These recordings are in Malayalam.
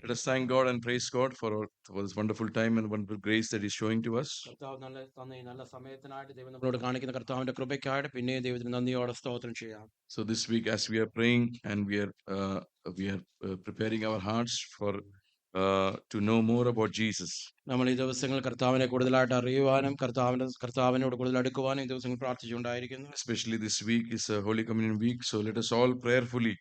Let us thank God and praise God for this wonderful time and wonderful grace that He's showing to us. കർത്താവ് തന്ന ഈ നല്ല സമയത്തിനായിട്ട് ദൈവം നമ്മളോട് കാണിക്കുന്ന കർത്താവിന്റെ കൃപയ്ക്കായിട്ട് പിന്നെയും ദൈവത്തിന് നന്ദിയോടെ സ്തോത്രം ചെയ്യാം. So this week, as we are praying and we are preparing our hearts for to know more about Jesus. നമ്മൾ ഈ ദിവസങ്ങൾ കർത്താവിനെ കൂടുതലായിട്ട് അറിയുവാനും കർത്താവിനോട് കൂടുതൽ അടുക്കുവാനും ഈ ദിവസങ്ങൾ പ്രാർത്ഥിച്ചുകൊണ്ടായിരിക്കുന്നു. Especially this week is a Holy Communion week, so let us all prayerfully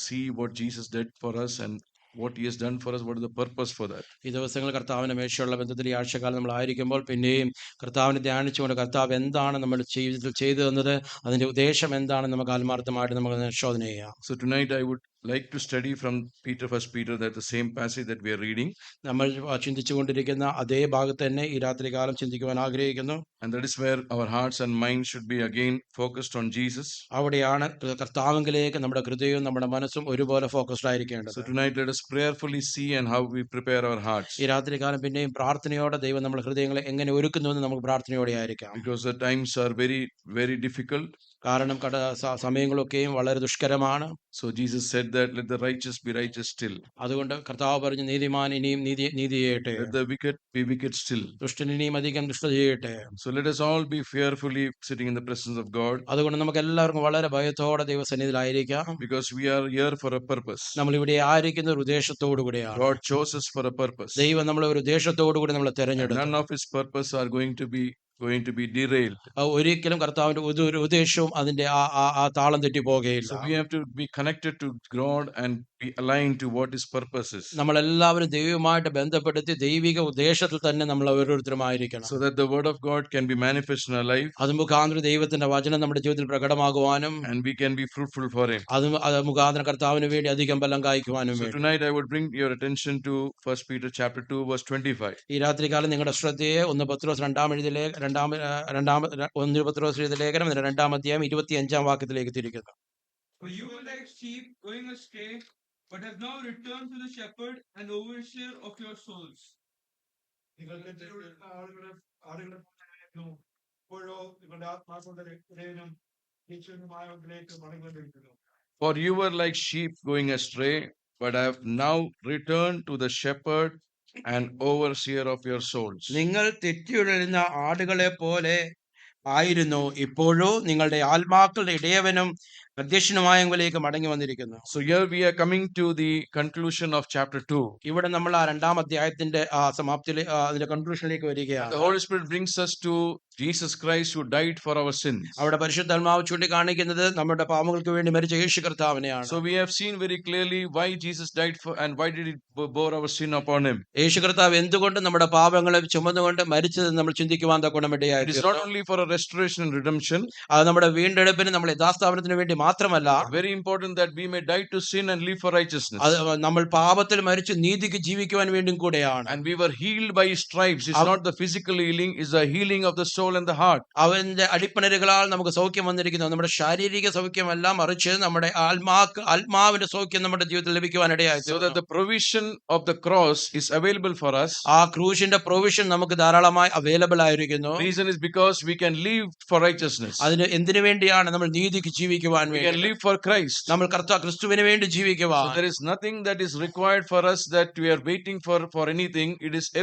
see what Jesus did for us and what He has done for us. What is the purpose for that? ഈ ദിവസങ്ങൾ കർത്താവിന്റെ മേശയുള്ള ബന്ധത്തിൽ ഈ ആഴ്ചക്കാലം നമ്മൾ ആയിരിക്കുമ്പോൾ പിന്നെയും കർത്താവിനെ ധ്യാനിച്ചുകൊണ്ട് കർത്താവ് എന്താണ് നമ്മുടെ ജീവിതത്തിൽ ചെയ്തു തന്നത്, അതിന്റെ ഉദ്ദേശം എന്താണെന്ന് നമുക്ക് ആത്മാർത്ഥമായിട്ട് നമുക്ക് ശോധന ചെയ്യാം. So tonight I would like to study from First Peter, that the same passage that we are reading. നമ്മൾ ചിന്തിച്ചുകൊണ്ടിരിക്കുന്ന അതേ ഭാഗത്ത് തന്നെ ഈ രാത്രി കാലം ചിന്തിക്കുവാൻ ആഗ്രഹിക്കുന്നു. And that is where our hearts and minds should be again focused on Jesus. അവിടെയാണ് കർത്താവിലേക്ക് നമ്മുടെ ഹൃദയവും നമ്മുടെ മനസ്സും ഒരുപോലെ focused ആയിരിക്കേണ്ടത്. So tonight let us prayerfully see and how we prepare our hearts. ഈ രാത്രി കാലം പിന്നെയും പ്രാർത്ഥനയോടെ ദൈവം നമ്മുടെ ഹൃദയങ്ങളെ എങ്ങനെ ഒരുക്കുന്നുവെന്ന് നമുക്ക് പ്രാർത്ഥനയോടെ ആയിരിക്കാം. Because the times are very, very difficult. കാരണം സമയങ്ങളൊക്കെയും വളരെ ദുഷ്കരമാണ്. So Jesus said that let the righteous be righteous still. അതുകൊണ്ട് കർത്താവ് പറഞ്ഞു, നീതിമാൻ ഇനിയും നീതി ചെയ്യട്ടെ, Let the wicked be wicked still. ദുഷ്ടൻ ഇനിയും അധികം ദുഷ്ടത ചെയ്യട്ടെ. So let us all be fearfully sitting in the presence of God. അതുകൊണ്ട് നമുക്ക് എല്ലാവർക്കും വളരെ ഭയത്തോടെ ദൈവസന്നിധിയിലായിരിക്കാം. Because we are here for a purpose. നമ്മൾ ഇവിടെ ആയിരിക്കുന്ന ഒരു ഉദ്ദേശത്തോടു കൂടിയാണ്. God chose us for a purpose. ദൈവം നമ്മളെ ഒരു ഉദ്ദേശത്തോടു കൂടി നമ്മളെ തെരഞ്ഞെടുത്തു. None of His purpose are going to be derailed. ഒരിക്കലും കർത്താവിന്റെ ഒരു ഉദ്ദേശവും അതിന്റെ ആ താളം തെറ്റി പോകുകയില്ല. So we have to be connected to God and be aligned to what His purpose is. നമ്മളെല്ലാവരും ദൈവവുമായിട്ട് ബന്ധപ്പെടുത്തി ദൈവിക ഉദ്ദേശത്തിൽ തന്നെ നമ്മൾ ഓരോരുത്തരുമായിരിക്കണം. So that the word of God can be manifest in our life. അത് മുഖാന്തരം ദൈവത്തിന്റെ വചനം നമ്മുടെ ജീവിതത്തിൽ പ്രകടമാകുവാനും And we can be fruitful for Him. അത് മുഖാന്തരം കർത്താവിന് വേണ്ടി അധികം ബലം കായ്ക്കുവാനും So വേണ്ടി. tonight I would bring your attention to 1 Peter chapter 2 verse 25. ഈ രാത്രികാലം നിങ്ങളുടെ ശ്രദ്ധയെ 1 പത്രോസ് ലേഖനം 2-ാം അധ്യായം 25-ാം വാക്യത്തിലേക്ക് തിരിക്കുന്നു. For you were like sheep going astray, but have now returned to the shepherd and overseer of your souls. നിങ്ങളുടെ ഇപ്പോഴോ നിങ്ങളുടെ ആത്മാക്കളുടെ ഇടയനും ടീച്ചറുമായവരിലേക്ക് മടങ്ങിക്കൊണ്ടിരിക്കുന്നു. For you were like sheep going astray, but have now returned to the shepherd and overseer of your souls. നിങ്ങൾ തെറ്റിയുഴലുന്ന ആടുകളെ പോലെ ആയിരുന്നു, ഇപ്പോഴോ നിങ്ങളുടെ ആത്മാക്കളുടെ ഇടയവനും അധ്യക്ഷനുമായവരിലേക്ക് മടങ്ങി വന്നിരിക്കുന്നു. So here we are coming to the conclusion of chapter 2. ഇവിടെ നമ്മൾ ആ 2-ാം അധ്യായത്തിന്റെ സമാപ്തിയിൽ അതിന്റെ കൺക്ലൂഷനിലേക്ക് വരികയാണ്. The Holy Spirit brings us to Jesus Christ who died for our sins. അവിടെ പരിശുദ്ധാത്മാവ് ചൂണ്ടിക്കാണിക്കുന്നത് നമ്മുടെ പാപങ്ങൾക്ക് വേണ്ടി മരിച്ച യേശു കർത്താവിനെയാണ്. So we have seen very clearly why Jesus died for and why did He bore our sin upon Him. യേശു കർത്താവ് എന്തുകൊണ്ട് നമ്മുടെ പാപങ്ങളെ ചുമന്നുകൊണ്ട് മരിച്ചതെന്ന് നമ്മൾ ചിന്തിക്കുവാൻ It ഇടയായി. is not only for a restoration and redemption. അത് നമ്മുടെ വീണ്ടെടുപ്പിന്, നമ്മുടെ യഥാസ്ഥാപനത്തിന് വേണ്ടി മാത്രമല്ല, Very important that we may die to sin and live for righteousness. അത് നമ്മൾ പാപത്തിൽ മരിച്ച് നീതിക്ക് ജീവിക്കുവാൻ വേണ്ടിയും കൂടെയാണ്. And we were healed by His stripes. It's not the physical healing, it's the healing of the soul and the heart. അവന്റെ അടിപ്പിണരുകളാൽ നമുക്ക് സൗഖ്യം വന്നിരിക്കുന്നു. നമ്മുടെ ശാരീരിക സൗഖ്യമല്ല, മറിച്ച് നമ്മുടെ ആത്മാവിന്റെ സൗഖ്യം നമ്മുടെ ജീവിതത്തിൽ ലഭിക്കുവാൻ ഇടയായി. So that the provision of the cross is available for us. ആ ക്രൂശിന്റെ പ്രൊവിഷൻ നമുക്ക് ധാരാളമായി അവൈലബിൾ ആയിരിക്കുന്നു. Reason is because we can live for righteousness. അതിന് എന്തിനു വേണ്ടിയാണ്? നമ്മൾ നീതിക്ക് ജീവിക്കുവാൻ We വേണ്ടി. can live for Christ. നമ്മൾ ക്രിസ്തുവിന് വേണ്ടി ജീവിക്കുവാൻ. So there is nothing that is required for us that we are waiting for anything.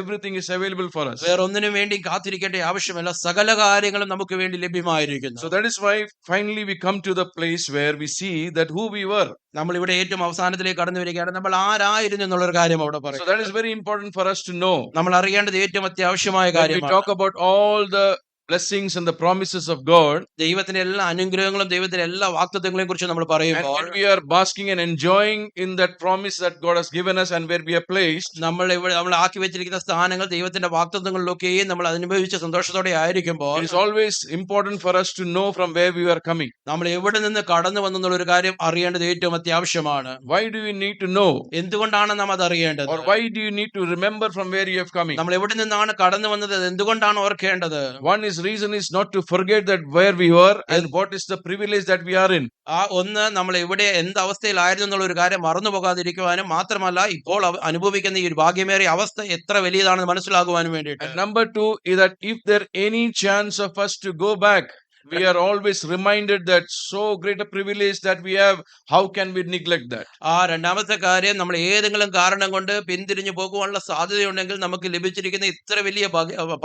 Everything is available for us. വേറൊന്നിനും വേണ്ടി കാത്തിരിക്കേണ്ട ആവശ്യമില്ല, സകല കാര്യങ്ങളും നമുക്ക് വേണ്ടി ലഭ്യമായിരിക്കുന്നു. So that is why finally we come to the place where we see that who we were. നമ്മൾ ഇവിടെ ഏറ്റവും അവസാനത്തിലേക്ക് കടന്നു വരികയാണ്. നമ്മൾ ആരായിരുന്നു എന്നുള്ളൊരു കാര്യം അവിടെ പറയും. So that is very important for us to know. നമ്മൾ അറിയേണ്ടത് ഏറ്റവും അത്യാവശ്യമായ When we കാര്യമാണ്. talk about all the blessings and the promises of God, ദൈവത്തിന്റെ എല്ലാ അനുഗ്രഹങ്ങളും ദൈവത്തിന്റെ എല്ലാ വാഗ്ദത്തങ്ങളെയും കുറിച്ച് നമ്മൾ and പറയുമ്പോൾ, when we are basking and enjoying in that promise that God has given us and where we are placed, നമ്മൾ ആക്കി വെച്ചിരിക്കുന്ന സ്ഥാനങ്ങൾ ദൈവത്തിന്റെ വാഗ്ദത്തങ്ങളിലൊക്കെയും നമ്മൾ അനുഭവിച്ച സന്തോഷത്തോടെ ആയിരിക്കുമ്പോൾ, it is always important for us to know from where we are coming. നമ്മൾ എവിടെ നിന്ന് കടന്നു വന്നുള്ള ഒരു കാര്യം അറിയേണ്ടത് ഏറ്റവും അത്യാവശ്യമാണ്. Why do you need to know? എന്തുകൊണ്ടാണ് നാം അത് അറിയേണ്ടത്? Or why do you need to remember from where you have coming? നമ്മൾ എവിടെ നിന്നാണ് കടന്നു വന്നത്, എന്തുകൊണ്ടാണ് ഓർക്കേണ്ടത്? One reason is not to forget that where we were and what is the privilege that we are in. ഒന്ന്, നമ്മൾ എവിടെ എന്ത് അവസ്ഥയിലായിരുന്നു എന്നുള്ള ഒരു കാര്യം മറന്നു പോകാതിരിക്കുവാനും, മാത്രമല്ല ഇപ്പോൾ അനുഭവിക്കുന്ന ഈ ഒരു ഭാഗ്യമേറിയ അവസ്ഥ എത്ര വലിയതാണെന്ന് മനസ്സിലാകുവാനും വേണ്ടിയിട്ട്. And number 2 is that if there any chance of us to go back, we are always reminded that so great a privilege that we have. How can we neglect that? ആ രണ്ടാമത്തെ കാര്യം, നമ്മൾ ഏതെങ്കിലും കാരണം കൊണ്ട് പിന്തിരിഞ്ഞു പോകുവാനുള്ള സാധ്യതയുണ്ടെങ്കിൽ നമുക്ക് ലഭിച്ചിരിക്കുന്ന ഇത്ര വലിയ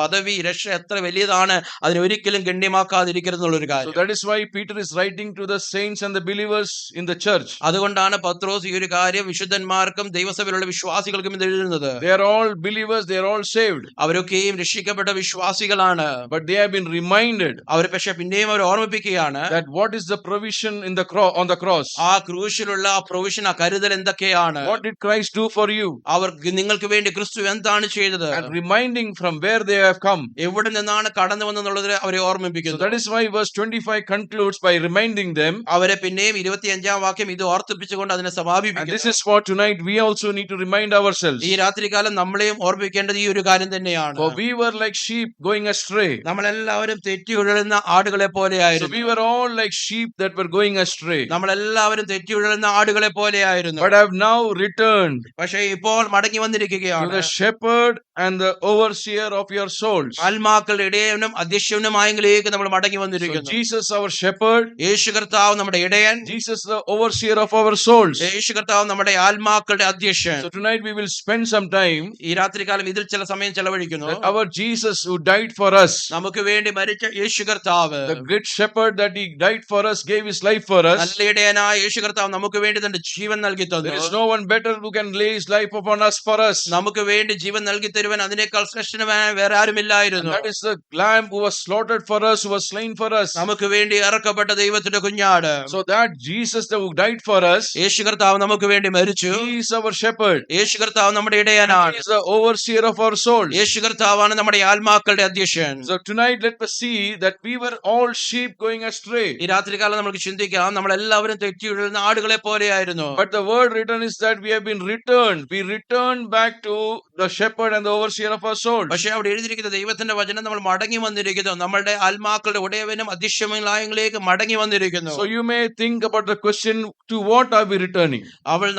പദവി, രക്ഷ എത്ര വലിയതാണ്, അതിനൊരിക്കലും ഗണ്യമാക്കാതിരിക്കരുതെന്നുള്ളൊരു So കാര്യം. that is why Peter is writing to the saints and the believers in the church. അതുകൊണ്ടാണ് പത്രോസ് ഈ ഒരു കാര്യം വിശുദ്ധന്മാർക്കും ദൈവസഭയിലുള്ള വിശ്വാസികൾക്കും ഇത് എഴുതുന്നത്. They are all believers, they are all saved, അവരൊക്കെയും രക്ഷിക്കപ്പെട്ട വിശ്വാസികളാണ്. but they have been reminded അവർ പക്ഷെ പിന്നെയും അവർ ഓർമ്മിപ്പിക്കുകയാണ്, that what is the provision in the on the cross? ആ ക്രൂശിലുള്ള ആ പ്രൊവിഷൻ, ആ കരുതൽ എന്തൊക്കെയാണ്, What did Christ do for you? അവർ നിങ്ങൾക്ക് വേണ്ടി ക്രിസ്തു എന്താണ് ചെയ്തത്, And reminding from where they have come. എവിടെ നിന്നാണ് കടന്നു വന്നെന്നുള്ളത് അവരെ So ഓർമ്മിപ്പിക്കുന്നു. that is why verse 25 concludes by reminding them. അവരെ പിന്നെയും 25-ാം വാക്യം ഇത് ഓർത്തിപ്പിച്ചുകൊണ്ട് അതിനെ And സമാപിപ്പിക്കുന്നു. this is for tonight. We also need to remind ourselves. ഈ രാത്രികാലം നമ്മളെയും ഓർമ്മിക്കേണ്ടത് ഈ ഒരു കാര്യം തന്നെയാണ്. For we were like sheep going astray. നമ്മളെല്ലാവരും തെറ്റി ഉഴലുന്ന ആടുകളെ So പോലെയായിരുന്നു. we were all like sheep that were going astray, നമ്മളെല്ലാവരും തെറ്റി ഉഴലുന്ന ആടുകളെ പോലെയായിരുന്നു. but have now returned പക്ഷെ ഇപ്പോൾ മടങ്ങി to വന്നിരിക്കുകയാണ്. the shepherd and the overseer of your souls. ആത്മാക്കളുടെ ഇടയനും അധ്യക്ഷനുമായെങ്കിലേക്ക് നമ്മൾ മടങ്ങി So വന്നിരിക്കുന്നു. Jesus our shepherd, യേശു കർത്താവ് നമ്മുടെ ഇടയൻ, Jesus the overseer of our souls. യേശു കർത്താവ് നമ്മുടെ ആത്മാക്കളുടെ അധ്യക്ഷൻ. So tonight we will spend some time ഈ രാത്രികാലം ഇതിൽ ചില സമയം ചെലവഴിക്കുന്നു. that our Jesus who died for us, നമുക്ക് വേണ്ടി മരിച്ച യേശു കർത്താവ്, the great shepherd that he died for us, gave his life for us. നല്ല ഇടയനായ യേശു കർത്താവ് നമുക്ക് വേണ്ടി തന്റെ ജീവൻ നൽകി തന്നു. There is no one better who can lay his life upon us for us. നമുക്ക് വേണ്ടി ജീവൻ നൽകി തരുവാൻ അതിനേക്കാൾ ശ്രേഷ്ഠനായ വേറെ And ആരുമില്ലായിരുന്നു. that is the lamb who was slaughtered for us, who was slain for us. നമുക്ക് വേണ്ടി ഇറക്കപ്പെട്ട ദൈവത്തിന്റെ കുഞ്ഞാട്. So that Jesus who died for us, യേശു കർത്താവ് നമുക്ക് വേണ്ടി മരിച്ചു. he is our shepherd. യേശു കർത്താവ് നമ്മുടെ He ഇടയനാണ്. is the overseer of our souls. യേശു കർത്താവാണ് നമ്മുടെ ആത്മാക്കളുടെ അധ്യക്ഷൻ. So tonight let us see that we were all sheep going astray. ഈ രാത്രികാലം നമുക്ക് ചിന്തിക്കാം, നമ്മളെല്ലാവരും തെറ്റിയുഴലുന്ന ആടുകളെ പോലെയായിരുന്നു. But the word written is that we have been returned. We returned back to the shepherd and the overseer of our souls. പക്ഷെ അവിടെ എഴുതിയിരിക്കുന്ന ദൈവത്തിന്റെ വചനം, നമ്മൾ മടങ്ങി വന്നിരിക്കുന്നു, നമ്മളുടെ ആത്മാക്കളുടെ ഉടയവനും അധ്യക്ഷനായങ്ങളിലേക്ക് മടങ്ങി വന്നിരിക്കുന്നു. So you may think about the question, to what are we returning?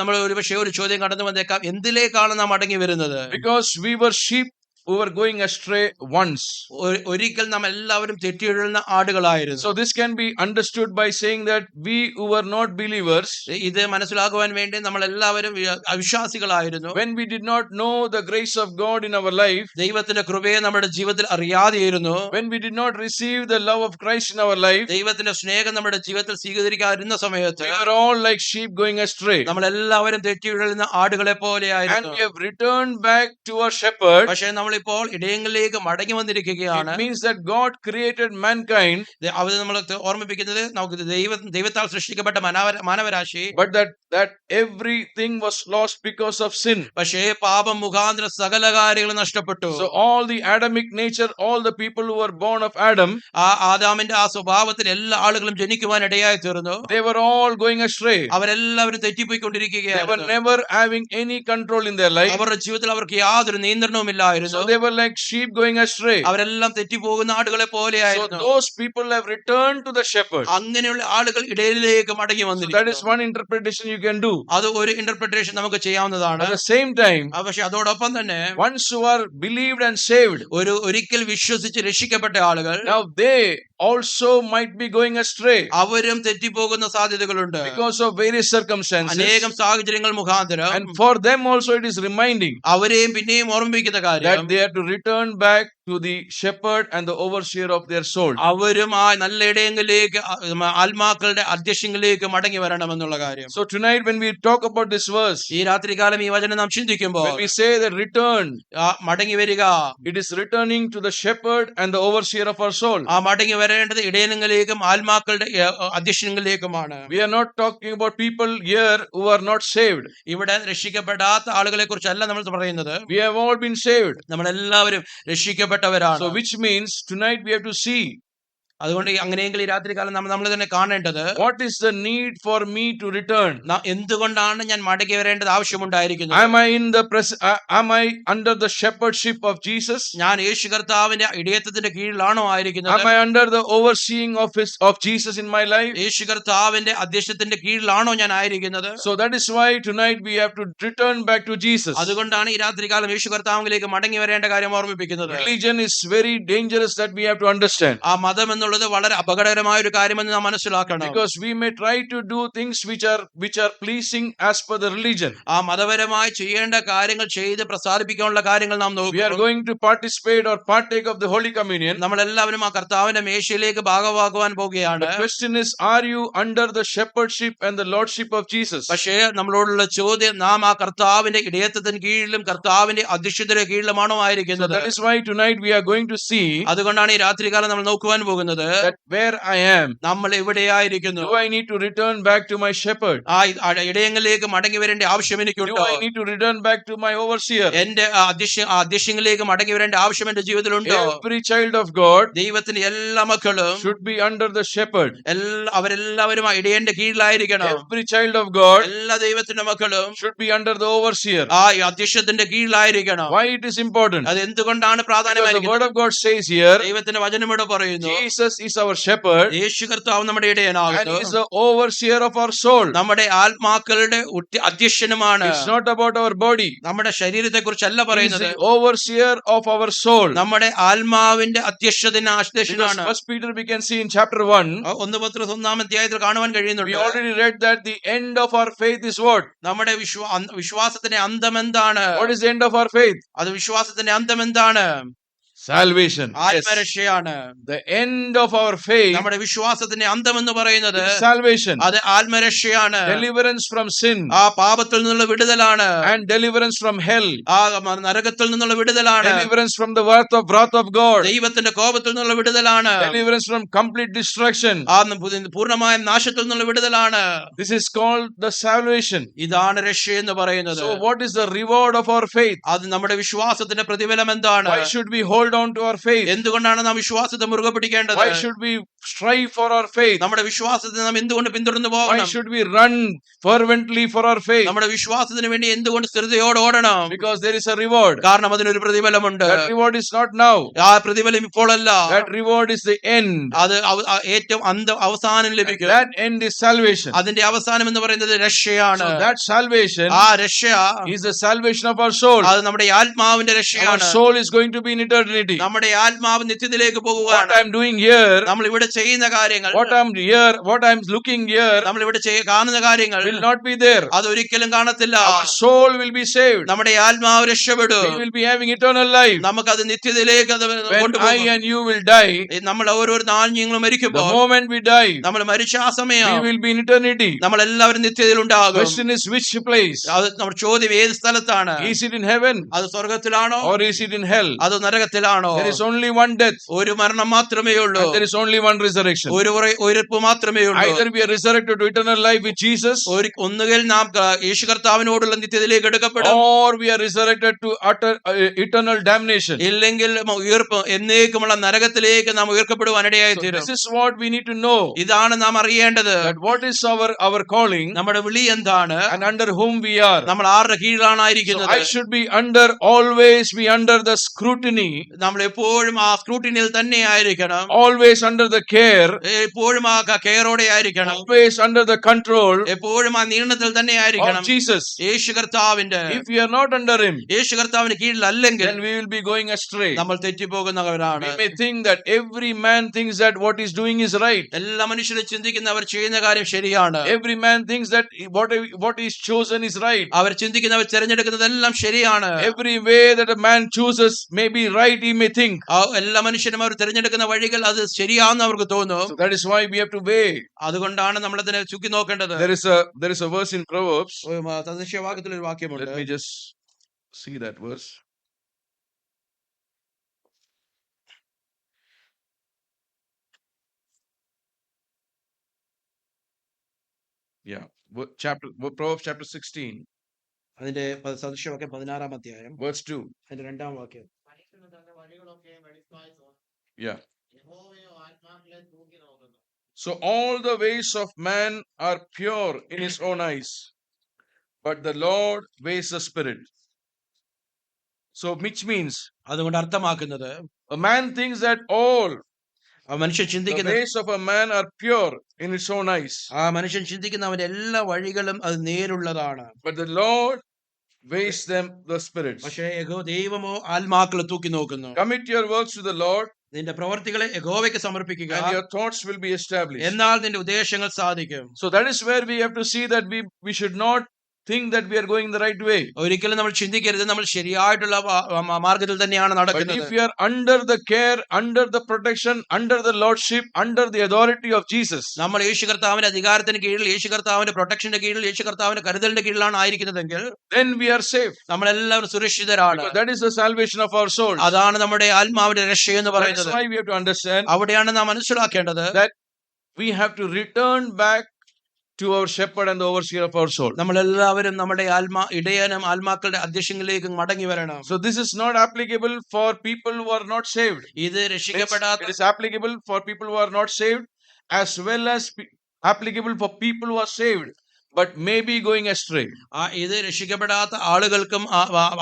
നമ്മൾ ഒരുപക്ഷെ ഒരു ചോദ്യം കടന്നു വന്നേക്കാം, എന്തിലേക്കാണ് നാം മടങ്ങി വരുന്നത്? Because we were sheep who were going astray once. ഒരിക്കൽ നാം എല്ലാവരും തെറ്റിയുഴലുന്ന ആടുകളായിരുന്നു. So this can be understood by saying that we who were not believers, ഇത് മനസ്സിലാക്കുവാൻ വേണ്ടി നമ്മൾ എല്ലാവരും അവിശ്വാസികളായിരുന്നു. when we did not know the grace of God in our life, ദൈവത്തിന്റെ കൃപയെ നമ്മുടെ ജീവിതത്തിൽ അറിയാതെയിരുന്നു, when we did not receive the love of Christ in our life, ദൈവത്തിന്റെ സ്നേഹം നമ്മുടെ ജീവിതത്തിൽ സ്വീകരിക്കാതിരുന്ന സമയത്ത് we were all like sheep going astray. നമ്മളെല്ലാവരും തെറ്റിയുഴലുന്ന ആടുകളെ And പോലെയായിരുന്നു. we have returned back to our shepherd. പക്ഷെ നമ്മളിപ്പോൾ ഇടയങ്ങളിലേക്ക് മടങ്ങി വന്നിരിക്കുകയാണ്. It means that God created mankind, അത് നമ്മൾ ഓർമ്മിപ്പിക്കുന്നത്, നമുക്ക് ദൈവത്താൽ സൃഷ്ടിക്കപ്പെട്ട മാനവരാശി, but that everything was lost because of sin. പക്ഷേ പാപം മുഖാന്തരം സകല കാര്യങ്ങളും നഷ്ടപ്പെട്ടു. So all the Adamic nature, all the people who were born of Adam, ആ ആദാമിന്റെ ആ സ്വഭാവത്തിൽ എല്ലാ ആളുകളും ജനിക്കുവാൻ ഇടയായി തീർന്നു. they were all going astray. അവരെല്ലാവരും They were തെറ്റിപ്പോയിക്കൊണ്ടിരിക്കുകയായിരുന്നു. never having any control in their life. അവരുടെ ജീവിതത്തിൽ അവർക്ക് യാതൊരു നിയന്ത്രണവും ഇല്ലായിരുന്നു. So they were like sheep going astray. അവരെല്ലാം തെറ്റിപ്പോകുന്ന ആടുകളെ So പോലെയായിരുന്നു. those people have returned to the shepherd. അങ്ങനെയുള്ള ആളുകൾ ഇടയിലേക്ക് മടങ്ങി So that is വന്നിരിക്കുന്നു. one interpretation you can do. അത് ഒരു ഇന്റർപ്രിട്ടേഷൻ നമുക്ക് ചെയ്യാവുന്നതാണ്. At the same time, പക്ഷെ അതോടൊപ്പം തന്നെ once who are believed and saved, ഒരിക്കൽ വിശ്വസിച്ച് രക്ഷിക്കപ്പെട്ട ആളുകൾ now they also might be going astray അവരും തെറ്റിപ്പോകുന്ന സാധ്യതകളുണ്ട്. because of various circumstances. അനേകം സാഹചര്യങ്ങൾ മുഖാന്തരം And for them also it is reminding അവരെയും പിന്നെയും ഓർമ്മിപ്പിക്കുന്ന കാര്യം, that they have to return back to the shepherd and the overseer of their soul. അവരും ആ നല്ല ഇടയങ്ങളിലേക്ക്, ആത്മാക്കളുടെ അധ്യക്ഷങ്ങളിലേക്ക് മടങ്ങി വരണമെന്നുള്ള കാര്യം. So tonight when we talk about this verse, ഈ രാത്രികാലം ഈ വചനം നാം ചിന്തിക്കുമ്പോൾ, when we say that return, മടങ്ങി വരിക, it is returning to the shepherd and the overseer of our soul. ആ മടങ്ങി വരേണ്ടത് ഇടയനങ്ങളിലേക്കും ആത്മാക്കളുടെ അധ്യക്ഷങ്ങളിലേക്കുമാണ്. We are not talking about people here who are not saved. ഇവിടെ രക്ഷിക്കപ്പെടാത്ത ആളുകളെ കുറിച്ചല്ല നമ്മൾ പറയുന്നത്. We have all been saved. നമ്മളെല്ലാവരും രക്ഷിക്കപ്പെട്ടവരാണ്. So which means tonight we have to see അതുകൊണ്ട് അങ്ങനെയെങ്കിൽ ഈ രാത്രികാലം നമ്മൾ തന്നെ കാണേണ്ടത്, what is the need for me to return? എന്തുകൊണ്ടാണ് ഞാൻ മടങ്ങി വരേണ്ടത് ആവശ്യമുണ്ടായിരിക്കുന്നത്? Am I under the shepherdship of Jesus? ഞാൻ യേശു കർത്താവിന്റെ ഇടയത്വത്തിന്റെ കീഴിലാണോ ആയിരിക്കുന്നത്? Am I under the overseeing of Jesus in my life? യേശു കർത്താവിന്റെ അധ്യക്ഷത്തിന്റെ കീഴിലാണോ ഞാൻ ആയിരിക്കുന്നത്? So that is why tonight we have to return back to Jesus. അതുകൊണ്ടാണ് ഈ രാത്രികാലം യേശു കർത്താവിലേക്ക് മടങ്ങി വരേണ്ട കാര്യം ഓർമ്മിപ്പിക്കുന്നത്. Religion is very dangerous that we have to understand. ആ മതം എന്നുള്ള എന്നുള്ളത് വളരെ അപകടകരമായ ഒരു കാര്യമെന്ന് നാം മനസ്സിലാക്കണം. because we may try to do things which are pleasing as per the religion. ആ മതപരമായി ചെയ്യേണ്ട കാര്യങ്ങൾ ചെയ്ത് പ്രസാദിപ്പിക്കാനുള്ള കാര്യങ്ങൾ നാം We are നോക്കും. going to participate or partake of the Holy Communion. നമ്മളെല്ലാവരും ആ കർത്താവിന്റെ മേശയിലേക്ക് ഭാഗമാക്കുവാൻ പോവുകയാണ്. The question is, are you under the shepherdship and the lordship of Jesus? പക്ഷേ നമ്മളോടുള്ള ചോദ്യം, നാം ആ കർത്താവിന്റെ ഇടയത്വത്തിന് കീഴിലും കർത്താവിന്റെ അധ്യക്ഷതയുടെ കീഴിലുമാണോ So ആയിരിക്കുന്നത്? that is why tonight we are going to see അതുകൊണ്ടാണ് ഈ രാത്രികാലം നമ്മൾ നോക്കുവാൻ പോകുന്നത്, that where I am, നമ്മൾ എവിടെയായിരിക്കുന്നു. do I need to return back to my shepherd? ആ ഇടയങ്ങളിലേക്ക് മടങ്ങി വരേണ്ട ആവശ്യം Do എനിക്കുണ്ടോ? I need to return back to my overseer? എന്റെ അധ്യക്ഷങ്ങളിലേക്ക് മടങ്ങി വരേണ്ട ആവശ്യം എന്റെ ജീവിതത്തിലുണ്ടോ? Every child of God ദൈവത്തിന്റെ എല്ലാ മക്കളും should be under the shepherd. അവരെല്ലാവരും ആ ഇടയന്റെ കീഴിലായിരിക്കണം. Every child of God എല്ലാ ദൈവത്തിന്റെ മക്കളും should be under the overseer. ആ അധ്യക്ഷത്തിന്റെ കീഴിലായിരിക്കണം. Why it is important? അത് എന്തുകൊണ്ടാണ് Because the പ്രാധാന്യമായിരിക്കുന്നത്? word of God says here, ദൈവത്തിന്റെ വചനം ഇവിടെ പറയുന്നു, Jesus is our shepherd യേശു കർത്താവ് നമ്മുടെ and ഇടയനാകുന്നു, he is the overseer of our soul. നമ്മുടെ ആത്മാക്കളുടെ അധ്യക്ഷനുമാണ്. It's not about our body. നമ്മുടെ ശരീരത്തെ കുറിച്ചല്ല He is പറയുന്നത്, the overseer of our soul. നമ്മുടെ ആത്മാവിന്റെ Because അധ്യക്ഷനാണ്. First Peter we can see in chapter 1, 1 Petrus 1 അധ്യായത്തിൽ കാണുവാൻ we കഴിയുന്നുണ്ട്. already read that the end of our faith is what? നമ്മുടെ വിശ്വാസത്തിന്റെ അന്തം എന്താണ്? What is the end of our faith? അത് വിശ്വാസത്തിന്റെ അന്തം എന്താണ്? Salvation. Yes. ആത്മരക്ഷയാണ്. The end of our faith നമ്മുടെ വിശ്വാസത്തിന്റെ അന്തം എന്ന് പറയുന്നത് is salvation. അത് ആത്മരക്ഷയാണ്. Deliverance from sin ആ പാപത്തിൽ നിന്നുള്ള വിടുതലാണ്. and deliverance from hell. ആ നരകത്തിൽ നിന്നുള്ള വിടുതലാണ്. Deliverance from the wrath of God. ദൈവത്തിന്റെ കോപത്തിൽ നിന്നുള്ള വിടുതലാണ്. Deliverance from complete destruction. ആ പൂർണ്ണമായ നാശത്തിൽ നിന്നുള്ള വിടുതലാണ്. This is called the salvation. ഇതാണ് രക്ഷ എന്ന് പറയുന്നത്. So what is the reward of our faith? അത് നമ്മുടെ വിശ്വാസത്തിന്റെ പ്രതിഫലം എന്താണ്? Why should we hold on to our faith? എന്തുകൊണ്ടാണ് നാം വിശ്വാസത്തെ മുറുകെ പിടിക്കേണ്ടത്? Why should we strive for our faith? നമ്മുടെ വിശ്വാസത്തെ നാം എന്തുകൊണ്ട് പിന്തുടർന്നു Why പോകണം? should we run fervently for our faith? നമ്മുടെ വിശ്വാസത്തിന് വേണ്ടി എന്തുകൊണ്ട് സ്ഥിരതയോടെ ഓടണം? Because there is a reward. കാരണം അതിനൊരു പ്രതിഫലമുണ്ട്. That reward is not now. ആ പ്രതിഫലം ഇപ്പോഴല്ല, That reward is the end. അത് ഏറ്റവും അവസാനം And ലഭിക്കും. that end is salvation. അതിന്റെ അവസാനം എന്ന് പറയുന്നത് രക്ഷയാണ്. So that salvation ആ രക്ഷ is the salvation of our soul. അത് നമ്മുടെ ആത്മാവിന്റെ Our രക്ഷയാണ്. soul is going to be in eternity. നമ്മുടെ ആത്മാവ് നിത്യത്തിലേക്ക് What പോകുകയാണ്. I'm doing here, നമ്മൾ ഇവിടെ ചെയ്യുന്ന കാര്യങ്ങൾ, what I'm looking here നമ്മൾ ഇവിടെ കാണുന്ന കാര്യങ്ങൾ will not be there. അതൊരിക്കലും കാണത്തില്ല. Our soul will be saved. നമ്മുടെ ആത്മാവ് രക്ഷപ്പെടും. We will be having eternal life. നമുക്കത് നിത്യതയിലേക്ക് അത് When I കൊണ്ടുപോകും. and you will die, നമ്മൾ ഓരോ നാളും the മരിക്കുമ്പോൾ, moment we die, നമ്മൾ മരിച്ച ആ സമയം we will be in eternity. നമ്മൾ എല്ലാവരും നിത്യതയിൽ ഉണ്ടാകും. Question is, which place? അത് നമ്മുടെ ചോദ്യം ഏത് സ്ഥലത്താണ്? Is it in heaven അത് സ്വർഗത്തിലാണോ or is it in hell? അത് നരകത്തിലാണോ? There is only one death ഒരു മരണം മാത്രമേ ഉള്ളൂ. and there is only one resurrection. ഒരു ഉയർപ്പ് മാത്രമേ ഉള്ളൂ. Either we are resurrected to eternal life with Jesus, ഒന്നുകിൽ നാം യേശു കർത്താവിനോടുള്ള നിത്യതയിലേക്ക് എടുക്കപ്പെടും, or we are resurrected to utter eternal damnation. ഇല്ലെങ്കിൽ ഉയർപ്പ് എന്നേക്കുമുള്ള നരകത്തിലേക്ക് നാം ഉയർക്കപ്പെടുവാൻ ഇടയായി So തീരും. this is what we need to know, ഇതാണ് നാം അറിയേണ്ടത്. that what is our calling നമ്മുടെ വിളി എന്താണ്, and under whom we are. നമ്മൾ ആരുടെ കീഴിലാണ് So ആയിരിക്കുന്നത്. I should be always be under the scrutiny, നമ്മൾ എപ്പോഴും ആ സ്ക്രൂട്ടിനിയിൽ തന്നെ ആയിരിക്കണം. always under the care, എപ്പോഴും ആ കെയറോടെ ആയിരിക്കണം. always under the control എപ്പോഴും ആ നിയന്ത്രണത്തിൽ തന്നെ ആയിരിക്കണം. of Jesus. യേശു കർത്താവിന്റെ, If we are not under him, യേശു കർത്താവിന് കീഴിലല്ലെങ്കിൽ then we will be going astray. നമ്മൾ തെറ്റിപ്പോകുന്നവരാണ്. We may think that every man thinks that what he's doing is right. എല്ലാ മനുഷ്യരും ചിന്തിക്കുന്ന അവർ ചെയ്യുന്ന കാര്യം ശരിയാണ്. Every man thinks that what he's chosen is right. അവർ ചിന്തിക്കുന്നവർ തിരഞ്ഞെടുക്കുന്നതെല്ലാം ശരിയാണ്. Every way that a man chooses may be right, he may think. എല്ലാ മനുഷ്യരും അവർ തിരഞ്ഞെടുക്കുന്ന വഴികൾ അത് ശരിയാണെന്ന് അവർക്ക് തോന്നും. So that is why we have to weigh. അതുകൊണ്ടാണ് നമ്മൾ അതിനെ ചുക്കി നോക്കേണ്ടത്. There is a verse in Proverbs. തദ്ദേശവാക്യത്തിൽ ഒരു വാക്യമുണ്ട്. Let me just see that verse. Yeah, Proverbs chapter 16, അതിന്റെ സദൃശവാക്യം 16 അധ്യായം verse 2. അതിന്റെ 2 വാക്യം. Yeah. So all the ways of man are pure in his own eyes, but the Lord weighs the spirit. So which means അതുകൊണ്ട് അർത്ഥമാക്കുന്നത്, a man thinks that all മനുഷ്യൻ the ചിന്തിക്കുന്ന ways of a man are pure in his own eyes, ആ മനുഷ്യൻ ചിന്തിക്കുന്ന അവന്റെ എല്ലാ വഴികളും അത് നേരുള്ളതാണ്. but the Lord weighs them the spirits. പക്ഷേ ദൈവമോ ആത്മാക്കളെ തൂക്കി നോക്കുന്നു. Commit your works to the Lord, നിന്റെ പ്രവർത്തികളെ യഹോവയ്ക്ക് സമർപ്പിക്കുക, and your thoughts will be established. എന്നാൽ നിന്റെ ഉദ്ദേശങ്ങൾ സാധിക്കും. So that is where we have to see that we should not think that we are going the right way. ഒരിക്കലും നമ്മൾ ചിന്തിക്കരുത് നമ്മൾ ശരിയായിട്ടുള്ള മാർഗത്തിൽ തന്നെയാണ് But നടക്കുന്നത്. if we are under the care, under the protection, under the lordship, under the authority of Jesus, നമ്മൾ യേശു കർത്താവിന്റെ അധികാരത്തിന് കീഴിൽ, യേശു കർത്താവിന്റെ പ്രൊട്ടക്ഷന്റെ കീഴിൽ, യേശു കർത്താവിന്റെ കരുതലിന്റെ കീഴിലാണ് ആയിരിക്കുന്നതെങ്കിൽ then we are safe. നമ്മളെല്ലാവരും സുരക്ഷിതരാണ്. Because that is the salvation of our souls. അതാണ് നമ്മുടെ ആത്മാവിന്റെ രക്ഷ എന്ന് That's പറയുന്നത്. why we have to understand അവിടെയാണ് നാം മനസ്സിലാക്കേണ്ടത്. that we have to return back to our shepherd and the overseer of our soul. നമ്മളെല്ലാവരും നമ്മുടെ ഇടയനും ആത്മാക്കളുടെ അധ്യക്ഷങ്ങളിലേക്ക് മടങ്ങി വരണം. So this is not applicable for people who are not saved. ഇത് It രക്ഷിക്കപ്പെടാത്ത is applicable for people who are not saved as well as applicable for people who are saved but may be going astray. ഇത് രക്ഷിക്കപ്പെടാത്ത ആളുകൾക്കും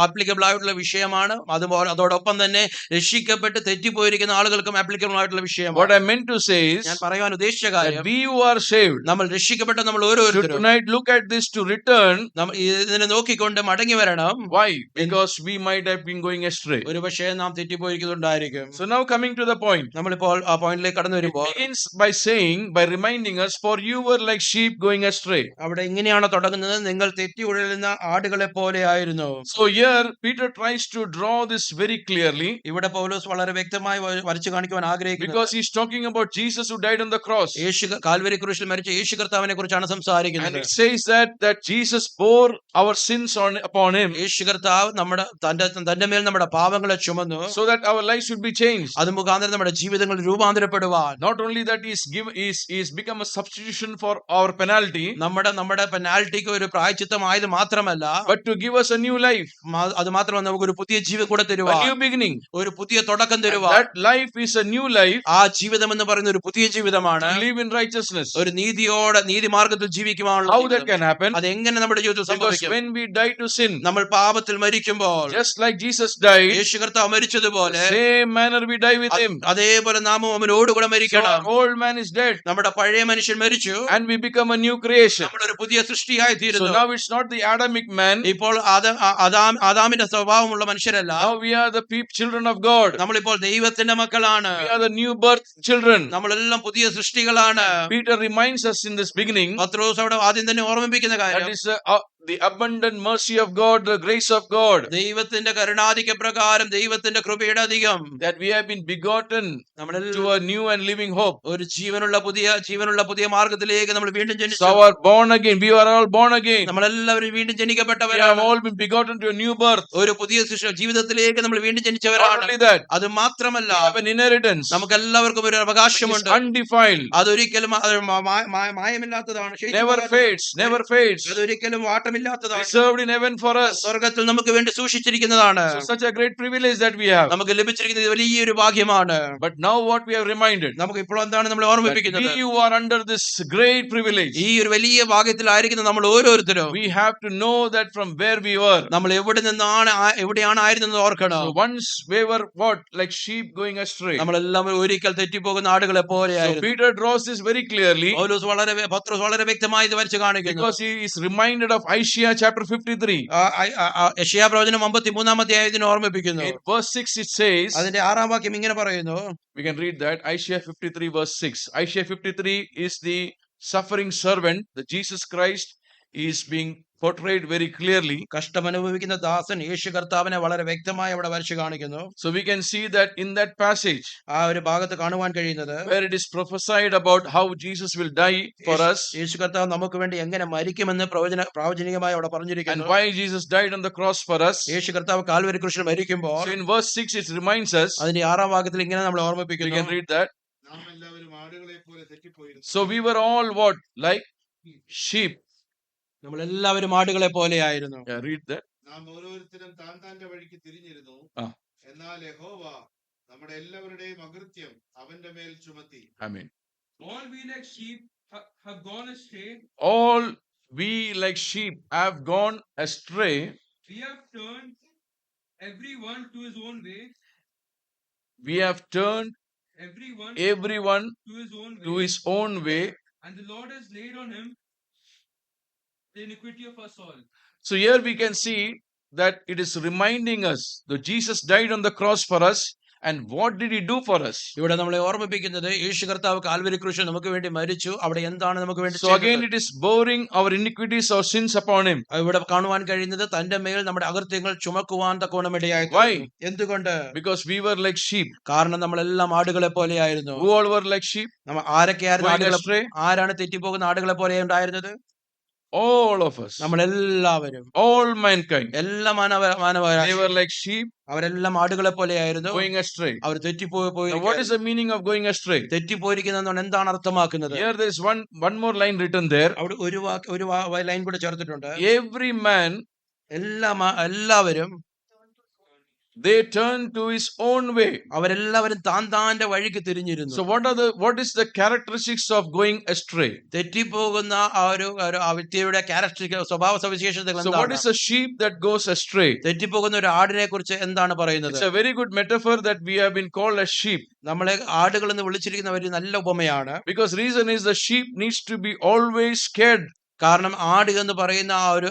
ആപ്ലിക്കബിൾ ആയിട്ടുള്ള വിഷയമാണ്. അതുപോലെ അതോടൊപ്പം തന്നെ രക്ഷിക്കപ്പെട്ട് തെറ്റിപ്പോയിരിക്കുന്ന ആളുകൾക്കും ആപ്ലിക്കബിൾ ആയിട്ടുള്ള വിഷയമാണ്. What I meant to say is ഞാൻ പറയാൻ ഉദ്ദേശിച്ച that കാര്യം, we who are saved നമ്മൾ രക്ഷിക്കപ്പെട്ട നമ്മൾ should ഓരോരുത്തരും tonight look at this to return. ഇതിനെ നോക്കിക്കൊണ്ട് മടങ്ങി വരണം. Why? Because we might have been going astray. ഒരു പക്ഷേ നാം തെറ്റിപ്പോയിരിക്കുന്നുണ്ടായിരിക്കും. So now coming to the point, നമ്മളിപ്പോൾ ആ പോയിന്റിലേക്ക് കടന്നു it വരുമ്പോൾ begins by saying, by reminding us, for you were like sheep going astray. അവിടെ ഇങ്ങനെയാണ് തുടങ്ങുന്നത്, നിങ്ങൾ തെറ്റി ഉഴലുന്ന ആടുകളെ പോലെ ആയിരുന്നു. So here Peter tries to draw this very clearly ഇവിടെ പൗലോസ് വളരെ വ്യക്തമായി വരച്ചു കാണിക്കുവാൻ ആഗ്രഹിക്കുന്നു. because he's talking about Jesus who died on the cross. Yesu Calvary ക്രൂശിൽ മരിച്ച യേശു കർത്താവിനെ കുറിച്ചാണ് And സംസാരിക്കുന്നത്. it says that Jesus bore our sins upon him യേശു കർത്താവ് തന്റെ മേൽ നമ്മുടെ പാപങ്ങളെ ചുമന്നു, so that our lives should be changed. അത് മുഖാന്തരം നമ്മുടെ ജീവിതങ്ങൾ രൂപാന്തരപ്പെടുവാൻ, Not only that he's become a substitution for our penalty, നമ്മുടെ പെനാൽറ്റിക്ക് ഒരു പ്രായച്ചിത്തമായത് മാത്രമല്ല, but to give us a new life, അത് മാത്രമല്ല നമുക്കൊരു പുതിയ ജീവിതം കൂടെ a തരുവാൻ, new beginning. ഒരു പുതിയ തുടക്കം And തരുവാൻ. that life is a new life ആ ജീവിതം എന്ന് പറയുന്ന ഒരു പുതിയ ജീവിതമാണ്. to live in righteousness. ഒരു നീതി മാർഗത്തിൽ ജീവിക്കുവാനുള്ള How that ജീവിതം. can happen? അത് എങ്ങനെ നമ്മുടെ ജീവിതത്തിൽ Because സംഭവിക്കും? when we die to sin, നമ്മൾ പാപത്തിൽ മരിക്കുമ്പോൾ just like Jesus died, യേശു കർത്താവ് മരിച്ചതുപോലെ same manner we die with him. അതേപോലെ നാമും അവനോടുകൂടെ So മരിക്കണം. our old man is dead നമ്മുടെ പഴയ മനുഷ്യൻ മരിച്ചു, and we become a new creation. നമ്മളൊരു പുതിയ സൃഷ്ടിയായി So തീരുന്നു. now it's not the Adamic man. ഇപ്പോൾ ആദാമിന്റെ സ്വഭാവമുള്ള മനുഷ്യരല്ല, Now we are the children of God. നമ്മളിപ്പോൾ ദൈവത്തിന്റെ മക്കളാണ്. We are the new birth children. നമ്മളെല്ലാം പുതിയ സൃഷ്ടികളാണ്. Peter reminds us in this beginning പത്രോസ് അവിടെ ആദ്യം തന്നെ ഓർമ്മിപ്പിക്കുന്ന that കാര്യം, is the abundant mercy of God, the grace of God, ദൈവത്തിന്റെ കരുണാധിക്യ പ്രകാരം, ദൈവത്തിന്റെ കൃപയുടെ അധികം, that we have been begotten നമ്മളെല്ലാം to a new and living hope. ഒരു ജീവനുള്ള പുതിയ മാർഗത്തിലേക്ക് നമ്മൾ വീണ്ടും So ജനിച്ചു. our born again, we are all born again. നമ്മളെല്ലാവരും വീണ്ടും We have ജനിക്കപ്പെട്ടവരാണ്. all been begotten to a new birth. ഒരു പുതിയ ജീവിതത്തിലേക്ക് നമ്മൾ വീണ്ടും Not ജനിച്ചവരാണ്. only that, അത് മാത്രമല്ല, we have an inheritance നമുക്ക് എല്ലാവർക്കും ഒരു which is അവകാശമുണ്ട്. undefiled, അതൊരിക്കലും മായമില്ലാത്തതാണ്, never fades, never fades, അതൊരിക്കലും വാട്ടമില്ലാത്തതാണ്, reserved in heaven for us. സ്വർഗത്തിൽ നമുക്ക് വേണ്ടി സൂക്ഷിച്ചിരിക്കുന്നതാണ്. So such a great privilege that we have. നമുക്ക് ലഭിച്ചിരിക്കുന്നത് വലിയൊരു ഭാഗ്യമാണ്. But now what we have reminded, നമുക്ക് ഇപ്പോൾ എന്താണ് നമ്മളെ that ഓർമ്മിപ്പിക്കുന്നത്? we who are under this great privilege, ഈ ഒരു വലിയ ഭാഗ്യത്തിലായിരിക്കുന്ന നമ്മൾ ഓരോരുത്തരും we have to know that from where we were. നമ്മൾ എവിടെയാണ് ആയിരുന്നെന്ന് ഓർക്കണം. So once we were what? Like sheep going astray. നമ്മളെല്ലാം ഒരിക്കൽ തെറ്റിപ്പോകുന്ന ആടുകളെ So പോലെയായിരുന്നു. Peter draws this very clearly പത്രോസ് വളരെ വ്യക്തമായി ഇത് വരച്ച് കാണിക്കുന്നു. because he is reminded of Isaiah chapter 53. യെശയ്യാ പ്രവചനം 53-ാം അധ്യായത്തിനെ ഓർമ്മിപ്പിക്കുന്നു. In verse 6 it says, അതിന്റെ 6-ാം വാക്യം ഇങ്ങനെ പറയുന്നു. we can read that, Isaiah 53 verse 6. Isaiah 53 is the suffering servant. The Jesus Christ is being portrayed very clearly. കഷ്ടമനുഭവിക്കുന്ന ദാസൻ യേശു കർത്താവിനെ വളരെ വ്യക്തമായി അവിടെ വരച്ച് കാണിക്കുന്നു. So we can see that in that passage ആ ഒരു ഭാഗത്ത് കാണുവാൻ കഴിയുന്നത്, where it is prophesied about how Jesus will die for us യേശു കർത്താവ് നമുക്ക് വേണ്ടി എങ്ങനെ മരിക്കുമെന്ന് പ്രാവചനികമായി അവിടെ and പറഞ്ഞിരിക്കുന്നു. why Jesus died on the cross for us. യേശു കർത്താവ് കാൽവരി ക്രൂശിൽ മരിക്കുമ്പോൾ So in verse 6 it reminds us, അതിന്റെ 6-ാം വാക്യത്തിൽ ഇങ്ങനെ നമ്മളെ we ഓർമ്മിപ്പിക്കുന്നു. can read that. So we were all what? Like sheep. നമ്മളെല്ലാവരും ആടുകളെ പോലെയായിരുന്നു. Yeah, read that. നാം ഓരോരുത്തരും താന്റെ വഴിക്ക് തിരിഞ്ഞിരുന്നു. ആ. എന്നാൽ യഹോവ നമ്മുടെ എല്ലാവരുടെയും അകൃത്യം അവന്റെ മേൽ ചുമത്തി. Amen. All we like sheep have gone astray. All we like sheep have gone astray. We have turned everyone to his own way. We have turned Everyone everyone to his own way. to his own way. And the Lord has laid on him the iniquity of us all. So here we can see that it is reminding us that Jesus died on the cross for us, and what did he do for us? ഇവിടെ നമ്മളെ ഓർമ്മിപ്പിക്കുന്നത് യേശു കർത്താവ് കാൽവരി ക്രൂശിൽ നമുക്ക് വേണ്ടി മരിച്ചു. അവിടെ എന്താണ് നമുക്ക് വേണ്ടി So again it is bearing our iniquities, our sins upon him. ഇവിടെ കാണുവാൻ കഴിയുന്നത് തന്റെ മേൽ നമ്മുടെ അകൃത്യങ്ങൾ ചുമക്കുവാൻ തക്കോണം ഇടയായി. Why? എന്തുകൊണ്ട്? Because we were like sheep. കാരണം നമ്മളെല്ലാം ആടുകളെ പോലെയായിരുന്നു. Who all were like sheep? നമ്മൾ ആരൊക്കെയായിരുന്നു Going ആടുകളെ? astray? ആരാണ് തെറ്റിപ്പോകുന്ന ആടുകളെ പോലെ ഉണ്ടായിരുന്നത്? All of us. നമ്മളെല്ലാവരും, All mankind. എല്ലാ They മാനവരാശി were like sheep അവരെല്ലാം ആടുകളെ പോലെയായിരുന്നു. going astray. അവർ തെറ്റിപ്പോയി. Now what is the meaning of going astray? തെറ്റിപ്പോയിരിക്കുന്നതുകൊണ്ട് എന്താണ് അർത്ഥമാക്കുന്നത്? Here there is one more line written there. അവിടെ ഒരു ലൈൻ കൂടെ ചേർത്തിട്ടുണ്ട്. Every man, എല്ലാവരും they turned to his own way. അവരെല്ലാവരും താന്റെ വഴിക്ക് തിരിഞ്ഞിരുന്നു. So what is the characteristics of going astray? തെറ്റിപ്പോകുന്ന ആ വ്യക്തിയുടെ ക്യാരക്ടറിസ്റ്റിക് സ്വഭാവ സവിശേഷതകൾ So what എന്താണ്? is a sheep that goes astray? തെറ്റിപ്പോകുന്ന ഒരു ആടിനെ കുറിച്ച് എന്താണ് പറയുന്നത്? It's a very good metaphor that we have been called as sheep, നമ്മളെ ആടുകൾ എന്ന് വിളിച്ചിരിക്കുന്ന ഒരു നല്ല ഉപമയാണ്. because reason is the sheep needs to be always scared, കാരണം ആട് എന്ന് പറയുന്ന ആ ഒരു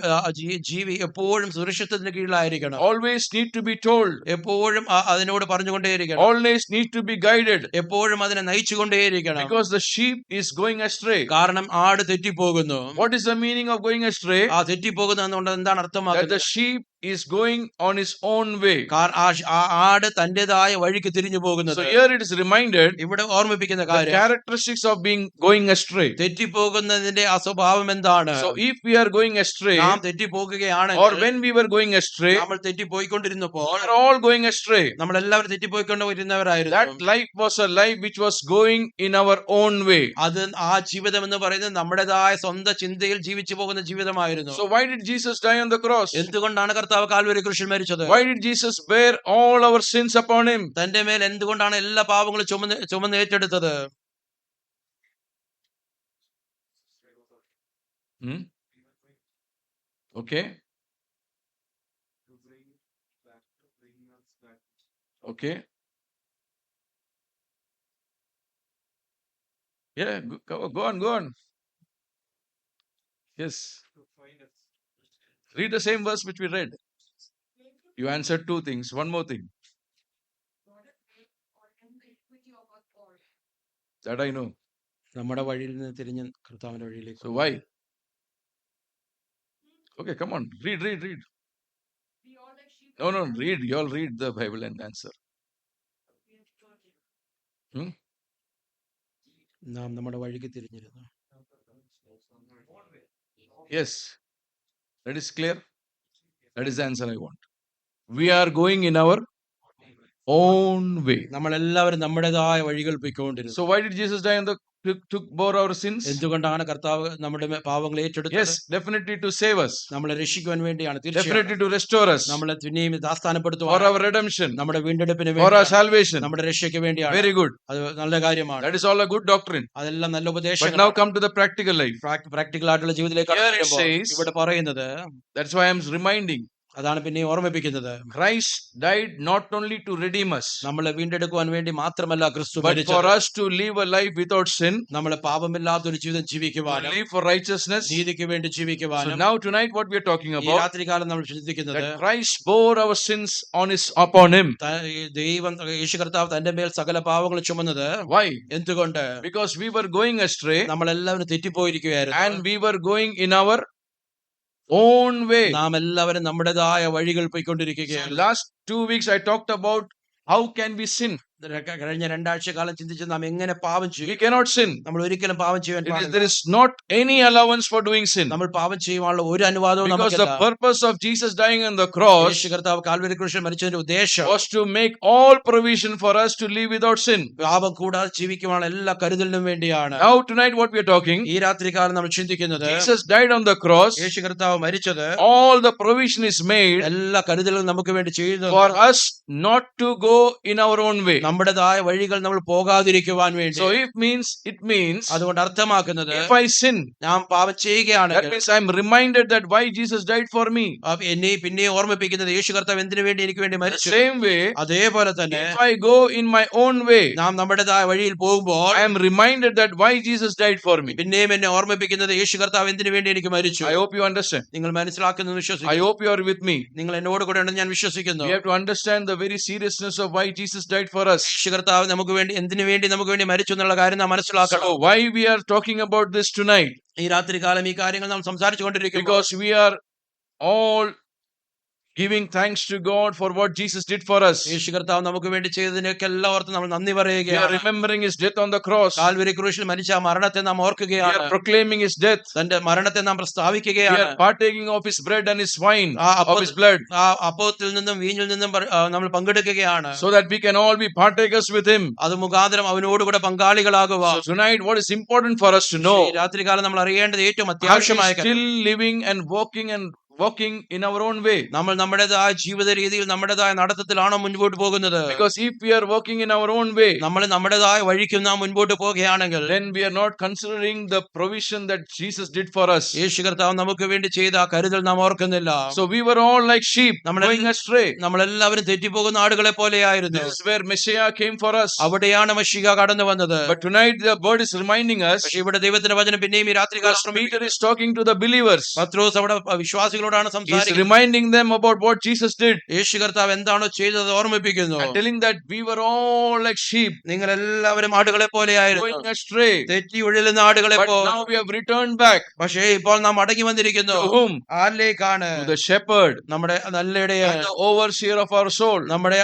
ജീവി എപ്പോഴും സുരക്ഷിതത്തിന് കീഴിലായിരിക്കണം. always need to be told, എപ്പോഴും അതിനോട് പറഞ്ഞുകൊണ്ടേയിരിക്കണം. always need to be guided, എപ്പോഴും അതിനെ നയിച്ചുകൊണ്ടേയിരിക്കണം. because the sheep is going astray. കാരണം ആട് തെറ്റിപ്പോകുന്നു. What is the meaning of going astray? ആ തെറ്റിപ്പോകുന്നു എന്നുകൊണ്ട് എന്താണ് That അർത്ഥമാക്കുന്നത്? the sheep is going on his own way. ആ ആട് തന്റേതായ വഴിക്ക് തിരിഞ്ഞു പോകുന്നത്. So here it is reminded ഇവിടെ ഓർമ്മിപ്പിക്കുന്ന the കാര്യം characteristics of being going astray. തെറ്റിപ്പോകുന്നതിന്റെ ആ സ്വഭാവം എന്താണ്? So if we are going astray, നാം തെറ്റിപ്പോകുകയാണ്, or when we were going astray, നമ്മൾ തെറ്റിപ്പോയിക്കൊണ്ടിരുന്നപ്പോൾ we are all going astray. നമ്മളെല്ലാവരും തെറ്റിപ്പോയിക്കൊണ്ടിരുന്നവരായിരുന്നു. That life was a life which was going in our own way. അത് ആ ജീവിതം എന്ന് പറയുന്നത് നമ്മുടേതായ സ്വന്തം ചിന്തയിൽ ജീവിച്ചു പോകുന്ന ജീവിതമായിരുന്നു. So why did Jesus die on the cross? എന്തുകൊണ്ടാണ് കർത്താവ് കാൽവരി ക്രൂശിൽ മരിച്ചത്? Why did Jesus bear all our sins upon him? തന്റെ മേൽ എന്തുകൊണ്ടാണ് എല്ലാ പാപങ്ങളും ചുമന്ന് ഏറ്റെടുത്തത്? Okay. Okay. Yeah, go on. Yes. Read the same verse which we read. You answered two things. One more thing. That I know. നമ്മുടെ വഴിയിൽ നിന്ന് തിരിഞ്ഞ് കർത്താവിന്റെ വഴിയിലേക്ക്. So why? Okay, come on. Read. No, read. You all read the Bible and answer. നാം നമ്മുടെ വഴിക്ക് തിരിഞ്ഞിരുന്നു. Yes. That is clear. That is the answer I want. We are going in our own way. നമ്മളെല്ലാവരും നമ്മുടേതായ വഴികൾ പോയിക്കൊണ്ടിരുന്നു. So why did Jesus die on the bore our sins? എന്തുകൊണ്ടാണ് കർത്താവ് നമ്മുടെ പാവങ്ങളെ ഏറ്റെടുത്തത്? Yes, definitely to save us. നമ്മളെ രക്ഷിക്കുവാൻ വേണ്ടിയാണ്. Definitely to restore us. നമ്മളെ പിന്നെയും ദാസ്ഥാനപ്പെടുത്തുവാൻ, For our redemption. നമ്മുടെ വീണ്ടെടുപ്പിന് For our വേണ്ടി, salvation. നമ്മുടെ രക്ഷയ്ക്ക് വേണ്ടിയാണ്. Very good. അത് നല്ല കാര്യമാണ്. That is all a good doctrine. അതെല്ലാം നല്ല But ഉപദേശം. now come to the practical life. Practical ആയിട്ടുള്ള ജീവിതത്തിലേക്ക് Here it says, ഇവിടെ പറയുന്നത്, that's why I am reminding. അതാണ് പിന്നെ ഓർമ്മിപ്പിക്കുന്നത്. Christ died not only to redeem us, നമ്മളെ വീണ്ടെടുക്കുവാൻ വേണ്ടി മാത്രമല്ല ക്രിസ്തു but മരിച്ചത്, for us to live a life without sin, നമ്മളെ പാപമില്ലാത്തൊരു ജീവിതം to ജീവിക്കുവാനും live for righteousness. നീതിക്ക് വേണ്ടി So ജീവിക്കുവാനും. now tonight what we are talking ഈ about, രാത്രികാലം നമ്മൾ ചിന്തിക്കുന്നത്, that Christ bore our sins upon him. ദൈവം യേശു കർത്താവ് തന്റെ മേൽ സകല പാവങ്ങൾ ചുമന്നത്. Why? എന്തുകൊണ്ട്? Because we were going astray നമ്മളെല്ലാവരും തെറ്റിപ്പോയിരിക്കുകയായിരുന്നു. and we were going in our own way. നാം എല്ലാവരും നമ്മുടേതായ വഴികൾ പോയിക്കൊണ്ടിരിക്കുകയാണ്. Last 2 weeks I talked about how can we sin. കഴിഞ്ഞ 2 ആഴ്ച കാലം ചിന്തിച്ച് നാം എങ്ങനെ പാപം ചെയ്യും. We cannot sin. നമ്മൾ ഒരിക്കലും പാപം ചെയ്യാൻ പാടില്ല. There is not any allowance for doing sin. നമ്മൾ പാപം ചെയ്യുവാനുള്ള ഒരു അനുവാദവും Because the നമുക്കില്ല. purpose of Jesus dying on the cross യേശു കർത്താവ് കാൽവരി ക്രൂശിൽ മരിച്ചതിന്റെ ഉദ്ദേശം was to make all provision for us to live without sin. പാപം കൂടാതെ ജീവിക്കുവാനുള്ള എല്ലാ കരുതലിനും വേണ്ടിയാണ്. Now tonight what we are talking, ഈ രാത്രികാലം നമ്മൾ ചിന്തിക്കുന്നത്, Jesus died on the cross. യേശു കർത്താവ് മരിച്ചത്, All the provision is made എല്ലാ കരുതലും നമുക്ക് വേണ്ടി ചെയ്യുന്നു, for us not to go in our own way. നമ്മുടേതായ വഴികൾ നമ്മൾ പോകാതിരിക്കുവാൻ വേണ്ടി. So it means അതുകൊണ്ട് അർത്ഥമാക്കുന്നത് if I sin, നാം പാപം that ചെയ്യുകയാണെങ്കിൽ means I'm reminded that why Jesus died for me. എന്നെ പിന്നെ ഓർമ്മിപ്പിക്കുന്നത് യേശു കർത്താവ് എന്തിനു വേണ്ടി എനിക്ക് വേണ്ടി The മരിച്ചു. same way, അതേപോലെ തന്നെ if I go in my own way, നാം നമ്മുടേതായ വഴിയിൽ പോകുമ്പോൾ I am reminded that why Jesus died for me. പിന്നെയും എന്നെ ഓർമ്മിപ്പിക്കുന്നത് യേശു കർത്താവ് എന്തിനു വേണ്ടി എനിക്ക് മരിച്ചു. I hope you understand. നിങ്ങൾ മനസ്സിലാക്കുന്നു I വിശ്വസിക്കുന്നു. hope you are with me. നിങ്ങൾ എന്നോട് കൂടെ ഉണ്ടെന്ന് ഞാൻ വിശ്വസിക്കുന്നു. We have to understand the very seriousness of why Jesus died for us. യേശു കർത്താവ് നമുക്ക് വേണ്ടി എന്തിനു വേണ്ടി നമുക്ക് വേണ്ടി മരിച്ചു എന്നുള്ള കാര്യം നാം മനസ്സിലാക്കണം. So why we are talking about this tonight? ഈ രാത്രി കാലം ഈ കാര്യങ്ങൾ നാം സംസാരിച്ചു കൊണ്ടിരിക്കുന്നു. Because we are all giving thanks to God for what Jesus did for us. യേശു കർത്താവ് നമുക്ക് വേണ്ടി ചെയ്തതിനൊക്കെ എല്ലാവർക്കും നമ്മൾ നന്ദി We are പറയുകയാണ്. remembering his death on the cross. Calvary ക്രൂശിൽ മരിച്ച ആ മരണത്തെ നാം We ഓർക്കുകയാണ്. are proclaiming his death. തന്റെ മരണത്തെ നാം We പ്രസ്താവിക്കുകയാണ്. are partaking of his bread and his wine, ആ of his blood, അപ്പത്തിൽ നിന്നും വീഞ്ഞിൽ നിന്നും നമ്മൾ പങ്കെടുക്കുകയാണ്. so that we can all be partakers with him. അത് മുഖാന്തരം അവനോടുകൂടെ പങ്കാളികളാകുക. So tonight, what is important for us to know, ഈ രാത്രികാലം നമ്മൾ അറിയേണ്ടത് ഏറ്റവും are we അത്യാവശ്യമായ കാര്യം. still living and walking in our own way? നമ്മൾ നമ്മുടേതായ ജീവിത രീതിയിൽ നമ്മുടേതായ നടത്തത്തിലാണോ മുൻപോട്ട് പോകുന്നത്? Because if we are walking in our own way, നമ്മൾ നമ്മുടേതായ വഴിക്കും നാം മുൻപോട്ട് പോകുകയാണെങ്കിൽ then we are not considering the provision that Jesus did for us. യേശു കർത്താവ് നമുക്ക് വേണ്ടി ചെയ്ത ആ കരുതൽ നാം ഓർക്കുന്നില്ല. So we were all like sheep going astray. നമ്മളെല്ലാവരും തെറ്റിപ്പോകുന്ന ആടുകളെ പോലെയായിരുന്നു. This is where Messiah came for us. അവിടെയാണ് മശിഹ കടന്നു വന്നത്. But tonight the word is reminding us, പക്ഷേ ഇവിടെ ദൈവത്തിന്റെ വചനം പിന്നെയും ഈ രാത്രികാലം Peter is talking to the believers. പത്രോസ് അവിടെ വിശ്വാസികളോടാണ് He is സംസാരിക്കുന്നത്. reminding them about what Jesus did യേശു കർത്താവ് എന്താണോ ചെയ്തത് ഓർമ്മിപ്പിക്കുന്നു. and telling that we were all like sheep നിങ്ങൾ എല്ലാവരും ആടുകളെ പോലെയായിരുന്നു, going astray. തെറ്റി ഒഴിലുന്ന ആടുകളെ But പോലെ. now we have returned back. പക്ഷേ ഇപ്പോൾ നാം മടങ്ങി വന്നിരിക്കുന്നു. To whom? ആരിലേക്കാണ്? To the shepherd നമ്മുടെ നല്ല and ഇടയൻ, the overseer of our soul. നമ്മുടെ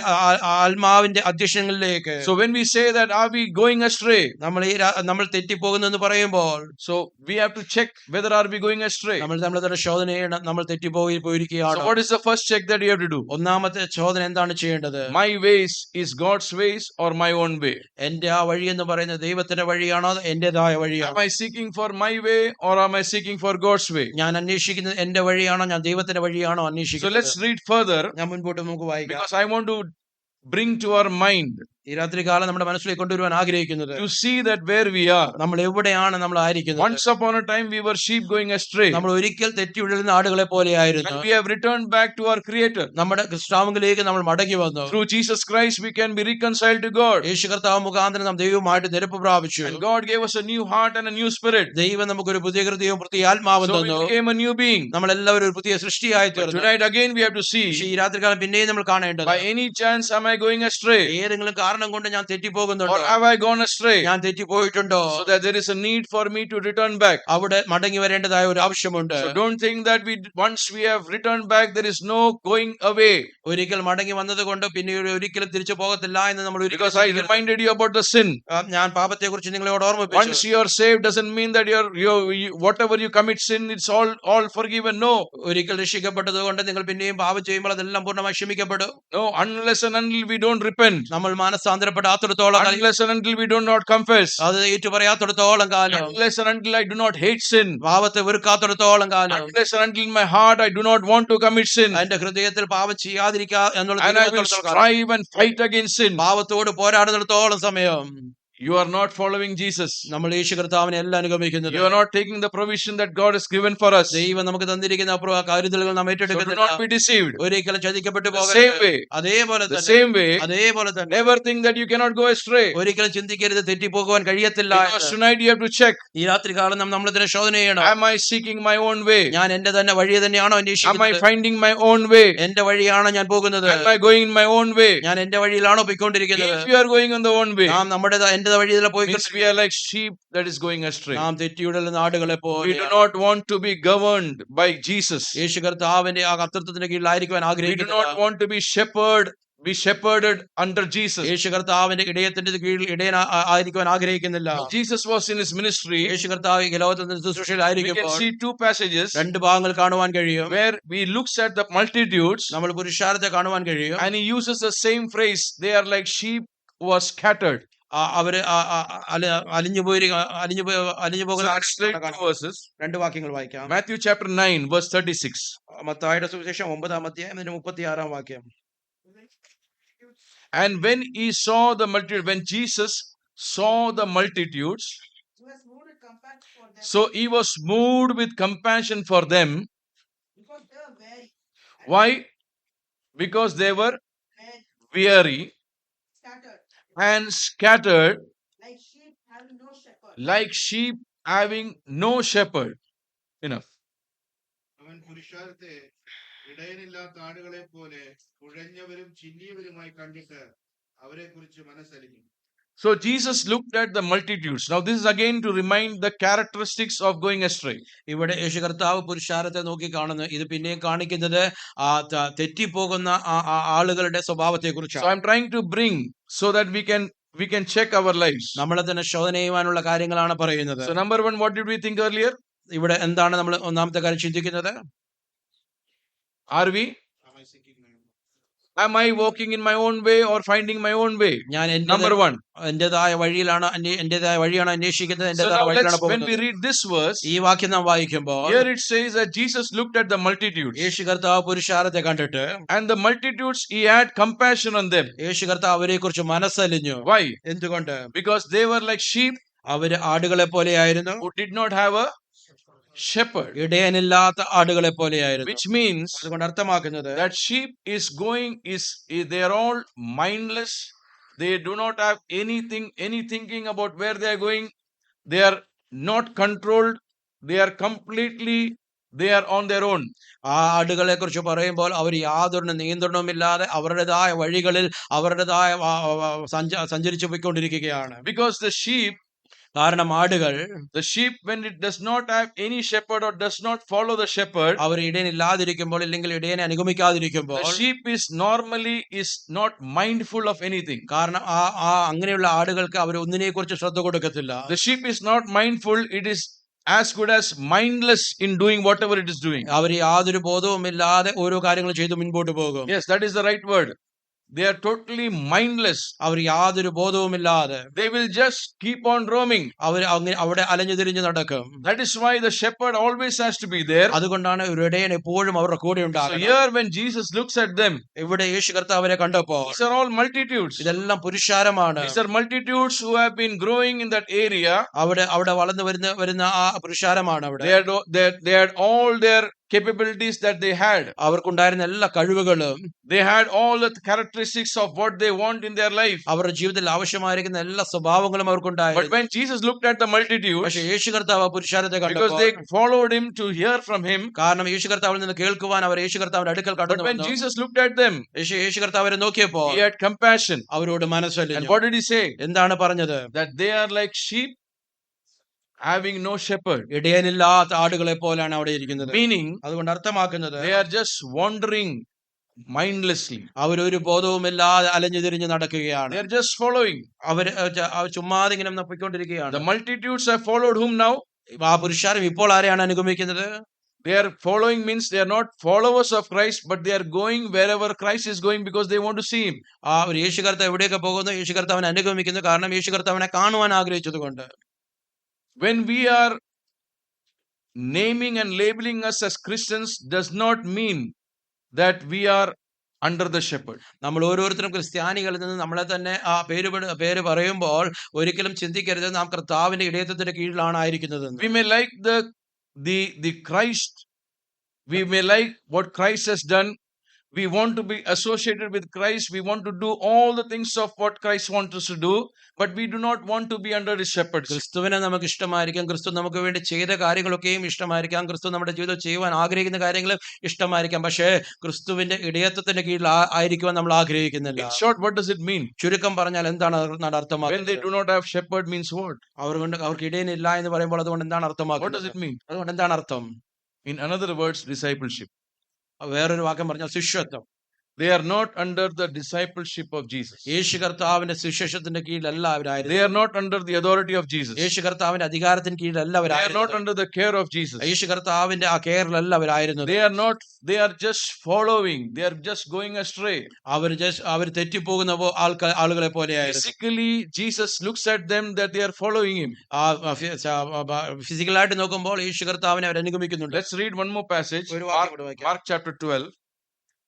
ആത്മാവിന്റെ അധ്യക്ഷങ്ങളിലേക്ക്. So when we say that, are we going astray? നമ്മൾ തെറ്റിപ്പോകുന്നു എന്ന് പറയുമ്പോൾ So we have to check whether are we going astray. നമ്മൾ നമ്മളെ ശോധന ചെയ്യണം. നമ്മൾ പോയിരിക്കുകയാണ്. So what is the first check that you have to do? ഒന്നാമത്തെ ചോദന എന്താണ് ചെയ്യേണ്ടത്? My ways is God's ways or my own way? എന്റെ ആ വഴി എന്ന് പറയുന്നത് ദൈവത്തിന്റെ വഴിയാണോ എന്റേതായ വഴിയാണോ? Am I seeking for my way or am I seeking for God's way? ഞാൻ അന്വേഷിക്കുന്നത് എന്റെ വഴിയാണോ ഞാൻ ദൈവത്തിന്റെ വഴിയാണോ So അന്വേഷിക്കുന്നത്? let's read further, ഞാൻ മുൻപോട്ട് നമുക്ക് വായിക്കാം. because I want to bring to our mind ഈ രാത്രി കാലം നമ്മുടെ മനസ്സിലേക്ക് കൊണ്ടുവരുവാൻ ആഗ്രഹിക്കുന്നത് to see that where we are. നമ്മൾ എവിടെയാണ് നമ്മൾ ആയിരിക്കുന്നത്. Once upon a time we were sheep going astray. നമ്മൾ ഒരിക്കൽ തെറ്റി ഉഴലുന്ന ആടുകളെ പോലെയായിരുന്നു. And we have returned back to our Creator. നമ്മുടെ ക്രിസ്താവിലേക്ക് നമ്മൾ മടങ്ങി വന്നു. Through Jesus Christ we can be reconciled to God. യേശു കർത്താവ് മുഖാന്തരം നാം ദൈവവുമായിട്ട് നിരപ്പ് പ്രാപിച്ചു. And God gave us a new heart and a new spirit. ദൈവം നമുക്കൊരു പുതിയ ഹൃദയവും പുതിയ ആത്മാവും So we തന്നു. became a new being. നമ്മളെല്ലാവരും ഒരു പുതിയ സൃഷ്ടിയായി But തീർന്നു. tonight again we have to see, പക്ഷേ ഈ രാത്രികാലം പിന്നെയും നമ്മൾ കാണേണ്ടത്, by any chance am I going astray ഏതെങ്കിലും കാരണം കൊണ്ട് ഞാൻ തെറ്റിപ്പോകുന്നുണ്ടോ, or have I gone astray? ഞാൻ തെറ്റിപ്പോയിട്ടുണ്ടോ? So that there is a need for me to return back. അവിടെ മടങ്ങി വരേണ്ടതായ ഒരു ആവശ്യമുണ്ട്. So don't think that once we have returned back there is no going away. ഒരിക്കൽ മടങ്ങി വന്നത് കൊണ്ട് പിന്നീട് ഒരിക്കലും തിരിച്ചു പോകത്തില്ല എന്ന് നമ്മൾ Because I reminded you about the sin. ഞാൻ പാപത്തെ കുറിച്ച് നിങ്ങളോട് ഓർമ്മിപ്പിച്ചു. Once you are saved doesn't mean that whatever you commit sin, it's all forgiven. No. ഒരിക്കൽ രക്ഷിക്കപ്പെട്ടത് കൊണ്ട് നിങ്ങൾ പിന്നെയും പാപം ചെയ്യുമ്പോൾ അതെല്ലാം പൂർണ്ണമായി ക്ഷമിക്കപ്പെടും. No, unless and until we don't repent, നമ്മൾ മാനസാന്തരപ്പെടാത്തിടത്തോളം കാലം, unless and until we do not confess, അത് ഏറ്റുപറയാത്തിടത്തോളം കാലം, unless and until I do not hate sin, പാപത്തെ വെറുക്കാത്തിടത്തോളം കാലം, unless and until in my heart I do not want to commit sin, എന്റെ ഹൃദയത്തിൽ പാപം ചെയ്യാതിരിക്കുക എന്നുള്ള and I will തീരുമാനത്തോളം കാലം, strive and fight against sin, പാപത്തോട് പോരാടുന്നിടത്തോളം സമയം you are not following Jesus. നമ്മൾ യേശു കർത്താവിനെ എല്ലാം അനുഗമിക്കുന്നത്. You are not taking the provision that God has given for us. ദൈവം നമുക്ക് തന്നിരിക്കുന്ന കരുതലുകൾ നാം So do ഏറ്റെടുക്കുന്നില്ല. not be deceived. ഒരിക്കലും ചതിക്കപ്പെട്ടു The പോകരുത്. same way, അതേപോലെ the തന്നെ same way, അതേപോലെ തന്നെ never think that you cannot go astray. ഒരിക്കലും ചിന്തിക്കരുത് തെറ്റിപ്പോകുവാൻ കഴിയത്തില്ല Because എന്ന്. tonight you have to check, ഈ രാത്രി കാലം നമ്മൾ ഇതിനെ ശോധന ചെയ്യണം. am I seeking my own way? ഞാൻ എന്റെ തന്നെ വഴി തന്നെയാണോ Am I അന്വേഷിക്കുന്നത്? finding my own way? എന്റെ വഴിയാണോ ഞാൻ പോകുന്നത്? Am I going in my own way? ഞാൻ എന്റെ വഴിയിലാണോ പോയിക്കൊണ്ടിരിക്കുന്നത്? If you are going on the own way, നാം എന്റെ വഴിയിലെ പോയി means we are like sheep that is going astray. നാം തെറ്റിയുടലുന്ന ആടുകളെ We പോലെ do not want to be governed by Jesus. യേശു കർത്താവിന്റെ ആ കർത്തൃത്വത്തിന്റെ കീഴിലായിരിക്കുവാൻ We do ആഗ്രഹിക്കുന്നു. not want to be shepherded under Jesus. യേശു കർത്താവിന്റെ ഇടയത്തിന്റെ കീഴിൽ ആയിരിക്കുവാൻ ആഗ്രഹിക്കുന്നില്ല. Jesus was in his ministry. യേശു കർത്താവ് ഈ ലോകത്തിന്റെ We can ശുശ്രൂഷയിലായിരിക്കുമ്പോൾ see two passages രണ്ട് ഭാഗങ്ങൾ കാണുവാൻ കഴിയും. where we looks at the multitudes നമ്മൾ പുരുഷാരത്തെ കാണുവാൻ കഴിയും. and he uses the same phrase. They are like sheep who are scattered. അവര് അലിഞ്ഞു പോകുന്ന So let's read two verses. രണ്ട് വാക്യങ്ങൾ വായിക്കാം. Matthew chapter 9 verse 36. മത്തായിയുടെ സുവിശേഷം 9-ാം അധ്യായം 36-ാം വാക്യം. You multitudes, And when he saw the multitude, when Jesus saw the multitudes, he was moved with compassion for them so he was moved with compassion for them. because they were weary Why? Because they were and weary scattered and scattered like sheep having no shepherd. like sheep having no shepherd. Enough. അവൻ പുരുഷാരത്തെ ഇടയനില്ലാത്ത ആടുകളെ പോലെ കുഴഞ്ഞവരും ചിന്നിയവരുമായി കണ്ടിട്ട് അവരെ കുറിച്ച് മനസ്സലിഞ്ഞു. So Jesus looked at the multitudes. Now this is again to remind the characteristics of going astray. ഇവിടെ യേശു കർത്താവ് പുരുഷാരത്തെ നോക്കി കാണുന്നു. ഇത് പിന്നെയും കാണിക്കുന്നത് തെറ്റിപ്പോകുന്ന ആളുകളുടെ സ്വഭാവത്തെ So കുറിച്ചാണ്. I'm trying to bring so that we can check our lives. നമ്മളെ തന്നെ ശോധന ചെയ്യുവാനുള്ള കാര്യങ്ങളാണ് പറയുന്നത്. So number one, what did we think earlier? ഇവിടെ എന്താണ് നമ്മൾ ഒന്നാമത്തെ കാര്യം ചിന്തിക്കുന്നത്? Are we? Am I seeking my own? Am I walking in my own way or finding my own way? ഞാൻ Number one. എന്റേതായ വഴിയിലാണ് എന്റേതായ വഴിയാണ് അന്വേഷിക്കുന്നത്, So എന്റേതായ now വഴിയിലാണ് when we പോകുന്നത്. read this verse, ഈ വാക്യം നാം വായിക്കുമ്പോൾ here it says that Jesus looked at the multitudes, യേശു കർത്താവ് പുരുഷാരത്തെ കണ്ടിട്ട് and the multitudes he had compassion on them. യേശു കർത്താവ് അവരെ കുറിച്ച് മനസ്സലിഞ്ഞു. Why? എന്തുകൊണ്ട്? Because they were like sheep അവര് ആടുകളെ പോലെയായിരുന്നു, who did not have a shepherd, ഇടയനില്ലാത്ത ആടുകളെ പോലെയായിരുന്നു. which means അതുകൊണ്ട് അർത്ഥമാക്കുന്നത് that sheep is going is they are all mindless. They do not have any thinking about where they are going. They are not controlled. They are on their own. ആ ആടുകളെ കുറിച്ച് പറയുമ്പോൾ അവർ യാതൊരു നിയന്ത്രണവുമില്ലാതെ അവരുടേതായ വഴികളിൽ അവരുടേതായ സഞ്ചരിച്ചു പോയിക്കൊണ്ടിരിക്കുകയാണ്. Because the sheep, കാരണം ആടുകൾ when it does not have any shepherd or does not follow the shepherd, അവർ ഇടയനില്ലാതിരിക്കുമ്പോൾ ഇല്ലെങ്കിൽ ഇടയനെ അനുഗമിക്കാതിരിക്കുമ്പോൾ the sheep is normally not mindful of anything. കാരണം അങ്ങനെയുള്ള ആടുകൾക്ക് അവർ ഒന്നിനെ കുറിച്ച് ശ്രദ്ധ കൊടുക്കത്തില്ല. The sheep is not mindful. It is as good as mindless in doing whatever it is doing. അവർ യാതൊരു ബോധവുമില്ലാതെ ഓരോ കാര്യങ്ങൾ ചെയ്ത് മുൻപോട്ട് പോകും. Yes, that is the right word. They are totally mindless. അവർ യാതൊരു ബോധവുമില്ലാതെ They will just keep on roaming. അവർ അവിടെ അലഞ്ഞു തിരിഞ്ഞു നടക്കും. That is why the shepherd always has to be there. അതുകൊണ്ടാണ് ഒരു ഇടയൻ എപ്പോഴും അവരുടെ കൂടെ So ഉണ്ടാകുന്നത്. here when Jesus looks at them, ഇവിടെ യേശു കർത്താവരെ കണ്ടപ്പോൾ these are all multitudes. ഇതെല്ലാം പുരുഷാരമാണ്. These are multitudes who have been growing in that area. അവിടെ വളർന്നു വരുന്ന ആ പുരുഷാരമാണ് അവിടെ. They had all their capabilities that they had. അവർക്കുണ്ടായിരുന്ന എല്ലാ കഴിവുകളും, They had all the characteristics of what they want in their life. അവരുടെ ജീവിതത്തിൽ ആവശ്യമായിരിക്കുന്ന എല്ലാ സ്വഭാവങ്ങളും But അവർക്കുണ്ടായിരുന്നു. when Jesus looked at the multitudes, പക്ഷെ യേശു കർത്താവ് ആ പുരുഷാരത്തെ because കണ്ടപ്പോൾ, they followed him to hear from him, കാരണം യേശു കർത്താവിൽ നിന്ന് കേൾക്കുവാൻ അവർ യേശു കർത്താവിന്റെ അടുക്കൽ but കടന്നു when വന്നു. Jesus looked at them, യേശു കർത്താവരെ നോക്കിയപ്പോൾ he had compassion. അവരോട് And മനസ്സലിഞ്ഞു. what did he say? എന്താണ് പറഞ്ഞത്? That they are like sheep having no shepherd. ഇടയനില്ലാത്ത ആടുകളെ പോലാണ് അവിടെ ഇരിക്കുന്നത്. Meaning, അതുകൊണ്ട് അർത്ഥമാക്കുന്നത് they are just wandering mindlessly. അവരൊരു ബോധവുമില്ലാതെ അലഞ്ഞു തിരിഞ്ഞു നടക്കുകയാണ്. They are just following. അവര് ചുമ്മാതെ ഇങ്ങനെ പോയിക്കൊണ്ടിരിക്കുകയാണ്. The multitudes have followed whom now? ആ പുരുഷാരം ഇപ്പോൾ ആരെയാണ് അനുഗമിക്കുന്നത്? They are following means they are not followers of Christ, but they are going wherever Christ is going because they want to see him. ആ ഒരു യേശു കർത്താവ് എവിടെയൊക്കെ പോകുന്നു, യേശു കർത്താവിനെ അനുഗമിക്കുന്നു. കാരണം യേശു കർത്താവിനെ കാണുവാൻ ആഗ്രഹിച്ചത് കൊണ്ട്. When we are naming and labeling us as Christians does not mean that we are under the shepherd. നമ്മൾ ഓരോരുത്തരും ക്രിസ്ത്യാനികളിൽ നിന്ന് നമ്മളെ തന്നെ ആ പേര് പറയുമ്പോൾ ഒരിക്കലും ചിന്തിക്കരുത് നാം കർത്താവിന്റെ ഇടയത്വത്തിന്റെ കീഴിലാണ് ആയിരിക്കുന്നത്. We may like the Christ, we may like what Christ has done. We want to be associated with Christ. We want to do all the things of what Christ wants us to do, but we do not want to be under his shepherdship. ക്രിസ്തുവിനെ നമുക്ക് ഇഷ്ടമായിരിക്കാം, ക്രിസ്തു നമുക്ക് വേണ്ടി ചെയ്ത കാര്യങ്ങളൊക്കെയും ഇഷ്ടമായിരിക്കാം, ക്രിസ്തു നമ്മുടെ ജീവിതത്തിൽ ചെയ്യുവാൻ ആഗ്രഹിക്കുന്ന കാര്യങ്ങളും ഇഷ്ടമായിരിക്കാം. പക്ഷേ ക്രിസ്തുവിന്റെ ഇടയത്വത്തിന്റെ കീഴിൽ ആയിരിക്കുവാൻ നമ്മൾ ആഗ്രഹിക്കുന്നില്ല. In short, what does it mean? ചുരുക്കം പറഞ്ഞാൽ എന്താണ് When അർത്ഥമാക്കുന്നത്? they do not have shepherd means what? അവർക്ക് ഇടയനില്ല എന്ന് പറയുമ്പോൾ അതുകൊണ്ട് എന്താണ് What does അർത്ഥമാക്കുന്നത്? it mean? അതുകൊണ്ട് എന്താണ് അർത്ഥം? In another words, discipleship. വേറൊരു വാക്യം പറഞ്ഞാൽ ശിഷ്യത്വം. They are not under the discipleship of Jesus. യേശു കർത്താവിന്റെ സുവിശേഷത്തിന്റെ കീഴിലല്ല അവരായിരുന്നു. They are not under the authority of Jesus. യേശു കർത്താവിന്റെ അധികാരത്തിന് കീഴിലല്ല They are not അവരായിരുന്നു. under the care of Jesus. യേശു കർത്താവിന്റെ ആ കെയറിലല്ല അവരായിരുന്നു. They are just following. They are just going astray. അവർ തെറ്റിപ്പോകുന്ന ആളുകളെ പോലെയായിരുന്നു. Physically, Jesus looks at them that they are following him. ഫിസിക്കലായിട്ട് നോക്കുമ്പോൾ യേശു കർത്താവിനെ അവർ അനുഗമിക്കുന്നുണ്ട്. Let's read one more passage. ഒരു വാക്യം കൂടെ വായിക്കാം. Mark chapter 12.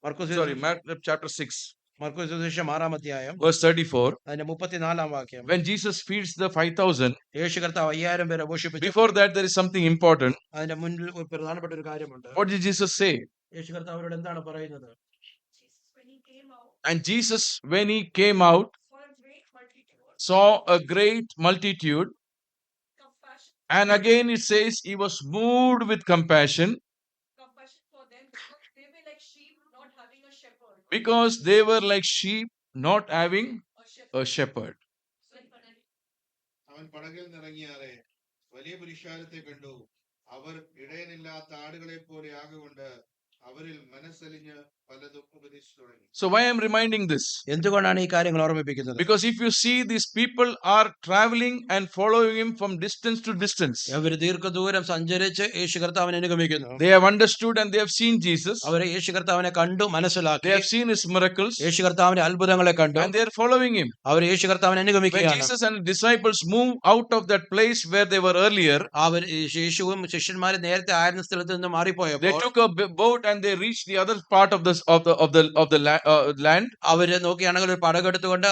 മർക്കോസ് Sorry, Mark chapter 6. മർക്കോസ് സുവിശേഷം 6-ാം അധ്യായം verse 34. അതിന്റെ 34-ാം വാക്യം. When Jesus feeds the 5,000, യേശു കർത്താവ് 5000 പേരെ പോഷിപ്പിച്ചു. before that there is something important. അതിന്റെ മുന്നിൽ ഒരു പ്രധാനപ്പെട്ട ഒരു കാര്യമുണ്ട്. What did Jesus say? യേശു കർത്താവ് അവരോട് എന്താണ് പറയുന്നത്? And Jesus, when he came out, For a great multitude, saw a great multitude, compassion and again it says he was moved with compassion for them, because they were like sheep not having a shepherd. because they were like sheep not having A shepherd. a shepherd. അവൻ പടകിൽ നിറങ്ങിയാറെ വലിയ പുരുഷാരത്തെ കണ്ടു. അവർ ഇടയനില്ലാത്ത ആടുകളെ പോലെ ആകൊണ്ട് അവരിൽ മനസ്സലിഞ്ഞ് പലതും ഉപദേശിച്ചു തുടങ്ങി. So why I am reminding this? എന്തുകൊണ്ടാണ് ഈ കാര്യങ്ങൾ ഓർമ്മിപ്പിക്കുന്നത്? Because if you see, these people are traveling and following him from distance to distance. അവർ ദീർഘദൂരം സഞ്ചരിച്ച് യേശു കർത്താവിനെ അനുഗമിക്കുന്നു. They have understood and they have seen Jesus. അവർ യേശു കർത്താവിനെ കണ്ടു, മനസ്സിലാക്കി. They have seen his miracles യേശു കർത്താവിന്റെ അത്ഭുതങ്ങളെ കണ്ടു. and they are following him. അവർ യേശു കർത്താവിനെ When അനുഗമിക്കുകയാണ്. Jesus and his disciples move out of that place where they were earlier, അവർ യേശുവും ശിഷ്യന്മാരും നേരത്തെ ആയിരുന്ന സ്ഥലത്ത് നിന്ന് they മാറിപ്പോയപ്പോൾ took a boat and they reached the other part of land. അവര് നോക്കുകയാണെങ്കിൽ ഒരു പടകെടുത്തുകൊണ്ട്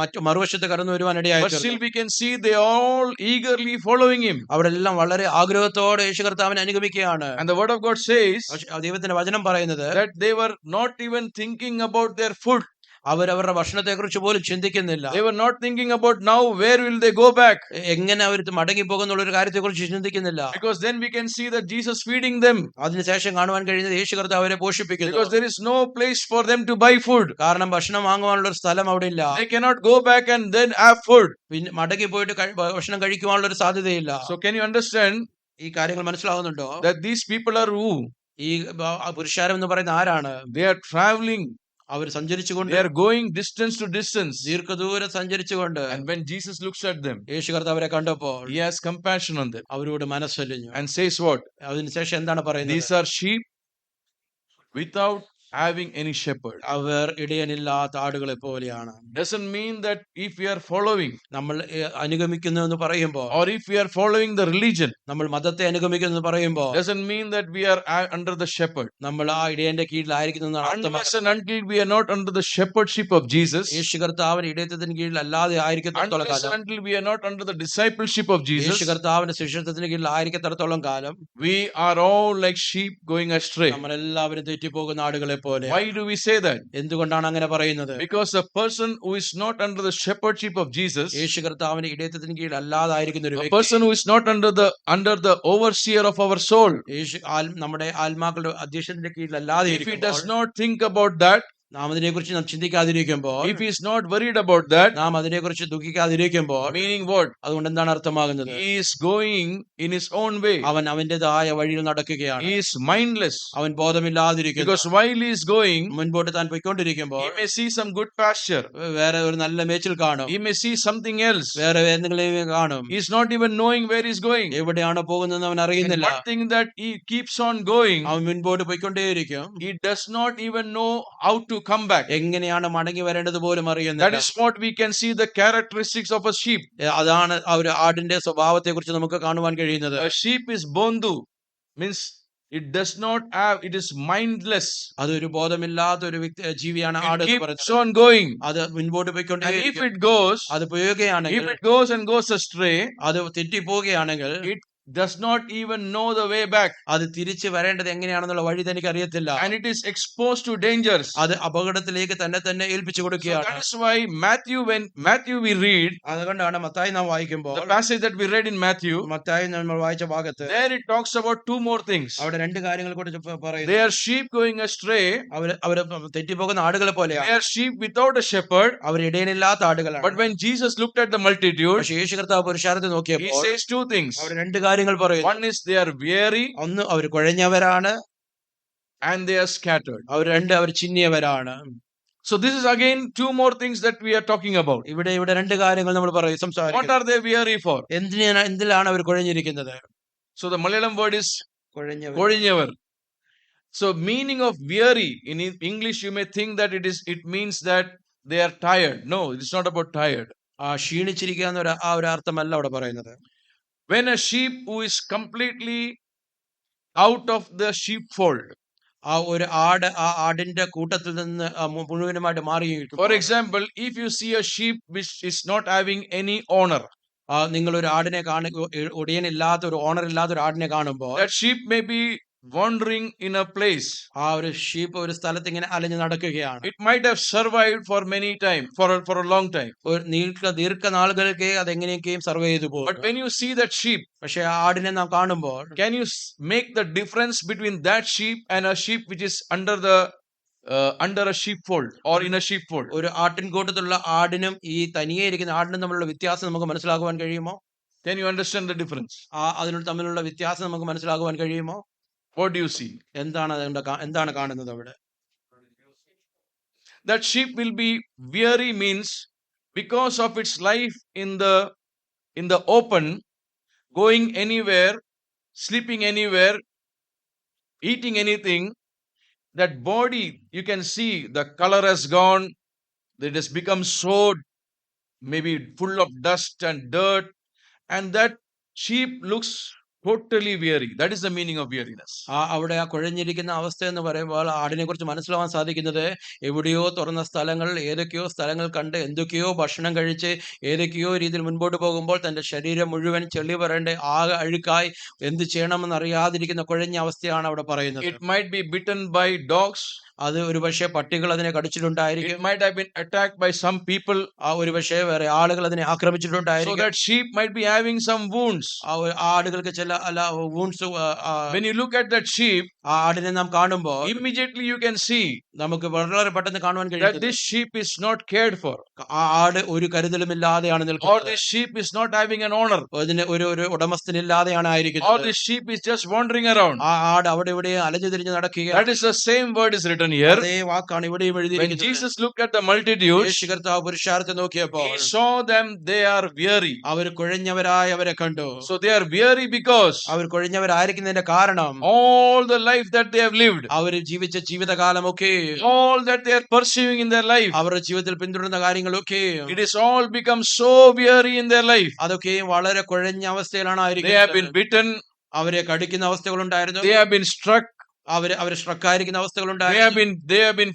മറ്റു മറുവശത്ത് കടന്നു വരുവാൻ But ഇടയായി. still we can see they are all eagerly following him. അവരെല്ലാം വളരെ ആഗ്രഹത്തോടെ യേശു കർത്താവിനെ അനുഗമിക്കുകയാണ്. And the word of God says ദൈവത്തിന്റെ വചനം പറയുന്നത് that they were not even thinking about their food. അവരവരുടെ ഭക്ഷണത്തെ കുറിച്ച് പോലും ചിന്തിക്കുന്നില്ല. They were not thinking about now where will they go back. എങ്ങനെ അവർ മടങ്ങി പോകുന്നുള്ള ഒരു കാര്യത്തെ കുറിച്ച് ചിന്തിക്കുന്നില്ല. Because then we can see that Jesus feeding them. അതിനുശേഷം കാണുവാൻ കഴിയുന്നത് യേശു കർത്താവ് അവരെ പോഷിപ്പിക്കുന്നു. Because there is no place for them to buy food. കാരണം ഭക്ഷണം വാങ്ങുവാനുള്ള ഒരു സ്ഥലം അവിടെ ഇല്ല. They cannot go back and then have food. പിന്നെ മടങ്ങി പോയിട്ട് ഭക്ഷണം കഴിക്കുവാനുള്ള ഒരു സാധ്യതയില്ല. So can you understand ഈ കാര്യങ്ങൾ മനസ്സിലാകുന്നുണ്ടോ? that these people are who? ഈ പുരുഷാരം എന്ന് പറയുന്ന ആരാണ്? They are traveling. Our സഞ്ചരിച്ചുകൊണ്ട്, They are going distance to distance. ദീർഘദൂരം സഞ്ചരിച്ചുകൊണ്ട്. And when Jesus looks at them, യേശു കർത്താവ് അവരെ കണ്ടപ്പോൾ he has compassion on them അവരോട് മനസ്സലിഞ്ഞു. and says what? അതിനുശേഷം എന്താണ് പറയുന്നത്? These are sheep without having any shepherd. അവർ ഇടയനില്ലാത്ത ആടുകളെ പോലെയാണ്. Doesn't mean that if we are following നമ്മൾ അനുഗമിക്കുന്നു എന്ന് പറയുമ്പോൾ, or if we are following the religion, നമ്മൾ മതത്തെ അനുഗമിക്കുന്നു എന്ന് പറയുമ്പോൾ, doesn't mean that we are under the shepherd. നമ്മൾ ആ ഇടയന്റെ കീഴിലായിരിക്കുന്നു എന്നാണ് Unless അർത്ഥമാക്കുന്നത്. and until we are not under the shepherdship of Jesus, യേശു കർത്താവിന് ഇടയത്വത്തിന് കീഴിൽ അല്ലാതെ ആയിരിക്കത്തോളം unless കാലം, and until we are not under the discipleship of Jesus, യേശു കർത്താവിന്റെ ശിഷ്യത്വത്തിന് കീഴിൽ ആയിരിക്കത്തോളം കാലം we are all like sheep going astray. നമ്മളെല്ലാവരും തെറ്റിപ്പോകുന്ന ആടുകളെ പോലെ. Why do we say that? എന്തുകൊണ്ടാണ് അങ്ങനെ പറയുന്നത്? Because a person who is not under the shepherdship of Jesus, യേശു കർത്താവിന്റെ ഇടയത്വത്തിന് കീഴിൽ അല്ലാതായിരിക്കുന്ന ഒരു a വ്യക്തി, person who is not under the overseer of our soul, യേശു നമ്മുടെ ആത്മാക്കളുടെ അധ്യക്ഷന്റെ കീഴിൽ അല്ലാതെ if he does not think about that, നാം അതിനെക്കുറിച്ച് നാം ചിന്തിക്കാതിരിക്കുമ്പോൾ, if he is not worried about that, നാം അതിനെക്കുറിച്ച് ദുഃഖിക്കാതിരിക്കുമ്പോൾ, meaning what? അതുകൊണ്ട് എന്താണ് അർത്ഥമാകുന്നത്? He is going in his own way. അവൻ അവന്റേതായ വഴിയിൽ നടക്കുകയാണ്. He is mindless. അവൻ ബോധമില്ലാതിരിക്കുന്നു. Because while he is going, മുൻപോട്ട് താൻ പോയിക്കൊണ്ടിരിക്കുമ്പോൾ he may see some good pasture. വേറെ ഒരു നല്ല മേച്ചിൽ കാണും, He may see something else. വേറെ എന്തെങ്കിലും കാണും. He is not even knowing where he is going. എവിടെയാണ് പോകുന്നതെന്ന് അവൻ And അറിയുന്നില്ല. one thing that he keeps on going, അവൻ മുൻപോട്ട് പോയിക്കൊണ്ടേയിരിക്കും. he does not even know how to come back. എങ്ങനെയാണ് മടങ്ങി വരേണ്ടത് പോലും That അറിയുന്നില്ല. is what we can see the characteristics of a sheep. അതാണ് ആ ഒരു ആടിന്റെ സ്വഭാവത്തെ കുറിച്ച് നമുക്ക് കാണുവാൻ കഴിയുന്നത്. A sheep is bondu, means it does not have, it is mindless. അതൊരു ബോധമില്ലാത്ത ഒരു ജീവിയാണ് ആട് It എന്ന് keeps പറയുന്നത്. on going. അത് മുൻപോട്ട് And if പോയിക്കൊണ്ടേയിരിക്കും. it goes, അത് പോവുകയാണെങ്കിൽ, if it goes and goes astray, അത് തെറ്റിപ്പോവുകയാണെങ്കിൽ, it does not even know the way back. അത് തിരിച്ചു വരേണ്ടത് എങ്ങനെയാണെന്നുള്ള വഴി തനിക്ക് അറിയത്തില്ല. And it is exposed to dangers. അത് അപകടത്തിലേക്ക് തന്നെ ഏൽപ്പിച്ചു So കൊടുക്കുകയാണ്. that is why when Matthew we read, അതുകൊണ്ടാണ് മത്തായി നാം വായിക്കുമ്പോൾ, the passage that we read in Matthew, Mathai നമ്മൾ വായിച്ച ഭാഗത്ത് there it talks about two more things. അവിടെ രണ്ട് കാര്യങ്ങൾ കുറിച്ച് പറയുന്നു. They are sheep going astray. അവര് തെറ്റിപ്പോകുന്ന ആടുകളെ പോലെയാണ്. They are sheep without a shepherd. Our ഇടയനില്ലാത്ത ആടുകളാണ്. But when Jesus looked at the multitude, പക്ഷേ യേശു കർത്താവ് പുരുഷാരത്തെ he നോക്കിയപ്പോൾ says two things. അവിടെ രണ്ട് കാര്യങ്ങൾ പറയുന്നു. One is they are weary ഒന്ന്, അവർ കുഴഞ്ഞവരാണ്. and they are scattered. Our ചിന്നിയവരാണ്. So this is again two more things that we are talking about. ഇവിടെ രണ്ട് കാര്യങ്ങൾ നമ്മൾ What സംസാരിക്കുന്നു. are they weary for? എന്തിലാണ് our കുഴഞ്ഞിരിക്കുന്നത്? So the Malayalam word is കുഴഞ്ഞവർ. kodinyavar. So meaning of weary in English you may think that it means that they are tired. No, it's not about tired. ക്ഷീണിച്ചിരിക്കുക എന്ന ആ ഒരു അർത്ഥമല്ല അവിടെ പറയുന്നത്. When a sheep who is completely out of the sheepfold, ആ ഒരു ആട് ആ ആടിന്റെ കൂട്ടത്തിൽ നിന്ന് മുഴുവനുമായിട്ട് മാറിയിരിക്കും. For example, if you see a sheep which is not having any owner, നിങ്ങൾ ഒരു ആടിനെ ഒടിയനില്ലാത്ത ഒരു ഓണർ ഇല്ലാത്ത ഒരു ആടിനെ കാണുമ്പോൾ that sheep may be wandering in a place. ആ ഒരു ഷീപ്പ് ഒരു സ്ഥലത്ത് ഇങ്ങനെ അലഞ്ഞു നടക്കുകയാണ്. It might have survived for many time, for a long time. ഒരു ദീർഘനാളുകൾക്ക് അതെങ്ങനെയൊക്കെയും സർവേ ചെയ്തു But പോകും. when you see that sheep, പക്ഷെ ആ ആടിനെ നാം കാണുമ്പോൾ can you make the difference between that sheep and a sheep which is under a sheepfold or in a sheepfold? ഒരു ആട്ടിൻകൂട്ടത്തിലുള്ള ആടിനും ഈ തനിയെ ഇരിക്കുന്ന ആടിനും തമ്മിലുള്ള വ്യത്യാസം നമുക്ക് മനസ്സിലാക്കുവാൻ കഴിയുമോ? Can you understand the difference? അതിനുള്ള തമ്മിലുള്ള വ്യത്യാസം നമുക്ക് മനസ്സിലാക്കുവാൻ കഴിയുമോ? What do you see? എന്താണ് കാണുന്നത് അവിടെ? That sheep will be weary means because of its life in the open, going anywhere, sleeping anywhere, eating anything, that body, you can see the color has gone, it has become so maybe full of dust and dirt, and that sheep looks totally weary. That is the meaning of weariness. അവിടെ ആ കുഴഞ്ഞിരിക്കുന്ന അവസ്ഥ എന്ന് പറയുമ്പോൾ ആടിനെ കുറിച്ച് മനസ്സിലാവാൻ സാധിക്കുന്നത് എവിടെയോ തുറന്ന സ്ഥലങ്ങൾ, ഏതൊക്കെയോ സ്ഥലങ്ങൾ കണ്ട് എന്തൊക്കെയോ ഭക്ഷണം കഴിച്ച് ഏതൊക്കെയോ രീതിയിൽ മുൻപോട്ട് പോകുമ്പോൾ തന്റെ ശരീരം മുഴുവൻ ചെളി പറയേണ്ട ആകെ അഴുക്കായി എന്ത് ചെയ്യണമെന്ന് അറിയാതിരിക്കുന്ന കുഴഞ്ഞ അവസ്ഥയാണ് അവിടെ പറയുന്നത്. It might be bitten by dogs. അത് ഒരുപക്ഷെ പട്ടികൾ അതിനെ കടിച്ചിട്ടുണ്ടായിരിക്കും. It might have been attacked by some people. ഒരുപക്ഷെ വേറെ ആളുകൾ അതിനെ So ആക്രമിച്ചിട്ടുണ്ടായിരിക്കും. that sheep might be having some wounds. ആടുകൾക്ക് ചില wounds. When you look at that sheep, ആ ആടിനെ നാം കാണുമ്പോൾ immediately you can see നമുക്ക് വളരെ പെട്ടെന്ന് കാണുവാൻ that കഴിയും this sheep is not cared for, ആ ആട് ഒരു കരുതലുമില്ലാതെയാണ് or നിൽക്കുന്നത്. this sheep is not having an owner, അതിന് ഒരു ഉടമസ്ഥനില്ലാതെയാണ് or ആയിരിക്കുന്നത്. this sheep is just wandering around. ആ ആട് അവിടെ ഇവിടെ അലഞ്ഞു തിരിഞ്ഞ് നടക്കുകയാണ്. That is the same word is written here. അതേ വാക്കാണ് ഇവിടെയും When എഴുതിയിരിക്കുന്നത്. Jesus looked at the multitudes, യേശു കർത്താവ് പുരുഷാരത്തെ നോക്കിയപ്പോൾ he saw them, they are weary. അവർ കുഴഞ്ഞവരായി അവരെ കണ്ടു. So they are weary because അവർ കുഴഞ്ഞവരായിരിക്കുന്നതിന്റെ കാരണം all the life that they have lived, അവർ ജീവിച്ച ജീവിതകാലമൊക്കെ, all that they are pursuing in their life, അവരുടെ ജീവിതത്തിൽ പിന്തുടരുന്ന കാര്യങ്ങളൊക്കെ it is all become so weary in their life. അതൊക്കെ വളരെ കുഴഞ്ഞ അവസ്ഥയിലാണ് They have ആയിരിക്കുന്നത്. been bitten, അവരെ കടിക്കുന്ന അവസ്ഥകളുണ്ടായിരുന്നു. they have been struck, അവര് സ്ട്രക്കായിരിക്കുന്ന they അവസ്ഥകളുണ്ടായിരുന്നു. have been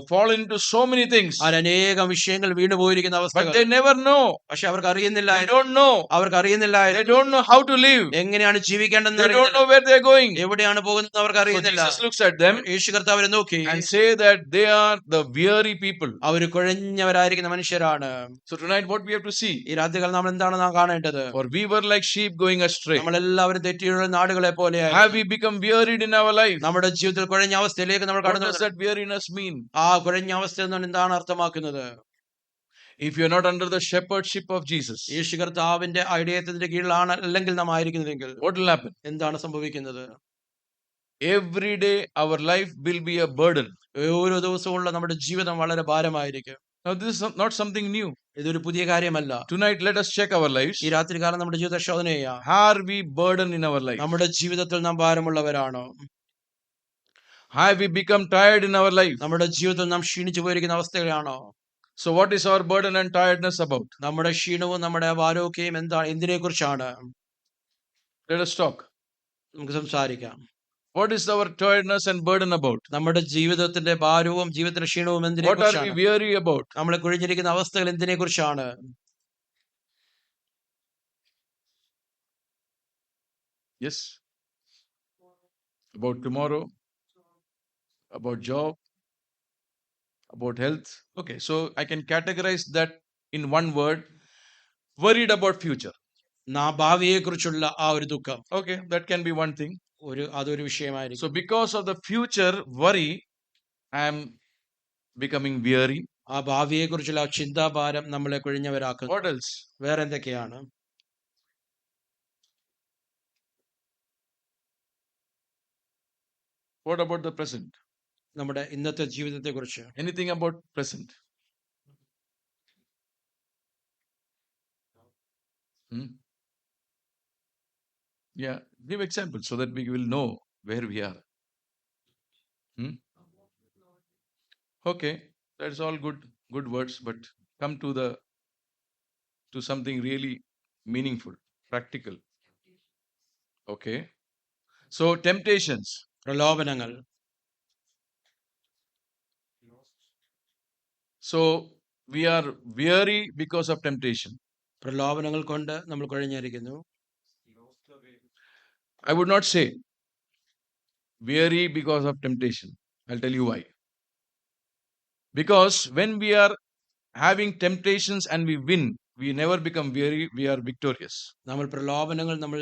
fallen into so many things, അനേകം വിഷയങ്ങൾ വീണു പോയിരിക്കുന്ന but അവസ്ഥകൾ. they never know. പക്ഷെ അവർക്ക് അറിയുന്നില്ല. They don't know. അവർക്ക് അറിയുന്നില്ല They don't know how to live. എങ്ങനെയാണ് ജീവിക്കേണ്ടതെന്ന് They don't അറിയുന്നില്ല. know where they are going. എവിടെയാണ് പോകുന്നത് അവർക്ക് So അറിയുന്നില്ല. Jesus looks at them യേശു കർത്താവിനെ നോക്കി and say that they are the weary people. അവര് കുഴഞ്ഞവരായിരിക്കുന്ന മനുഷ്യരാണ്. So tonight what we have to see, ഈ രാത്രികൾ നാം എന്താണ് നാം കാണേണ്ടത്? for we were like sheep going astray. നമ്മളെല്ലാവരും തെറ്റിയുള്ള നാടുകളെ പോലെയായി. Have we become wearied in our life? നമ്മുടെ ജീവിതത്തിൽ കുഴഞ്ഞ അവസ്ഥയിലേക്ക് നമ്മൾ What കടന്നു. does that weariness mean? ആ കുഴഞ്ഞ അവസ്ഥ എന്നാണ് എന്താണ് അർത്ഥമാക്കുന്നത്? If you are not under the shepherdship of Jesus, യേശു കർത്താവിന്റെ ഐഡിയത്തിന്റെ കീഴിലാണ് അല്ലെങ്കിൽ നാം ആയിരിക്കുന്നതെങ്കിൽ what will happen? എന്താണ് സംഭവിക്കുന്നത്? Every day our life will be a burden. ഓരോ ദിവസമുള്ള നമ്മുടെ ജീവിതം വളരെ ഭാരമായിരിക്കും. Now this is not something new. ഇതൊരു പുതിയ കാര്യമല്ല. Tonight let us check our lives. ഈ രാത്രികാലം നമ്മുടെ ജീവിത ശോധന ചെയ്യാം. Are we burdened in our life? നമ്മുടെ ജീവിതത്തിൽ നാം ഭാരമുള്ളവരാണോ? Have we become tired in our life? നമ്മുടെ ജീവിതത്തിൽ നാം ക്ഷീണിച്ചു പോയിരിക്കുന്ന അവസ്ഥയാണോ? So what is our burden and tiredness about? നമ്മുടെ ക്ഷീണവും നമ്മുടെ ഭാരമൊക്കെയും എന്തിനെ കുറിച്ചാണ്? Let us talk. നമുക്ക് സംസാരിക്കാം. What is our tiredness and burden about? നമ്മുടെ ജീവിതത്തിന്റെ ഭാരവും ജീവിതത്തിന്റെ ക്ഷീണവും എന്തിനെ What are we കുറിച്ചാണ്? weary about? നമ്മളെ കുഴിഞ്ഞിരിക്കുന്ന അവസ്ഥകൾ എന്തിനെ കുറിച്ചാണ്? Yes. About tomorrow, about job, about health. Okay, so I can categorize that in one word: worried about future. ഭാവിയെ കുറിച്ചുള്ള ആ ഒരു ദുഃഖം. Okay, that can be one thing. അതൊരു വിഷയമായിരിക്കും. So because of the future worry, I am becoming weary. ആ ഭാവിയെ കുറിച്ചുള്ള ചിന്താഭാരം നമ്മളെ കുഴിഞ്ഞവരാക്കുന്നു. What else? വേറെ എന്തൊക്കെയാണ്? What about the present? നമ്മുടെ ഇന്നത്തെ ജീവിതത്തെ കുറിച്ച്. Anything about present? Yeah, give examples so that we will know where we are. Okay, that's all good words, but come to something really meaningful, practical. Okay, so temptations. പ്രലോഭനങ്ങൾ. So we are weary because of temptation. പ്രലോഭനങ്ങൾ കൊണ്ട് നമ്മൾ കുഴഞ്ഞിരിക്കുന്നു. I would not say weary because of temptation. I'll tell you why. Because when we are having temptations and we win, we never become weary, we are victorious. നമ്മൾ പ്രലോഭനങ്ങൾ നമ്മൾ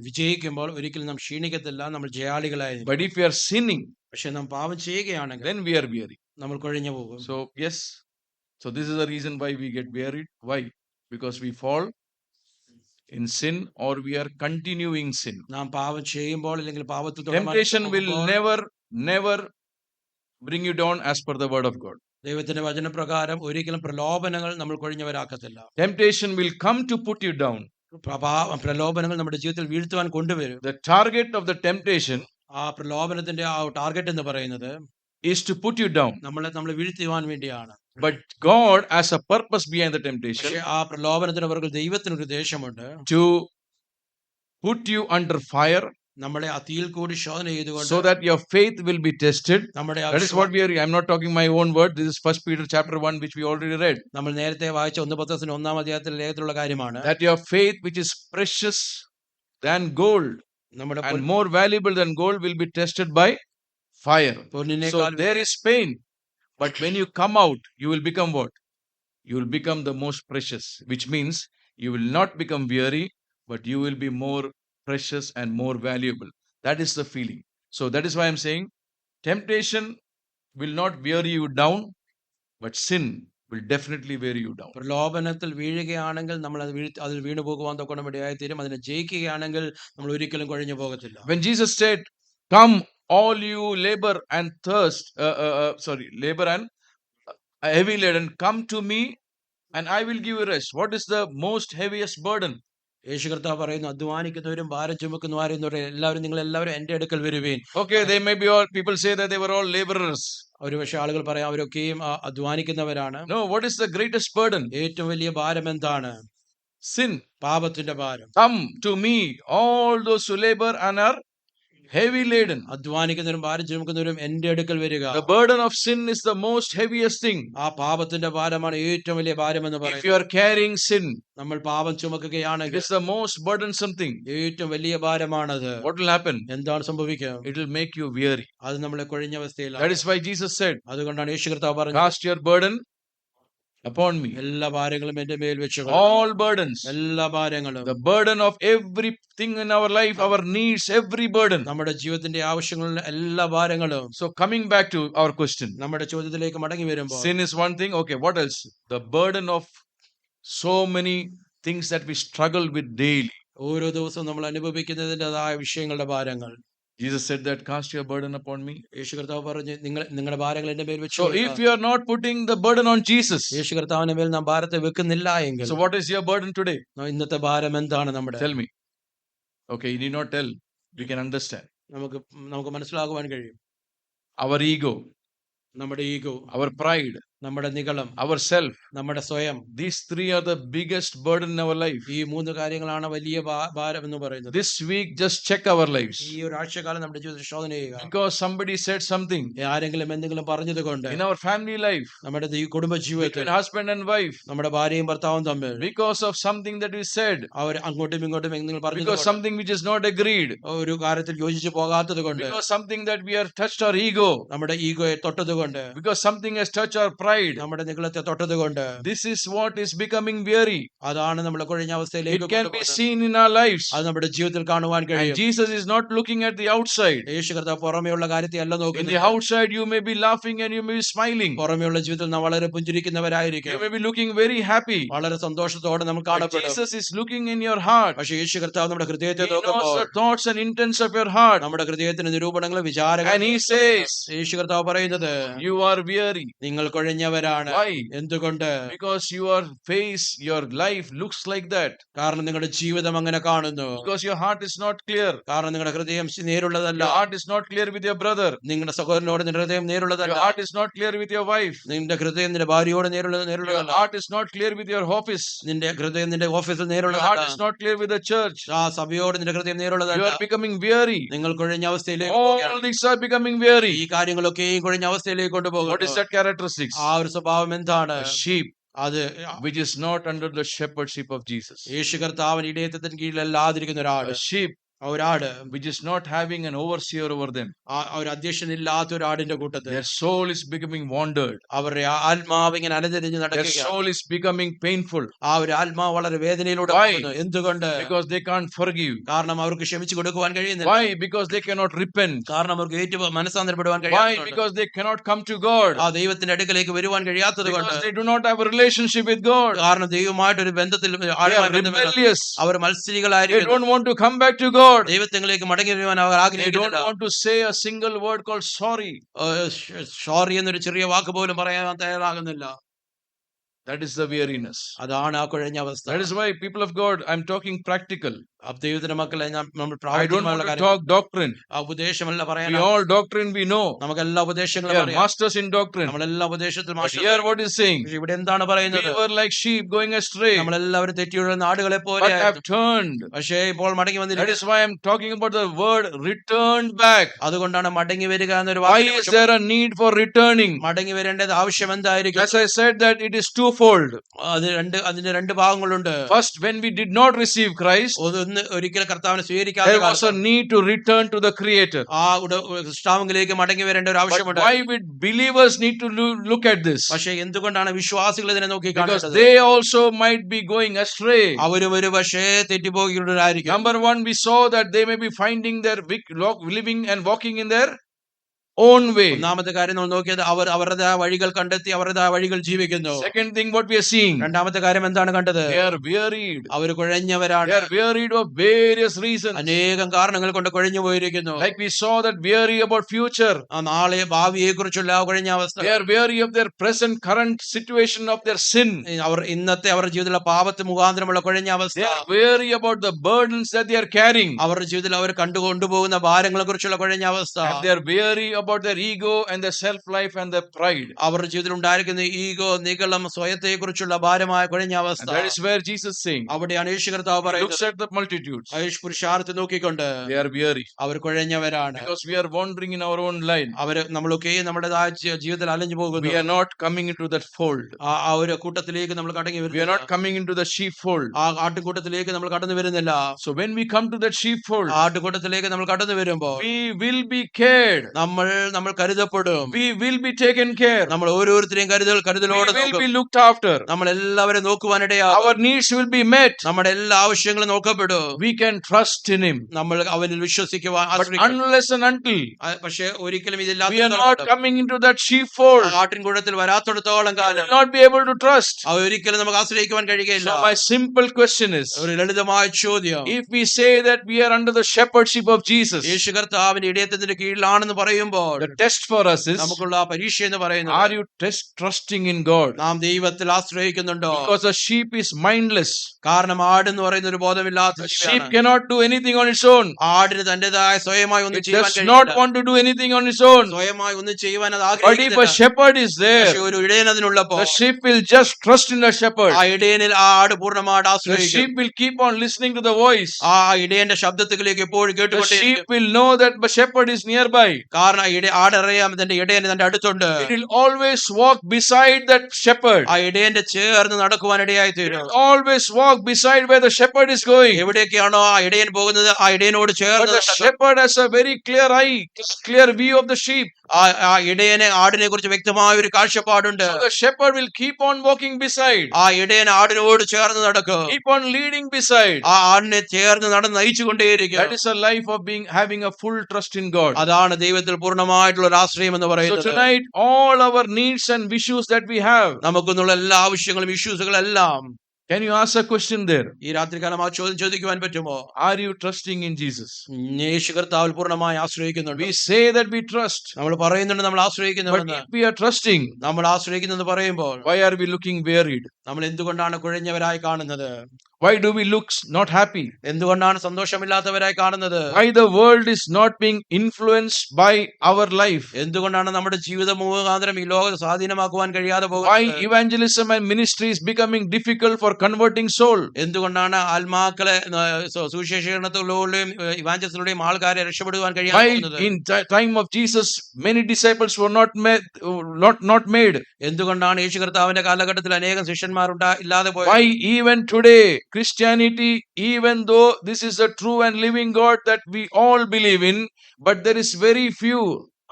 വിജയിക്കുമ്പോൾ ഒരിക്കലും നാം ക്ഷീണിക്കത്തില്ല, നമ്മൾ ജയാളികളായിരിക്കും. But if we are sinning, പക്ഷെ നാം പാപം ചെയ്യുകയാണെങ്കിൽ then we are weary. നമ്മൾ കുഴഞ്ഞു പോകും. So, yes. So, this is the reason why we get wearied. Why? Because we fall in sin or we are continuing sin. നാം പാപം ചെയ്യുമ്പോൾ അല്ലെങ്കിൽ പാപത്തിൽ Temptation will never bring you down as per the word of God. ദൈവത്തിന്റെ വചനപ്രകാരം ഒരിക്കലും പ്രലോഭനങ്ങൾ നമ്മൾ കൊഴിഞ്ഞവരാക്കത്തില്ല. Temptation will come to put you down. പ്രലോഭനങ്ങൾ നമ്മുടെ ജീവിതത്തിൽ വീഴ്ത്തുവാൻ കൊണ്ടുവരും. The target of the temptation ആ പ്രലോഭനത്തിന്റെ ആ ടാർഗറ്റ് എന്ന് പറയുന്നത് is to put you down. നമ്മളെ വീഴ്ത്തുവാൻ വേണ്ടിയാണ്. But God has a purpose behind the temptation പക്ഷേ ആ പ്രലോഭനത്തിന് പുറകിൽ ദൈവത്തിനൊരു ഉദ്ദേശമുണ്ട്. to put you under fire നമ്മളെ ആ തീയിൽ കൂടി ശോധന ചെയ്തുകൊണ്ട് so that your faith will be tested. നമ്മുടെ That is what we are. I'm not talking my own word. This is 1 Peter chapter 1, which we already read. നമ്മൾ നേരത്തെ വായിച്ച 1 പത്രോസിന്റെ 1-ാം അധ്യായത്തിലെ ലേഖനത്തിലുള്ള കാര്യമാണ്. That your faith, which is precious than gold നമ്മുടെ and more valuable than gold, will be tested by fire. So പൊന്നിനേക്കാൾ there is pain, but when you come out, you will become what? You will become the most precious, which means you will not become weary, but you will be more precious and more valuable. That is the feeling. So that is why I'm saying temptation will not wear you down, but sin will definitely wear you down. പ്രലോഭനത്തിൽ വീഴുകയാണെങ്കിൽ നമ്മൾ അതിൽ വീണു പോകുവാൻ തൊക്കണം ഇടയായി തീരും. അതിനെ ജയിക്കുകയാണെങ്കിൽ നമ്മൾ ഒരിക്കലും കുഴഞ്ഞു പോകത്തില്ല. When Jesus said, "Come, all you labor and thirst, labor and heavy laden, come to me, and I will give you rest." What is the most heaviest burden? യേശു കർത്താവ് പറയുന്നു, അധ്വാനിക്കുന്നവരും ഭാരം ചുമക്കുന്നവരും എല്ലാവരും നിങ്ങൾ എല്ലാവരും എന്റെ അടുക്കൽ വരുവീൻ. Okay, they may be all, people say that they were all laborers. ഒരുപക്ഷെ ആളുകൾ പറയാം അവരൊക്കെയും അധ്വാനിക്കുന്നവരാണ്. No, what is the greatest burden? ഏറ്റവും വലിയ ഭാരം എന്താണ്? Sin. പാപത്തിന്റെ ഭാരം. Come to me, all those who labor and are heavy laden. അധ്വാനിക്കുന്നവരും ഭാരം ചുമക്കുന്നവരും എന്റെ അടുക്കൽ വരിക. The burden of sin is the most heaviest thing. ആ പാപത്തിന്റെ ഭാരമാണ് ഏറ്റവും വലിയ ഭാരം എന്ന് If പറയുന്നത്. you are carrying sin, നമ്മൾ പാപം it ചുമക്കുകയാണെങ്കിൽ is the most burdensome thing. ഏറ്റവും വലിയ ഭാരമാണത്. What will happen? എന്താണ് സംഭവിക്കുക? It will make you weary. അത് നമ്മളെ കൊഴിഞ്ഞ അവസ്ഥയിലാണ്. That is why Jesus said, അതുകൊണ്ടാണ് യേശു കർത്താവ് പറഞ്ഞത്, "Cast your burden upon me." എല്ലാ ഭാരങ്ങളും എന്റെ മേൽ വെച്ചു. All burdens. എല്ലാ ഭാരങ്ങളും, The burden of everything in our life, our needs, every burden. നമ്മുടെ ജീവിതത്തിന്റെ ആവശ്യങ്ങളുടെ എല്ലാ ഭാരങ്ങളും. So coming back to our question, നമ്മുടെ ചോദ്യത്തിലേക്ക് മടങ്ങി വരുമ്പോൾ sin is one thing. Okay, what else? The burden of so many things that we struggle with daily. ഓരോ ദിവസവും നമ്മൾ അനുഭവിക്കുന്നതിൻ്റെതായ വിഷയങ്ങളുടെ ഭാരങ്ങൾ. Jesus said that, "Cast your burden upon me." യേശു കർത്താവ് പറഞ്ഞു, നിങ്ങളുടെ ഭാരങ്ങൾ എന്റെ മേൽ വെച്ചു. So if you are not putting the burden on Jesus, യേശു കർത്താവിന്റെ മേൽ നാം ഭാരത്തെ വെക്കുന്നില്ല എങ്കിൽ so what is your burden today? ഇന്നത്തെ ഭാരം എന്താണ് നമ്മുടെ? Tell me. Okay, you need not tell. We can understand. നമുക്ക് മനസ്സിലാകുവാൻ കഴിയും. Our ego, നമ്മുടെ ഈഗോ, our pride, നമ്മുടെ നിഗളം, our self. നമ്മുടെ സ്വയം, These three are the biggest burden in our life. ഈ 3 കാര്യങ്ങളാണ് വലിയ ഭാരം എന്ന് പറയുന്നത്. This week, just check our lives. ഈ ഒരാഴ്ചക്കാലം നമ്മുടെ ജീവിതത്തിൽ ശോധന ചെയ്യുക. Because somebody said something ആരെങ്കിലും എന്തെങ്കിലും പറഞ്ഞത് കൊണ്ട് in our family life, നമ്മുടെ കുടുംബ ജീവിതത്തിൽ between husband and wife, നമ്മുടെ ഭാര്യയും ഭർത്താവും തമ്മിൽ because of something that we said, അവർ അങ്ങോട്ടും ഇങ്ങോട്ടും എന്തെങ്കിലും പറഞ്ഞത് because കൊണ്ട്, something which is not agreed, ഒരു കാര്യത്തിൽ യോജിച്ചു പോകാത്തത് കൊണ്ട്, because something that we are touched our ego, നമ്മുടെ ഈഗോയെ തൊട്ടത് കൊണ്ട്, because something has touched our pride. നമ്മുടെ നിഗളത്തെ തൊട്ടത് കൊണ്ട്, This is what is becoming weary. അതാണ് നമ്മളെ കുഴഞ്ഞ It അവസ്ഥയിലേക്ക് can be കൊണ്ടുപോകുന്നത്. seen in our lives. അത് നമ്മുടെ ജീവിതത്തിൽ കാണുവാൻ And കഴിയും. Jesus is not looking at the outside. യേശു കർത്താവ് പുറമെയുള്ള കാര്യത്തെ അല്ല In the നോക്കുന്നത്. outside, you may be laughing and you may be smiling. പുറമെയുള്ള ജീവിതത്തിൽ നാം വളരെ You പുഞ്ചിരിക്കുന്നവരായിരിക്കും, may be looking very happy. വളരെ സന്തോഷത്തോടെ നമ്മൾ But കാണപ്പെടും. Jesus is looking in your heart. പക്ഷെ യേശു കർത്താവ് നമ്മുടെ ഹൃദയത്തെ He knows നോക്കുമ്പോൾ the thoughts and intents of your heart. നമ്മുടെ ഹൃദയത്തിന്റെ നിരൂപണങ്ങളും വിചാരങ്ങൾ, And He says, യേശു കർത്താവ് പറയുന്നത്, "You are weary." നിങ്ങൾ കുഴഞ്ഞവരാണ്. Why? എന്തുകൊണ്ട്? Because your face, your life looks like that. കാരണം നിങ്ങളുടെ ജീവിതം അങ്ങനെ കാണുന്നു. Because your heart is not clear. കാരണം നിങ്ങളുടെ ഹൃദയം നേരുള്ളതല്ല. Your heart is not clear with your brother. നിങ്ങളുടെ സഹോദരനോട് നിന്റെ ഹൃദയം Your നേരുള്ളതല്ല. heart is not clear with your wife. നിന്റെ ഹൃദയം നിന്റെ ഭാര്യയോട് Your നേരുള്ളതല്ല. heart is not clear with your office. നിന്റെ ഹൃദയം നിന്റെ ഓഫീസിൽ Your heart നേരുള്ളതല്ല. is not clear with the church. ആ സഭയോട് നിന്റെ ഹൃദയം You നേരുള്ളതല്ല. are becoming weary. നിങ്ങൾ കുഴഞ്ഞ അവസ്ഥയിലേക്ക് All പോവുകയാണ്. these are becoming weary. ഈ കാര്യങ്ങളൊക്കെയും കുഴഞ്ഞ അവസ്ഥയിലേക്ക് What is കൊണ്ടുപോകും. that characteristics? ആ ആ ഒരു സ്വഭാവം എന്താണ്? A sheep അത് which is not under the shepherdship of Jesus. യേശു കർത്താവിന് ഇടയത്വത്തിന് കീഴിലല്ലാതിരിക്കുന്ന ഒരാട്, A sheep ഒരാട് which is not having an overseer over them. ആ ഒരു അധ്യക്ഷനില്ലാത്ത ഒരാടിന്റെ കൂട്ടത്തിൽ Their soul is becoming wandered. അവരുടെ ആത്മാവ് ഇങ്ങനെ അലഞ്ഞിരിഞ്ഞ് Their നടക്കുക. soul is becoming painful ആ ഒരു ആത്മാവ് വളരെ വേദനയിലൂടെ Why? പോകുന്നു. എന്തുകൊണ്ട്? because they can't forgive. കാരണം അവർക്ക് ക്ഷമിച്ചു കൊടുക്കുവാൻ കഴിയുന്നില്ല. Why? Because they cannot repent. കാരണം അവർക്ക് മനസ്സാന്തരപ്പെടുവാൻ Why? കഴിയാത്തതുകൊണ്ട്. Because they cannot come to God. ആ ദൈവത്തിന്റെ അടുക്കലേക്ക് വരുവാൻ കഴിയാത്തത് കൊണ്ട്. Because they do not have a relationship with God. കാരണം ദൈവമായിട്ടൊരു ബന്ധത്തിൽ They are rebellious. Our They മത്സരികളായിരിക്കും. don't want to come back to God. ദൈവത്തിലേക്ക് മടങ്ങി വരുവാൻ അവർ They don't ആഗ്രഹിക്കുന്നില്ല. want to say a single word called sorry. Sorry എന്നൊരു ചെറിയ വാക്ക് പോലും പറയാൻ തയ്യാറാകുന്നില്ല. That is the weariness. അതാണ് ആ കുഴഞ്ഞ അവസ്ഥ. That is why, people of God, I'm talking practical. ദൈവത്തിന്റെ മക്കളെ നമ്മൾ I don't പ്രാവർത്തികമായുള്ള want to കാര്യം, talk doctrine. ആ ഉപദേശമല്ല We പറയാൻ. all doctrine we know. നമുക്കെല്ലാ We ഉപദേശങ്ങളും are അറിയാം. masters in doctrine. നമ്മളെല്ലാ ഉപദേശത്തിലും But master. here what is saying? പക്ഷേ ഇവിടെ എന്താണ് We പറയുന്നത്? were like sheep going astray, നമ്മളെല്ലാവരും തെറ്റിയുള്ള ആടുകളെ but പോലെ, have turned. പക്ഷേ ഇപ്പോൾ മടങ്ങി That വന്നിരിക്കുന്നു. is why I'm talking about the word returned back. അതുകൊണ്ടാണ് മടങ്ങി വരിക എന്നൊരു Why വാക്കിനെ is കുറിച്ച് there a need for returning? മടങ്ങി വരേണ്ടത് ആവശ്യം എന്തായിരിക്കും? As I said, that it is twofold. അതിന് രണ്ട് ഭാഗങ്ങളുണ്ട്. First, when we did not receive Christ, ഒന്ന് ഒരിക്കലും കർത്താവിനെ സ്വീകരിക്കാത്ത there was a need to return to the Creator. ആ സൃഷ്ടാവിലേക്ക് മടങ്ങി വരേണ്ട ഒരു But ആവശ്യമുണ്ട്. why would believers need to look at this? പക്ഷെ എന്തുകൊണ്ടാണ് വിശ്വാസികൾ ഇതിനെ നോക്കി Because കാണുന്നത്? they also might be going astray. അവരും ഒരു പക്ഷേ തെറ്റിപ്പോകുന്നവരായിരിക്കും. Number one, we saw that they may be finding their living and walking in their own way. ഒന്നാമത്തെ കാര്യം നമ്മൾ നോക്കിയത് അവർ അവരുടേതായ വഴികൾ കണ്ടെത്തി അവരുടേതായ വഴികൾ ജീവിക്കുന്നു. Second thing, what we are seeing, രണ്ടാമത്തെ കാര്യം എന്താണ് കണ്ടത്? they are wearied. Our കുഴഞ്ഞവരാണ്. They are wearied of various reasons. അനേകം കാരണങ്ങൾ കൊണ്ട് കുഴഞ്ഞു പോയിരിക്കുന്നു. Like we saw that weary about future. ആ നാളെ ഭാവിയെ കുറിച്ചുള്ള കുഴഞ്ഞ അവസ്ഥ. They are weary of their present current situation of their sin. അവർ ഇന്നത്തെ അവരുടെ ജീവിതത്തിലെ പാപത്തെ മുഖാന്തരമുള്ള കുഴഞ്ഞ അവസ്ഥ. They are weary about the burdens that they are carrying. അവരുടെ ജീവിതത്തിൽ അവർ കൊണ്ടുപോകുന്ന ഭാരങ്ങളെ കുറിച്ചുള്ള കുഴഞ്ഞ അവസ്ഥ. And they are weary about their ego and their self life and their pride. അവരുടെ ജീവിതത്തിൽ ഉണ്ടായിരിക്കുന്ന ഈഗോ, നിഗളം, സ്വയത്തെ കുറിച്ചുള്ള ഭാരമായ കുഴഞ്ഞ അവസ്ഥ. And that is where Jesus is saying. അവിടെയാണ് യേശു കർത്താവ് He looks പറയുന്നത്. at the multitudes. യേശു പുരുഷാരത്തെ നോക്കിക്കൊണ്ട് They are weary our കുഴഞ്ഞവരാണ്. because we are wandering in our own line. അവര് നമ്മളൊക്കെ നമ്മുടേതായ ജീവിതത്തിൽ അലഞ്ഞു We പോകുന്നു. are not coming into that fold. ആ ഒരു കൂട്ടത്തിലേക്ക് നമ്മൾ കടങ്ങി We are വരുന്നില്ല. not coming into the sheepfold. ആ ആട്ടുകൂട്ടത്തിലേക്ക് നമ്മൾ കടന്നു വരുന്നില്ല. So when we come to that sheepfold, ആട്ടുകൂട്ടത്തിലേക്ക് നമ്മൾ കടന്നു വരുമ്പോൾ we will be cared. നമ്മൾ കരുതപ്പെടും. We will be taken care. നമ്മൾ ഓരോരുത്തരെയും We കരുതലോടെ will നോക്കും. be looked after. നമ്മൾ എല്ലാവരും നോക്കുവാനിടയാകും. Our needs will be met. നമ്മുടെ എല്ലാ ആവശ്യങ്ങളും നോക്കപ്പെടും. We can trust in Him. നമ്മൾ അവനിൽ വിശ്വസിക്കുവാൻ But ആശ്രയിക്കും. unless and until പക്ഷെ ഒരിക്കലും we are not ഇതില്ലാത്ത coming into that sheepfold, ആട്ടിൻകൂടത്തിൽ വരാത്തിടത്തോളം we കാലം will not be able to trust. ഒരിക്കലും നമുക്ക് ആശ്രയിക്കുവാൻ കഴിയുകയില്ല. So my simple question is, ഒരു ലളിതമായ ചോദ്യം, if we say that we are under the shepherdship of Jesus, യേശു കർത്താവിന്റെ ഇടയത്വത്തിന്റെ കീഴിലാണെന്ന് പറയുമ്പോൾ the test for us is, നമുക്കുള്ള ആ പരീക്ഷ എന്ന് പറയുന്നത്, are you trusting in God? നാം ദൈവത്തിൽ ആശ്രയിക്കുന്നുണ്ടോ? Because a sheep is mindless. കാരണം ആടെന്ന് പറയുന്ന ഒരു ബോധമില്ലാത്ത A sheep ജീവിയാണ്. cannot do anything on its own. ആടിന് തന്റേതായ സ്വയമായി ഒന്നും It ചെയ്യാൻ does കഴിയില്ല. not want to do anything on its own. സ്വയമായി ഒന്നും ചെയ്യുവാൻ അത് But if a ആഗ്രഹിക്കുന്നില്ല. shepherd is there, പക്ഷെ ഒരു ഇടയൻ അതിനുള്ളപ്പോൾ the sheep will just trust in the shepherd. ആ ഇടയനിൽ ആ ആട് പൂർണ്ണമായിട്ട് The ആശ്രയിക്കും. sheep will keep on listening to the voice. ആ ഇടയന്റെ ശബ്ദത്തിലേക്ക് എപ്പോഴും The കേട്ടുകൊണ്ടേയിരിക്കും. sheep will know that the shepherd is nearby. കാരണം ആടറിയാം തന്റെ ഇടയൻ തന്റെ അടുത്തുണ്ട്. It will always walk beside that shepherd. ആ ഇടയന്റെ ചേർന്ന് നടക്കുവാനിടയായി It തീരും. will always walk beside where the shepherd is going. എവിടേക്കാണോ ആ ഇടയൻ പോകുന്നത് ആ ഇടയനോട് But ചേർന്ന് the നടക്കും. shepherd has a very clear eye, clear view of the sheep. ആ ഇടയനെ ആടിനെ കുറിച്ച് വ്യക്തമായ ഒരു കാഴ്ചപ്പാടുണ്ട്. So the shepherd will keep on walking beside, ആ ഇടയൻ ആടിനോട് ചേർന്ന് നടക്കും. keep on leading beside. ആ ആടിനെ ചേർന്ന് നടന്ന് നയിച്ചുകൊണ്ടേയിരിക്കും. That is a life of having a full trust in God. അതാണ് ദൈവത്തിൽ പൂർണ്ണമായിട്ടുള്ള ഒരു ആശ്രയം എന്ന് So പറയുന്നത്. tonight, all our needs and issues that we have, നമുക്കുള്ള എല്ലാ ആവശ്യങ്ങളും ഇഷ്യൂസുകളും എല്ലാം can you ask a question there? ഈ രാത്രികാലം ആ ചോദ്യം ചോദിക്കുവാൻ പറ്റുമോ? Are you trusting in Jesus? യേശു കർത്താവിൽ പൂർണ്ണമായി ആശ്രയിക്കുന്നുണ്ട്. We say that we trust, നമ്മൾ പറയുന്നുണ്ട് നമ്മൾ but ആശ്രയിക്കുന്നുവെന്ന്. if we are trusting, നമ്മൾ ആശ്രയിക്കുന്നെന്ന് പറയുമ്പോൾ why are we looking wearied? നമ്മൾ എന്തുകൊണ്ടാണ് കുഴഞ്ഞവരായി കാണുന്നത്? Why do we look not happy? എന്തുകൊണ്ടാണ് സന്തോഷമില്ലാത്തവരായി കാണുന്നത്? Why the world is not being influenced by our life? എന്തുകൊണ്ടാണ് നമ്മുടെ ജീവിത മുഖാന്തരം ഈ ലോകം സ്വാധീനമാക്കുവാൻ കഴിയാതെ Why പോകുന്നത്? evangelism and ministry is becoming difficult for converting soul? എന്തുകൊണ്ടാണ് ആത്മാക്കളെ സുവിശേഷീകരണത്തിലൂടെയും ഇവാഞ്ചലിലൂടെയും ആൾക്കാരെ രക്ഷപ്പെടുവാൻ കഴിയാതെ Why പോകുന്നത്? in time of Jesus many disciples were not made? എന്തുകൊണ്ടാണ് യേശു കർത്താവിന്റെ കാലഘട്ടത്തിൽ അനേകം ശിഷ്യന്മാർ ഇല്ലാതെ പോയത്? Why even today Christianity, even though this is the true and living God that we all believe in, but there is very few,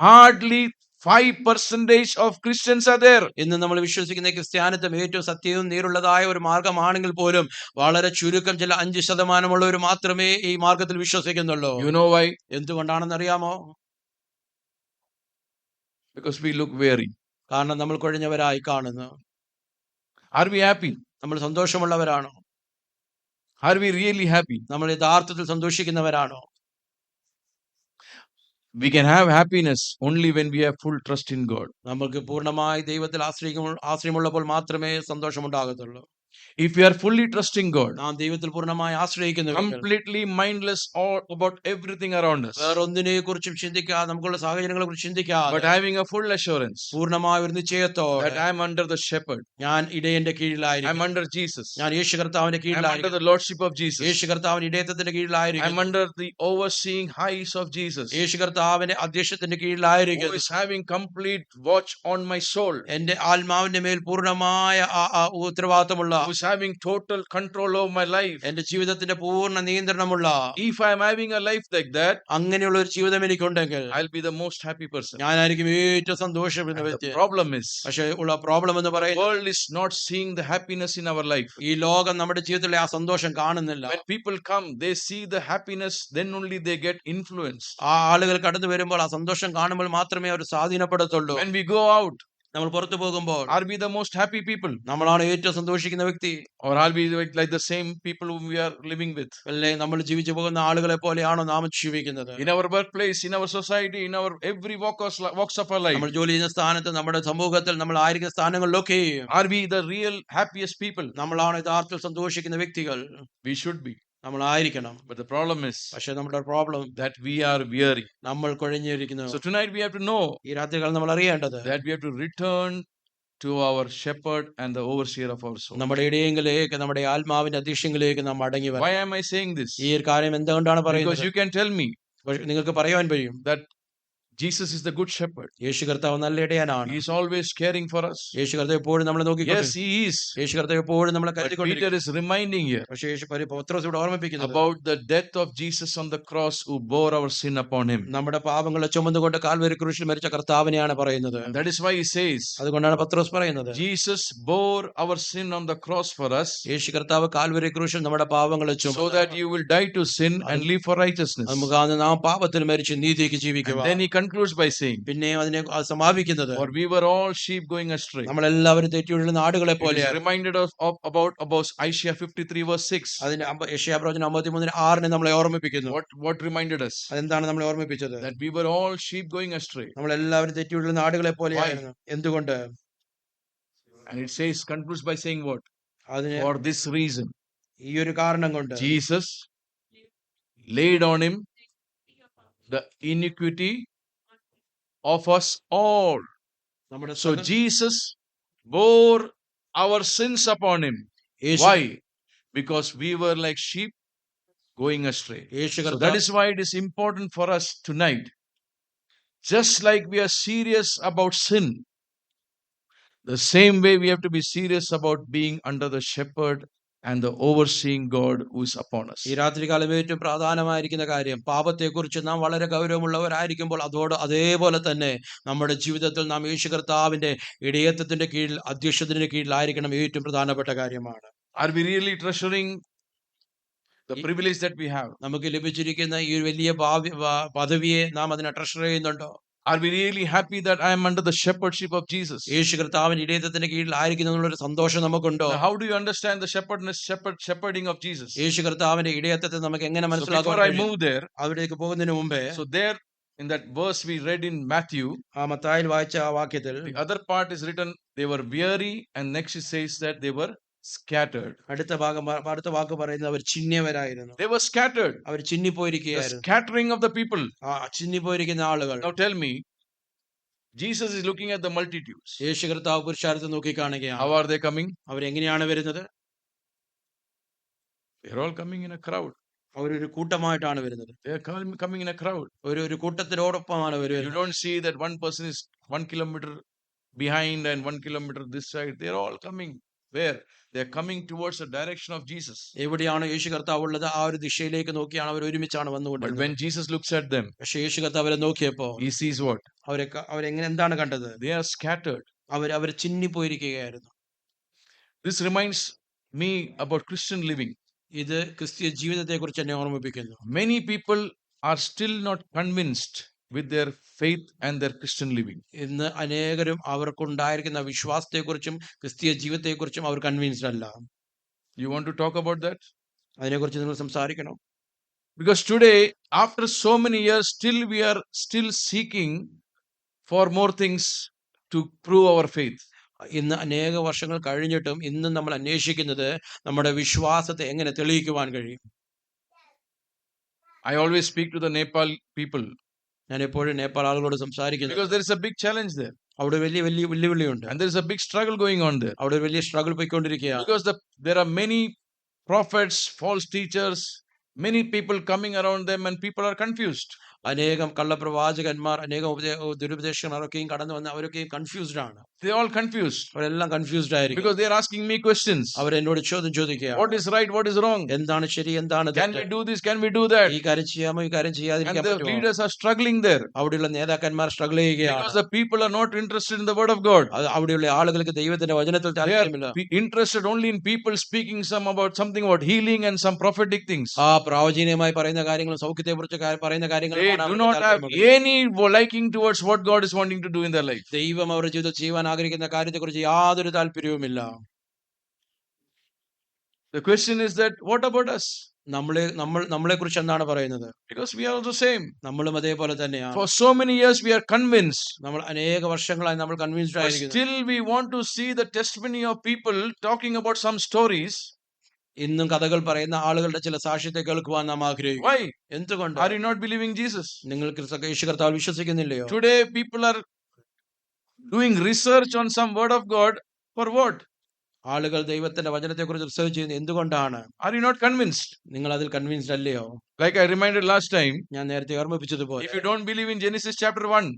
hardly 5% of Christians are there. ഇന്ന് നമ്മൾ വിശ്വസിക്കുന്ന ക്രിസ്ത്യാനിത്വം ഏറ്റവും സത്യവും നേരുള്ളതായ ഒരു മാർഗമാണെങ്കിൽ പോലും വളരെ ചുരുക്കം ചില 5% മാത്രമേ ഈ മാർഗത്തിൽ വിശ്വസിക്കുന്നുള്ളൂ. You know why? എന്തുകൊണ്ടാണെന്ന് അറിയാമോ? Because we look weary. കാരണം നമ്മൾ കൊഴിഞ്ഞവരായി കാണുന്നു. Are we happy? നമ്മൾ സന്തോഷമുള്ളവരാണോ? Are we really happy? നമ്മൾ യഥാർത്ഥത്തിൽ സന്തോഷിക്കുന്നവരാണോ? We can have happiness only when we have full trust in God. നമ്മൾക്ക് പൂർണ്ണമായി ദൈവത്തിൽ ആശ്രയമുള്ളപ്പോൾ മാത്രമേ സന്തോഷമുണ്ടാകത്തുള്ളൂ. If we are fully trusting God, നാം ദൈവത്തിൽ പൂർണ്ണമായി ആശ്രയിക്കുന്നുവെങ്കിൽ completely mindless all about everything around us, വേറൊന്നിനെ കുറിച്ചും ചിന്തിക്കാതെ, നമുക്കുള്ള സാഹചര്യങ്ങളെ കുറിച്ച് ചിന്തിക്കാതെ, but having a full assurance പൂർണ്ണമായ ഒരു നിശ്ചയത്തോടെ that I am under the shepherd, ഞാൻ ഇടയന്റെ I am കീഴിലായിരിക്കും, under Jesus, ഞാൻ യേശു കർത്താവിന്റെ I am under കീഴിലായിരിക്കും, the lordship of Jesus, യേശു കർത്താവിന്റെ ഇടയത്വത്തിന്റെ I am കീഴിലായിരിക്കും, under the overseeing eyes of Jesus, യേശു കർത്താവിന്റെ അധ്യക്ഷത്തിന്റെ who കീഴിലായിരിക്കും, is having complete watch on my soul, എന്റെ ആത്മാവിന്റെ മേൽ പൂർണ്ണമായ ഉത്തരവാദിത്തമുള്ള, who is having total control over my life. എന്റെ ജീവിതത്തിന്റെ പൂർണ്ണ നിയന്ത്രണമുള്ള, If I am having a life like that, അങ്ങനെയുള്ള ഒരു ജീവിതം എനിക്കുണ്ടെങ്കിൽ I'll be the most happy person. ഞാനായിരിക്കും ഏറ്റവും സന്തോഷപ്പെടുന്ന And വ്യക്തി. the problem is, പക്ഷെ ഉള്ള പ്രോബ്ലം എന്ന് the പറയുന്നത്, world is not seeing the happiness in our life. ഈ ലോകം നമ്മുടെ ജീവിതത്തിലെ ആ സന്തോഷം കാണുന്നില്ല. When people come, they see the happiness, then only they get influenced. ആ ആളുകൾ കടന്നു വരുമ്പോൾ ആ സന്തോഷം കാണുമ്പോൾ മാത്രമേ അവർ സ്വാധീനപ്പെടത്തുള്ളൂ. When we go out, നമ്മൾ പുറത്തു പോകുമ്പോൾ are we the most happy people? നമ്മളാണ് ഏറ്റവും സന്തോഷിക്കുന്ന വ്യക്തി? Or are we like the same people whom we are living with? അല്ലേ നമ്മൾ ജീവിച്ചു പോകുന്ന ആളുകളെ പോലെയാണോ നാം ജീവിക്കുന്നത്? In our workplace, in our society, in our every walks of our life, നമ്മൾ ജോലി ചെയ്യുന്ന സ്ഥാനത്ത്, നമ്മുടെ സമൂഹത്തിൽ, നമ്മൾ ആയിരിക്കുന്ന സ്ഥാനങ്ങളിലൊക്കെ are we the real happiest people? നമ്മളാണ് യഥാർത്ഥത്തിൽ സന്തോഷിക്കുന്ന വ്യക്തികൾ. We should be. നമ്മളായിരിക്കണം. But the problem is പക്ഷെ നമ്മുടെ problem, that we are weary. നമ്മൾ കൊഴിഞ്ഞിരിക്കുന്നു. So tonight we have to know ഈ രാത്രികൾ നമ്മൾ അറിയേണ്ടത്, that we have to return to our shepherd and the overseer of our soul. നമ്മുടെ ഇടയെങ്കിലേക്ക്, നമ്മുടെ ആത്മാവിന്റെ അധ്യക്ഷങ്ങളിലേക്ക് നാം മടങ്ങി വരണം. Why am I saying this? ഈ ഒരു കാര്യം എന്തുകൊണ്ടാണ് Because പറയുന്നത്? you can tell me നിങ്ങൾക്ക് പറയാൻ കഴിയും, that Jesus is the good shepherd. യേശു കർത്താവ് നല്ല ഇടയനാണ്. He is always caring for us. യേശു കർത്താവ് എപ്പോഴും നമ്മളെ Yes, നോക്കിക്കൊണ്ടിരിക്കും. he is. യേശു കർത്താവ് എപ്പോഴും നമ്മളെ But കരുതിക്കൊണ്ടിരിക്കും. Peter is reminding here പക്ഷേ പത്രോസ് ഇവിടെ ഓർമ്മിപ്പിക്കുന്നത്, about the death of Jesus on the cross who bore our sin upon him. നമ്മുടെ പാപങ്ങളെ ചുമന്നുകൊണ്ട് കാൽവരി ക്രൂശിൽ മരിച്ച കർത്താവിനെയാണ് പറയുന്നത്. And that is why he says, അതുകൊണ്ടാണ് പത്രോസ് പറയുന്നത്, Jesus bore our sin on the cross for us, യേശു കർത്താവ് കാൽവരി ക്രൂശിൽ നമ്മുടെ പാപങ്ങളെ so ചുമന്നു, that you will die to sin and live for righteousness. നമുക്ക് നാം പാപത്തിൽ മരിച്ച് നീതിക്ക് ജീവിക്കുക. And then he concludes by saying, പിന്നെ അതിനെ സമാപിക്കുന്നത്, for we were all sheep going astray. നമ്മളെല്ലാവരും തെറ്റിയൊഴുകുന്ന ആടുകളെ It is പോലെയാണ്. reminded us about Isaiah 53 verse 6. അതിന് യെശയ്യാ പ്രവചനം 53:6 നമ്മളെ ഓർമ്മിപ്പിക്കുന്നു. What reminded us? അതെന്താണ് നമ്മളെ ഓർമ്മിപ്പിച്ചത്? That we were all sheep going astray. നമ്മളെല്ലാവരും തെറ്റിയൊഴുകുന്ന ആടുകളെ പോലെയായിരുന്നു. എന്തുകൊണ്ട്? And it says, concludes by saying what? അതിന് For this reason, ഈ ഒരു കാരണം കൊണ്ട് Jesus laid on him the iniquity of us all. നമ്മുടെ So Jesus bore our sins upon him. Yeshu Why? Because we were like sheep going astray. Yeshu So that കർത്താവ് is why it is important for us tonight. Just like we are serious about sin, the same way we have to be serious about being under the shepherd and the overseeing God who is upon us. ഈ രാത്രികാലം ഏറ്റവും പ്രധാനമായിരിക്കുന്ന കാര്യം, പാപത്തെക്കുറിച്ച് നാം വളരെ ഗൗരവമുള്ളവരായിരിക്കുമ്പോൾ അതേപോലെ തന്നെ നമ്മുടെ ജീവിതത്തിൽ നാം യേശു കർത്താവിന്റെ ഇടയത്വത്തിന്റെ കീഴിൽ, അധ്യക്ഷത്തിന്റെ കീഴിലായിരിക്കണം. ഏറ്റവും പ്രധാനപ്പെട്ട കാര്യമാണ്. Are we really treasuring the privilege that we have? നമുക്ക് ലഭിച്ചിരിക്കുന്ന ഈ ഒരു വലിയ പദവിയെ നാം അതിനെ ട്രഷർ ചെയ്യുന്നുണ്ടോ? Are we really happy that I am under the shepherdship of Jesus? യേശു കർത്താവിന്റെ ഇടയത്വത്തിന്റെ കീഴിലായിരിക്കുന്നു എന്നുള്ളൊരു സന്തോഷം നമുക്കുണ്ടോ? Now, how do you understand the shepherding of Jesus? യേശു കർത്താവിന്റെ ഇടയത്വത്തെ നമുക്ക് എങ്ങനെ So before മനസ്സിലാക്കാൻ I കഴിയും? move there, അവിടേക്ക് പോകുന്നതിന് മുമ്പേ, so there in that verse we read in Matthew, ആ മത്തായിൽ വായിച്ച ആ വാക്യത്തിൽ the other part is written, they were weary, and next it says that they were scattered. അടുത്ത വാക്ക് പറയുന്നത് അവർ ചിഹ്നിയവരായിരുന്നു. They were scattered. Our The ചിഹ്നിപ്പോയിരിക്കുകയായിരുന്നു. scattering of the people. ആ ചിഹ്നിപ്പോയിരിക്കുന്ന ആളുകൾ. Now tell me, Jesus is looking at the multitudes. യേശു കർത്താവ് പുരുഷാരത്തെ നോക്കി How കാണുകയാണ്. are they coming? അവരെങ്ങനെയാണ് വരുന്നത്? They're all coming in a crowd. അവരൊരു കൂട്ടമായിട്ടാണ് വരുന്നത്. They're coming in a crowd. ഒരു കൂട്ടത്തിനോടൊപ്പമാണ് You വരുന്നത്. don't see that one person is 1 kilometer behind and 1 kilometer this side. They're all coming. Where? They're coming towards the direction of Jesus. എവിടെയാണ് യേശു കർത്താവ് ഉള്ളത് ആ ഒരു ദിശയിലേക്ക് നോക്കിയാണ് അവർ ഒരുമിച്ചാണ് But വന്നുകൊണ്ടിരുന്നത്. when Jesus looks at them, പക്ഷെ യേശു കർത്താവ് അവരെ നോക്കിയപ്പോ he sees what? അവരെങ്ങനെ എന്താണ് കണ്ടത്? They are scattered. Our ചിഹ്നിപ്പോയിരിക്കുകയായിരുന്നു. This reminds me about Christian living. ഇത് ക്രിസ്തീയ ജീവിതത്തെ കുറിച്ച് എന്നെ ഓർമ്മിപ്പിക്കുന്നു. Many people are still not convinced with their faith and their Christian living. ഇന്ന് അനേകരും അവർക്കുണ്ടായിരിക്കുന്ന വിശ്വാസത്തെക്കുറിച്ചും ക്രിസ്തീയ ജീവിതത്തെക്കുറിച്ചും അവർ കൺവിൻസ്ഡ് അല്ല. You want to talk about that? അതിനെക്കുറിച്ച് നിങ്ങൾ സംസാരിക്കണം. Because today, after so many years, still we are still seeking for more things to prove our faith. ഇന്ന് അനേക വർഷങ്ങൾ കഴിഞ്ഞിട്ടും ഇന്ന് നമ്മൾ അന്വേഷിക്കുന്നത് നമ്മുടെ വിശ്വാസത്തെ എങ്ങനെ തെളിയിക്കുവാൻ കഴിയും. I always speak to the Nepal people ഞാൻ എപ്പോഴും നേപ്പാൾ ആളുകളോട് സംസാരിക്കുന്നു. because there is a big challenge there അവിടെ വലിയ വലിയ വെല്ലുവിളിയുണ്ട്. and there is a big struggle going on there. അവിടെ ഒരു വലിയ സ്ട്രഗിൾ പോയിക്കൊണ്ടിരിക്കുകയാണ്. Because there are many prophets, false teachers, many people coming around them and people are confused. അനേകം കള്ളപ്രവാചകന്മാർ അനേകം ദുരുപദേശകന്മാരൊക്കെയും കടന്നു വന്ന് അവരൊക്കെയും കൺഫ്യൂസ്ഡ് ആണ്. They are all confused അവരെല്ലാം കൺഫ്യൂസ്ഡ് ആയിരിക്കും. because they are asking me questions. അവരെന്നോട് ചോദ്യം ചോദിക്കുക, What is right? What is wrong? എന്താണ് ശരി, എന്താണ് Can തെറ്റ്, we do this? Can we do that? ഈ കാര്യം ചെയ്യാമോ, ഈ കാര്യം And ചെയ്യാതിരിക്കാൻ the പറ്റുമോ? leaders are struggling there അവിടെയുള്ള നേതാക്കന്മാർ സ്ട്രഗിൾ ചെയ്യുകയാണ്. because the people are not interested in the word of God. അവിടെയുള്ള ആളുകൾക്ക് ദൈവത്തിന്റെ വചനത്തിൽ They are താല്പര്യമില്ല. interested only in people speaking something about healing and some prophetic things. ആ പ്രാവചീനമായി പറയുന്ന കാര്യങ്ങളും സൗഖ്യത്തെ കുറിച്ച് പറയുന്ന They കാര്യങ്ങളും do not have any liking towards what God is wanting to do in their life. ദൈവം അവരുടെ ജീവിതത്തിൽ ചെയ്യുവാൻ ആഗ്രഹിക്കുന്ന കാര്യത്തെക്കുറിച്ച് യാതൊരു താല്പര്യവുമില്ല. The question is that what about us? നമ്മളെ കുറിച്ച് എന്താണ് പറയുന്നത്? Because we are also same. നമ്മളും അതേപോലെ തന്നെയാണ്. For so many years we are convinced, നമ്മൾ അനേക വർഷങ്ങളായി നമ്മൾ കൺവിൻസ്ഡ് but ആയിരിക്കുന്നു. still we want to see the testimony of people talking about some stories. ഇന്നും കഥകൾ പറയുന്ന ആളുകളുടെ ചില സാക്ഷ്യത്തെ കേൾക്കുവാൻ നാം ആഗ്രഹിക്കുന്നു. Why? എന്തുകൊണ്ട്? Are you not believing Jesus? നിങ്ങൾ യേശു കർത്താവിൽ വിശ്വസിക്കുന്നില്ലയോ? Today people are doing research on some word of God. For what? ആളുകൾ ദൈവത്തിന്റെ വചനത്തെ കുറിച്ച് റിസർച്ച് ചെയ്യുന്നത് എന്തുകൊണ്ടാണ്? Are you not convinced? നിങ്ങൾ അതിൽ കൺവിൻസ്ഡ് അല്ലയോ? Like I reminded last time, ഞാൻ നേരത്തെ ഓർമ്മിപ്പിച്ചതുപോലെ, if you don't believe in Genesis chapter 1,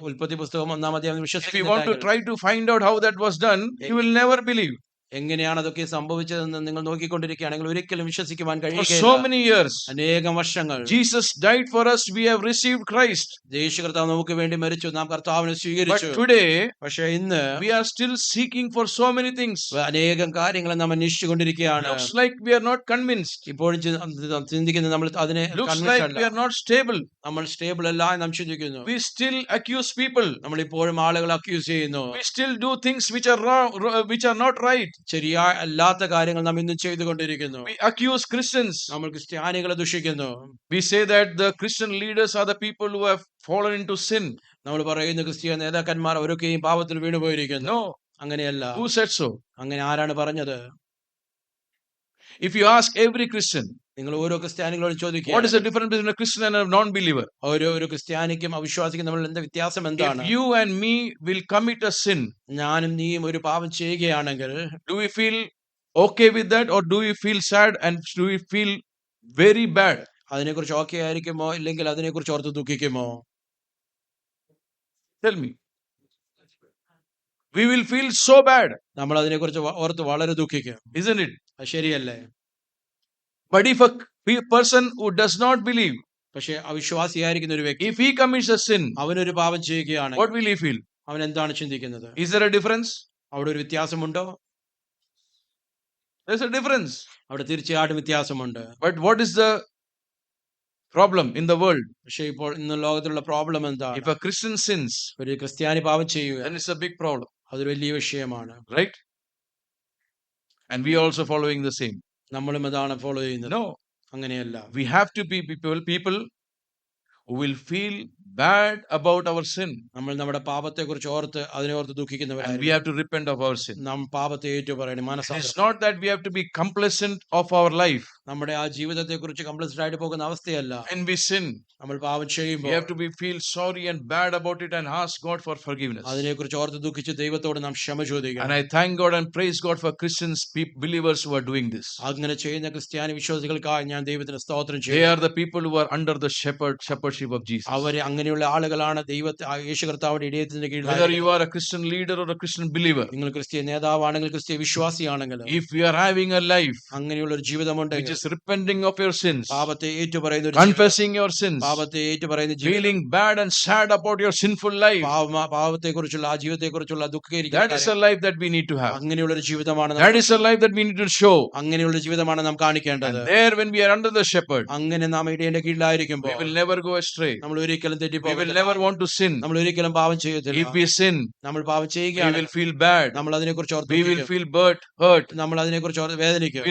ഉൽപ്പത്തി പുസ്തകം 1-ാം അധ്യായം if you want to വിശ്വസിക്കുന്നില്ല, try to find out how that was done, you will never believe. എങ്ങനെയാണ് അതൊക്കെ സംഭവിച്ചതെന്ന് നിങ്ങൾ നോക്കിക്കൊണ്ടിരിക്കുകയാണെങ്കിൽ ഒരിക്കലും വിശ്വസിക്കുവാൻ For കഴിയുകയില്ല. so many years, അനേകം വർഷങ്ങൾ Jesus died for us. We have received Christ. യേശു കർത്താവ് നമുക്ക് വേണ്ടി മരിച്ചു, നാം കർത്താവിനെ But സ്വീകരിച്ചു. today, പക്ഷെ ഇന്ന് we are still seeking for so many things. അനേകം കാര്യങ്ങൾ നാം അന്വേഷിച്ചു കൊണ്ടിരിക്കുകയാണ്. Looks like we are not convinced. ഇപ്പോഴും ചിന്തിക്കുന്നത് നമ്മൾ അതിനെ Looks convinced like അല്ല. we are not stable. നമ്മൾ സ്റ്റേബിൾ അല്ല എന്ന് നാം ചിന്തിക്കുന്നു. We still accuse people. നമ്മൾ ഇപ്പോഴും ആളുകളെ അക്യൂസ് ചെയ്യുന്നു. We still do things which are wrong, which are not right. ശരിയായ അല്ലാത്ത കാര്യങ്ങൾ നാം ഇന്നും ചെയ്തുകൊണ്ടിരിക്കുന്നു. We accuse Christians. നമ്മൾ ക്രിസ്ത്യാനികളെ ദുഷിക്കുന്നു. We say that the Christian leaders are the people who have fallen into sin. നമ്മൾ പറയുന്നു ക്രിസ്തീയ നേതാക്കന്മാർ അവരൊക്കെയും പാപത്തിൽ വീണുപോയിരിക്കുന്നു. No. അങ്ങനെയല്ല. Who said so? അങ്ങനെ ആരാണ് പറഞ്ഞത്? If you ask every Christian, നിങ്ങൾ ഓരോ ക്രിസ്ത്യാനികളോട് ചോദിക്കുക, what is the difference between a Christian and a non-believer? ഒരു ക്രിസ്ത്യാനിക്കും അവിശ്വാസിക്കും തമ്മിൽ എന്താ വ്യത്യാസം എന്താണ്? If you and me will commit a sin, ഞാനും നീയും ഒരു പാപം ചെയ്യുകയാണെങ്കിൽ do we feel okay with that, or do we feel sad and do we feel very bad? അതിനെക്കുറിച്ച് ഓക്കെ ആയിരിക്കുമോ, ഇല്ലെങ്കിൽ അതിനെക്കുറിച്ച് ഓർത്ത് ദുഃഖിക്കുമോ? Tell me. We will feel so bad, നമ്മൾ അതിനെക്കുറിച്ച് ഓർത്ത് വളരെ ദുഃഖിക്കും, isn't it? അത് ശരിയല്ലേ? But if a person who does not believe, പക്ഷെ അവിശ്വാസിയായിരിക്കുന്ന ഒരു വ്യക്തി if he commits a sin, അവനൊരു പാപം ചെയ്യുകയാണ്, what will he feel? അവൻ എന്താണ് ചിന്തിക്കുന്നത്? Is there a difference? അവിടെ ഒരു വ്യത്യാസമുണ്ടോ? There's a difference. അവിടെ തീർച്ചയായിട്ടും വ്യത്യാസമുണ്ട്. But what is the problem in the world? പക്ഷെ ഇപ്പോൾ ഇന്ന് ലോകത്തിലുള്ള പ്രോബ്ലം എന്താണ്? If a Christian sins, ഒരു ക്രിസ്ത്യാനി പാപം ചെയ്യുക, then it's a big problem, അതൊരു വലിയ വിഷയമാണ്. right? And we are also following the same. നമ്മളും അതാണ് ഫോളോ ചെയ്യുന്നത്. No, അങ്ങനെയല്ല. we have to be people who will feel bad about our sin, നമ്മൾ നമ്മുടെ പാപത്തെക്കുറിച്ച് ഓർത്ത് അതിനെ ഓർത്ത് and we ദുഃഖിക്കുന്നവരായിരിക്കും. have to repent of our sin. നാം പാപത്തെ ഏറ്റുപറയണം, It is മനസ്സാന്തരം. not that we have to be complacent of our life. നമ്മുടെ ആ ജീവിതത്തെക്കുറിച്ച് കംപ്ലീറ്റ് ആയിട്ട് പോകുന്ന അവസ്ഥയല്ല. When we sin, നമ്മൾ പാപം we ചെയ്യുമ്പോൾ have to feel sorry and bad about it and ask God for forgiveness. അതിനെക്കുറിച്ച് ഓർത്ത് ദുഃഖിച്ച് ദൈവത്തോട് നാം ക്ഷമ And ചോദിക്കണം. I thank God and praise God for Christians, believers who are doing this. അങ്ങനെ ചെയ്യുന്ന ക്രിസ്ത്യാനി വിശ്വാസികൾക്കായി ഞാൻ ദൈവത്തിന് സ്തോത്രം They ചെയ്യുന്നു. are the people who are under the shepherdship of Jesus. അവര് അങ്ങനെയുള്ള ആളുകളാണ് യേശു കർത്താവിന്റെ ഇടയത്തിന്റെ Whether കീഴിൽ. you are a Christian leader or a Christian believer, നിങ്ങൾ ക്രിസ്ത്യ നേതാവാണെങ്കിൽ ക്രിസ്ത്യ വിശ്വാസിയാണെങ്കിൽ if we are having a life അങ്ങനെയുള്ള ഒരു ജീവിതമുണ്ട്, which is repenting of your sins, പാപത്തെ ഏറ്റുപറയുന്ന ഒരു ജീവിതം, confessing your sins, പാപത്തെ ഏറ്റുപറയുന്ന ജീവിതം, feeling bad and sad about your sinful life, പാപത്തെ കുറിച്ചുള്ള ആ ജീവിതത്തെ കുറിച്ചുള്ള that is ദുഃഖീകരിക്കുന്ന a life that we need to have. അങ്ങനെയുള്ള ഒരു ജീവിതമാണ് That is a life that we need to show. അങ്ങനെയുള്ള ജീവിതമാണ് നാം കാണിക്കേണ്ടത്. And there, when we are under the shepherd, അങ്ങനെ നാം ഇടയന്റെ we കീഴിലായിരിക്കുമ്പോൾ will never go astray. നമ്മൾ ഒരിക്കലും We will തെറ്റിപ്പോകില്ല. never want to sin. നമ്മൾ ഒരിക്കലും പാപം ചെയ്യത്തില്ല. If we sin, നമ്മൾ പാപം we ചെയ്യുകയാണ് will feel bad. നമ്മൾ അതിനെക്കുറിച്ച് ഓർത്ത് We will ദുഃഖിക്കും. feel hurt. നമ്മൾ അതിനെക്കുറിച്ച് ഓർത്ത് വേദനിക്കും.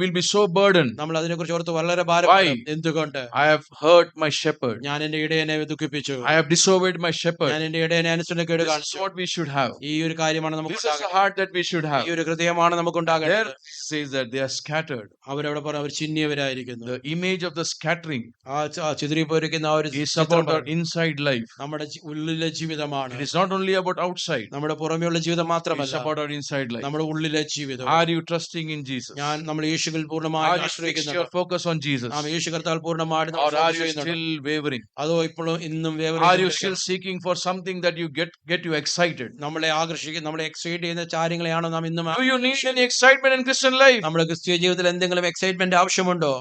We'll be so burdened. നമ്മൾ അതിനെക്കുറിച്ച് ഓർത്ത് വളരെ ഭാരപ്പെടും. എന്തുകൊണ്ട്? I have hurt my shepherd. ഞാൻ എന്റെ ഇടയനെ ദുഃഖിപ്പിച്ചു. I have disobeyed my shepherd. ഞാൻ എന്റെ ഇടയനെ അനുസരണക്കേട് This is കാണിച്ചു. what we should have. ഈ ഒരു കാര്യമാണ് നമുക്ക് This is the heart that we should have. ഈ ഒരു ഹൃദയമാണ് നമുക്ക് There ഉണ്ടാകേണ്ടത്. says that they are scattered. അവരവിടെ പറഞ്ഞു അവർ ചിഹ്നിയവരായിരിക്കുന്നു. The image of the scattering ആ ചിതറിപ്പോയിരിക്കുന്ന ആ ഒരു is ചിത്രം about our പറഞ്ഞു. inside life. നമ്മുടെ ഉള്ളിലെ ജീവിതമാണ്. It is not only about outside. നമ്മുടെ പുറമെയുള്ള ജീവിതം It's മാത്രമല്ല, about our inside life. നമ്മുടെ ഉള്ളിലെ ജീവിതം. Are you trusting in Jesus? നമ്മൾ യേശുവിൽ Are പൂർണ്ണമായി you fixed ആശ്രയിക്കുന്നു. your focus on Jesus? നാം യേശു കർത്താവിൽ പൂർണ്ണമായിട്ട് Or are you still wavering? അതോ ഇപ്പോഴും ഇന്നും Are you still seeking for something that you get you excited? നമ്മളെ ആകർഷിക്കുന്ന നമ്മളെ എക്സൈറ്റ് ചെയ്യുന്ന കാര്യങ്ങളെയാണോ നാം ഇന്നും Do you need any excitement in Christian life? നമ്മുടെ ക്രിസ്തീയ ജീവിതത്തിൽ എന്തെങ്കിലും എക്സൈറ്റ്മെന്റ് ആവശ്യമുണ്ടോ?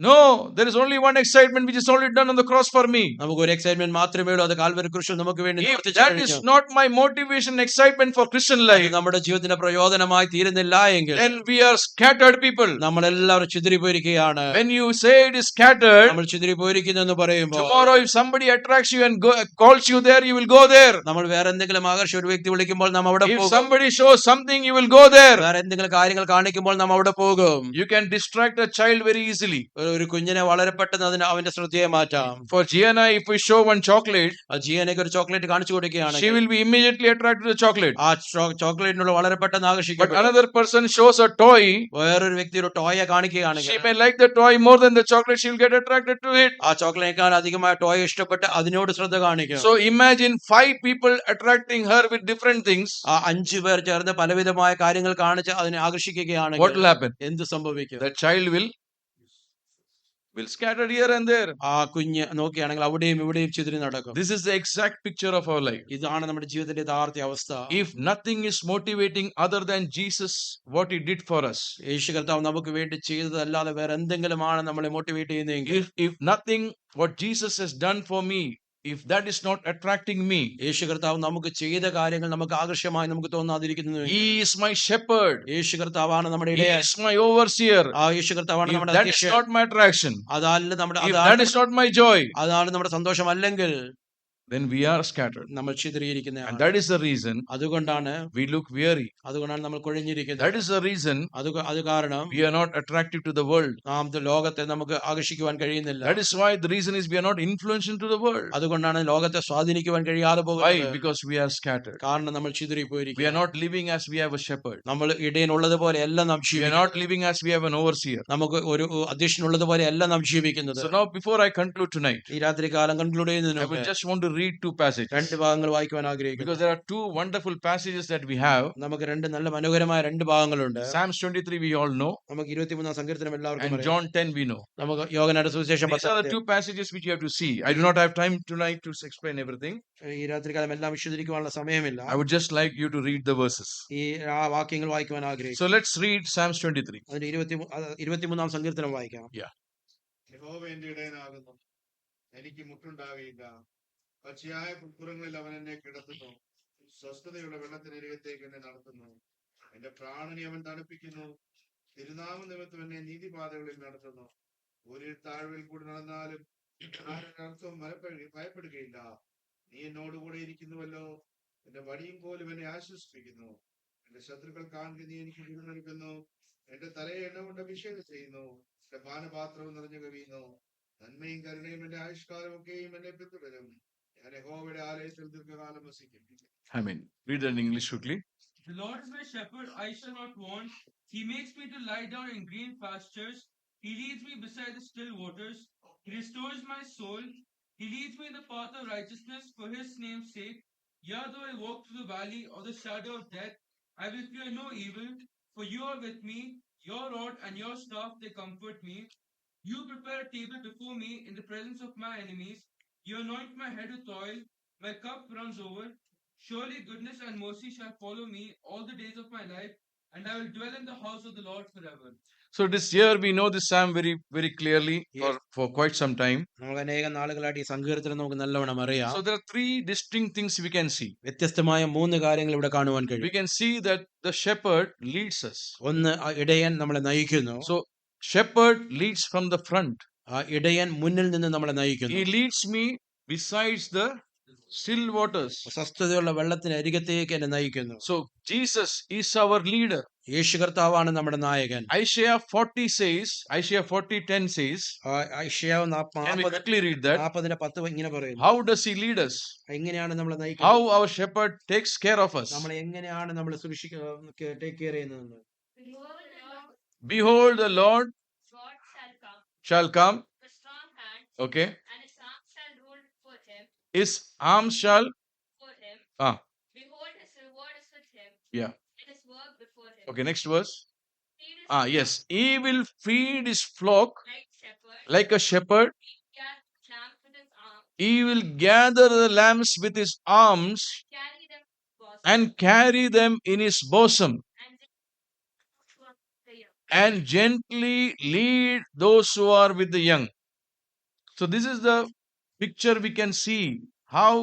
No, there is only one excitement which is only done on the cross for me. നമുക്ക് ഒരു എക്സൈറ്റ്മെന്റ് മാത്രമേ ഉള്ളൂ, അത് കാൽവരി ക്രൂശിൽ നമുക്ക് വേണ്ടി If നിവർത്തിച്ചു that കഴിഞ്ഞു. is not my motivation, excitement for Christian അത് life, നമ്മുടെ ജീവിതത്തിന്റെ പ്രയോജനമായി തീരുന്നില്ല എങ്കിൽ then we are scattered people. നമ്മളെല്ലാവരും ചിതറിപ്പോയിരിക്കുകയാണ്. When you say it is scattered, നമ്മൾ ചിതറിപ്പോയിരിക്കുന്നു എന്ന് പറയുമ്പോൾ tomorrow if somebody attracts you and calls you there, you will go there. നമ്മൾ വേറെ എന്തെങ്കിലും ആകർഷിച്ച ഒരു വ്യക്തി വിളിക്കുമ്പോൾ നാം അവിടെ If പോകും. somebody shows something, you will go there. വേറെ എന്തെങ്കിലും കാര്യങ്ങൾ കാണിക്കുമ്പോൾ നാം അവിടെ പോകും. You can distract a child very easily. ഒരു കുഞ്ഞിനെ വളരെ പെട്ടെന്ന് അവന്റെ ശ്രദ്ധയെ മാറ്റാം. For Gianna, if we show one chocolate, ആ ജീവനൊക്കെ ഒരു ചോക്ലേറ്റ് കാണിച്ചു കൊടുക്കുകയാണ്, she will be immediately attracted to the chocolate. ആ ചോക്ലേറ്റിനുള്ള വളരെ പെട്ടെന്ന് But ആകർഷിക്കും. another person shows a toy, വേറൊരു വ്യക്തി ഒരു ടോയെ കാണിക്കുകയാണെങ്കിൽ she may like the toy more than the chocolate, she will get attracted to it. ആ ചോക്ലേറ്റിനേക്കാൾ അധികമായ ടോയ് ഇഷ്ടപ്പെട്ട് അതിനോട് ശ്രദ്ധ കാണിക്കും. So imagine 5 people attracting her with different things. ആ 5 പേർ ചേർന്ന് പലവിധമായ കാര്യങ്ങൾ കാണിച്ച് അതിനെ What ആകർഷിക്കുകയാണെങ്കിൽ will happen? എന്ത് സംഭവിക്കും? The child will scatter here and there. ആ കുഞ്ഞ് നോക്കുകയാണെങ്കിൽ അവിടെയും ഇവിടെയും ചിതറി നടക്കും. This is the exact picture of our life. ഇതാണ് നമ്മുടെ ജീവിതത്തിന്റെ യഥാർത്ഥ അവസ്ഥ. If nothing is motivating other than Jesus, what he did for us, യേശു കർത്താവ് നമുക്ക് വേണ്ടി ചെയ്തതല്ലാതെ വേറെ എന്തെങ്കിലുമാണ് നമ്മളെ മോട്ടിവേറ്റ് ചെയ്യുന്നതെങ്കിൽ, if nothing what Jesus has done for me, if that is not attracting me, യേശു കർത്താവ് നമുക്ക് ചെയ്ത കാര്യങ്ങൾ നമുക്ക് ആകർഷമായി നമുക്ക് തോന്നാതിരിക്കുന്നു, he is my shepherd, യേശു കർത്താവാണ് നമ്മുടെ he ഇടയൻ, is my overseer. ആ യേശു കർത്താവാണ് If നമ്മുടെ that is അധ്യക്ഷൻ. not my attraction, അതല്ല നമ്മുടെ if that is not my joy, അതാണ് നമ്മുടെ സന്തോഷം അല്ലെങ്കിൽ then we are scattered. നമ്മൾ And ചിതറിയിരിക്കുന്നതാണ്. that is the reason അതുകൊണ്ടാണ് we look weary. അതുകൊണ്ടാണ് നമ്മൾ കുഴഞ്ഞിരിക്കുന്നത്. That is the reason അത് കാരണം we are not attractive to the world. നാം ലോകത്തെ നമുക്ക് ആകർഷിക്കുവാൻ കഴിയുന്നില്ല. That is why the reason is we are not influenced into the world. അതുകൊണ്ടാണ് ലോകത്തെ സ്വാധീനിക്കുവാൻ കഴിയാതെ Why? പോകുന്നത്. Because we are scattered. കാരണം നമ്മൾ We are ചിതറിപ്പോയിരിക്കുന്നു. not living as we have a shepherd. നമ്മൾ ഇടയനുള്ളത് പോലെ എല്ലാം നാം We are ജീവിക്കുന്നു. not living as we have an overseer. നമുക്ക് ഒരു അധ്യക്ഷനുള്ളത് പോലെ എല്ലാം നാം ജീവിക്കുന്നത്. So now before I conclude tonight, ഈ രാത്രി കാലം കൺക്ലൂഡ് ചെയ്യുന്നതിന് I would മുമ്പ് just want to read 2 passages. 2 ഭാഗങ്ങൾ വായിക്കുവാൻ ആഗ്രഹിക്കുന്നു. Because there are 2 wonderful passages that we have. നമുക്ക് 2 നല്ല മനോഹരമായ 2 ഭാഗങ്ങളുണ്ട്. Psalms 23 we all know, നമുക്ക് 23 സങ്കീർത്തനം എല്ലാവർക്കും and അറിയാം. John 10 we know. നമുക്ക് യോഹന്നാന്റെ സുവിശേഷം These are the 10. 2 passages which you have to see. I do not have time tonight to explain everything. ഈ രാത്രി കാലം എല്ലാം വിശദീകരിക്കുവാനുള്ള സമയമില്ല. I would just like you to read the verses. ഈ ആ വാക്യങ്ങൾ വായിക്കുവാൻ ആഗ്രഹിക്കുന്നു. So let's read Psalms 23. അതിന്റെ 23 സങ്കീർത്തനം വായിക്കാം. യഹോവ എന്റെ ഇടയനാകുന്നു, എനിക്ക് മുട്ടുണ്ടാകുകയില്ല. പച്ചയായ പുൽപ്പുറങ്ങളിൽ അവൻ എന്നെ കിടത്തുന്നു, സ്വസ്ഥതയുള്ള വെള്ളത്തിനരികത്തേക്ക് എന്നെ നടത്തുന്നു. എന്റെ പ്രാണനെ അവൻ തണുപ്പിക്കുന്നു, തിരുനാമ നിമിത്തം എന്നെ നീതിപാതകളിൽ നടത്തുന്നു. ഒരു താഴ്വയിൽ കൂടി നടന്നാലും ആരർത്ഥവും ഭയപ്പെടുകയില്ല. നീ എന്നോടുകൂടെ ഇരിക്കുന്നുവല്ലോ, എന്റെ വടിയും പോലും എന്നെ ആശ്വസിപ്പിക്കുന്നു. എന്റെ ശത്രുക്കൾ കാണുക നീ എനിക്ക് വീട് നൽകുന്നു. എന്റെ തലയെ എണ്ണ കൊണ്ട് അഭിഷേകം ചെയ്യുന്നു. എന്റെ പാനപാത്രവും നിറഞ്ഞു കവിയുന്നു. നന്മയും കരുണയും എന്റെ ആയുഷ്കാലമൊക്കെയും എന്നെ പിന്തുടരും. ഞാൻ യഹോവയുടെ ആലയത്തിൽ ദീർഘകാലം വസിക്കും. Amen. Read that in English quickly. The Lord is my shepherd, I shall not want. He makes me to lie down in green pastures. He leads me beside the still waters. He restores my soul. He leads me in the path of righteousness for his name's sake. Yea, though I walk through the valley of the shadow of death, I will fear no evil, for you are with me. Your rod and your staff, they comfort me. You prepare a table before me in the presence of my enemies. You anoint my head with oil. My cup runs over. Surely goodness and mercy shall follow me all the days of my life, and I will dwell in the house of the Lord forever. So this year we know this psalm very, very clearly for quite some time. നമുക്ക് അനേകം നാളുകളായിട്ട് ഈ സങ്കീർത്തനം നമുക്ക് നല്ലവണ്ണം അറിയാം. So there are three distinct things we can see. വ്യത്യസ്തമായ 3 കാര്യങ്ങൾ ഇവിടെ കാണുവാൻ We കഴിയും. can see that the shepherd leads us. ഒന്ന്, ആ ഇടയൻ നമ്മളെ നയിക്കുന്നു. So shepherd leads from the front. ആ ഇടയൻ മുന്നിൽ നിന്ന് നമ്മളെ നയിക്കുന്നു. He leads me besides the still waters. സ്വസ്ഥതയുള്ള വെള്ളത്തിന് അരികത്തേക്ക് എന്നെ നയിക്കുന്നു. So Jesus is our leader. യേശു കർത്താവാണ് നമ്മുടെ നായകൻ. Isaiah 40 says, Isaiah 40:10 says, ഐശയ്യാവ് can we quickly read that? 40:10 ഇങ്ങനെ പറയുന്നു. How does he lead us? എങ്ങനെയാണ് നമ്മളെ നയിക്കുന്നത്? How our shepherd takes care of us. നമ്മളെ എങ്ങനെയാണ് നമ്മൾ ടേക്ക് കെയർ ചെയ്യുന്നത്? Behold, the Lord Behold, the Lord God shall come. with strong hand, Okay. and his arm shall rule for him. His arms shall. For him. Ah. Behold, his reward is with him. Yeah. And his work before him. Okay. Next verse. Feed his Ah, flock yes. He will feed his flock like shepherd. like a shepherd. Gather lambs with his arm. He will gather the lambs with his arms Carry them bosom. and carry them in his bosom, And they for the young. and gently lead those who are with the young. So this is the picture we can see how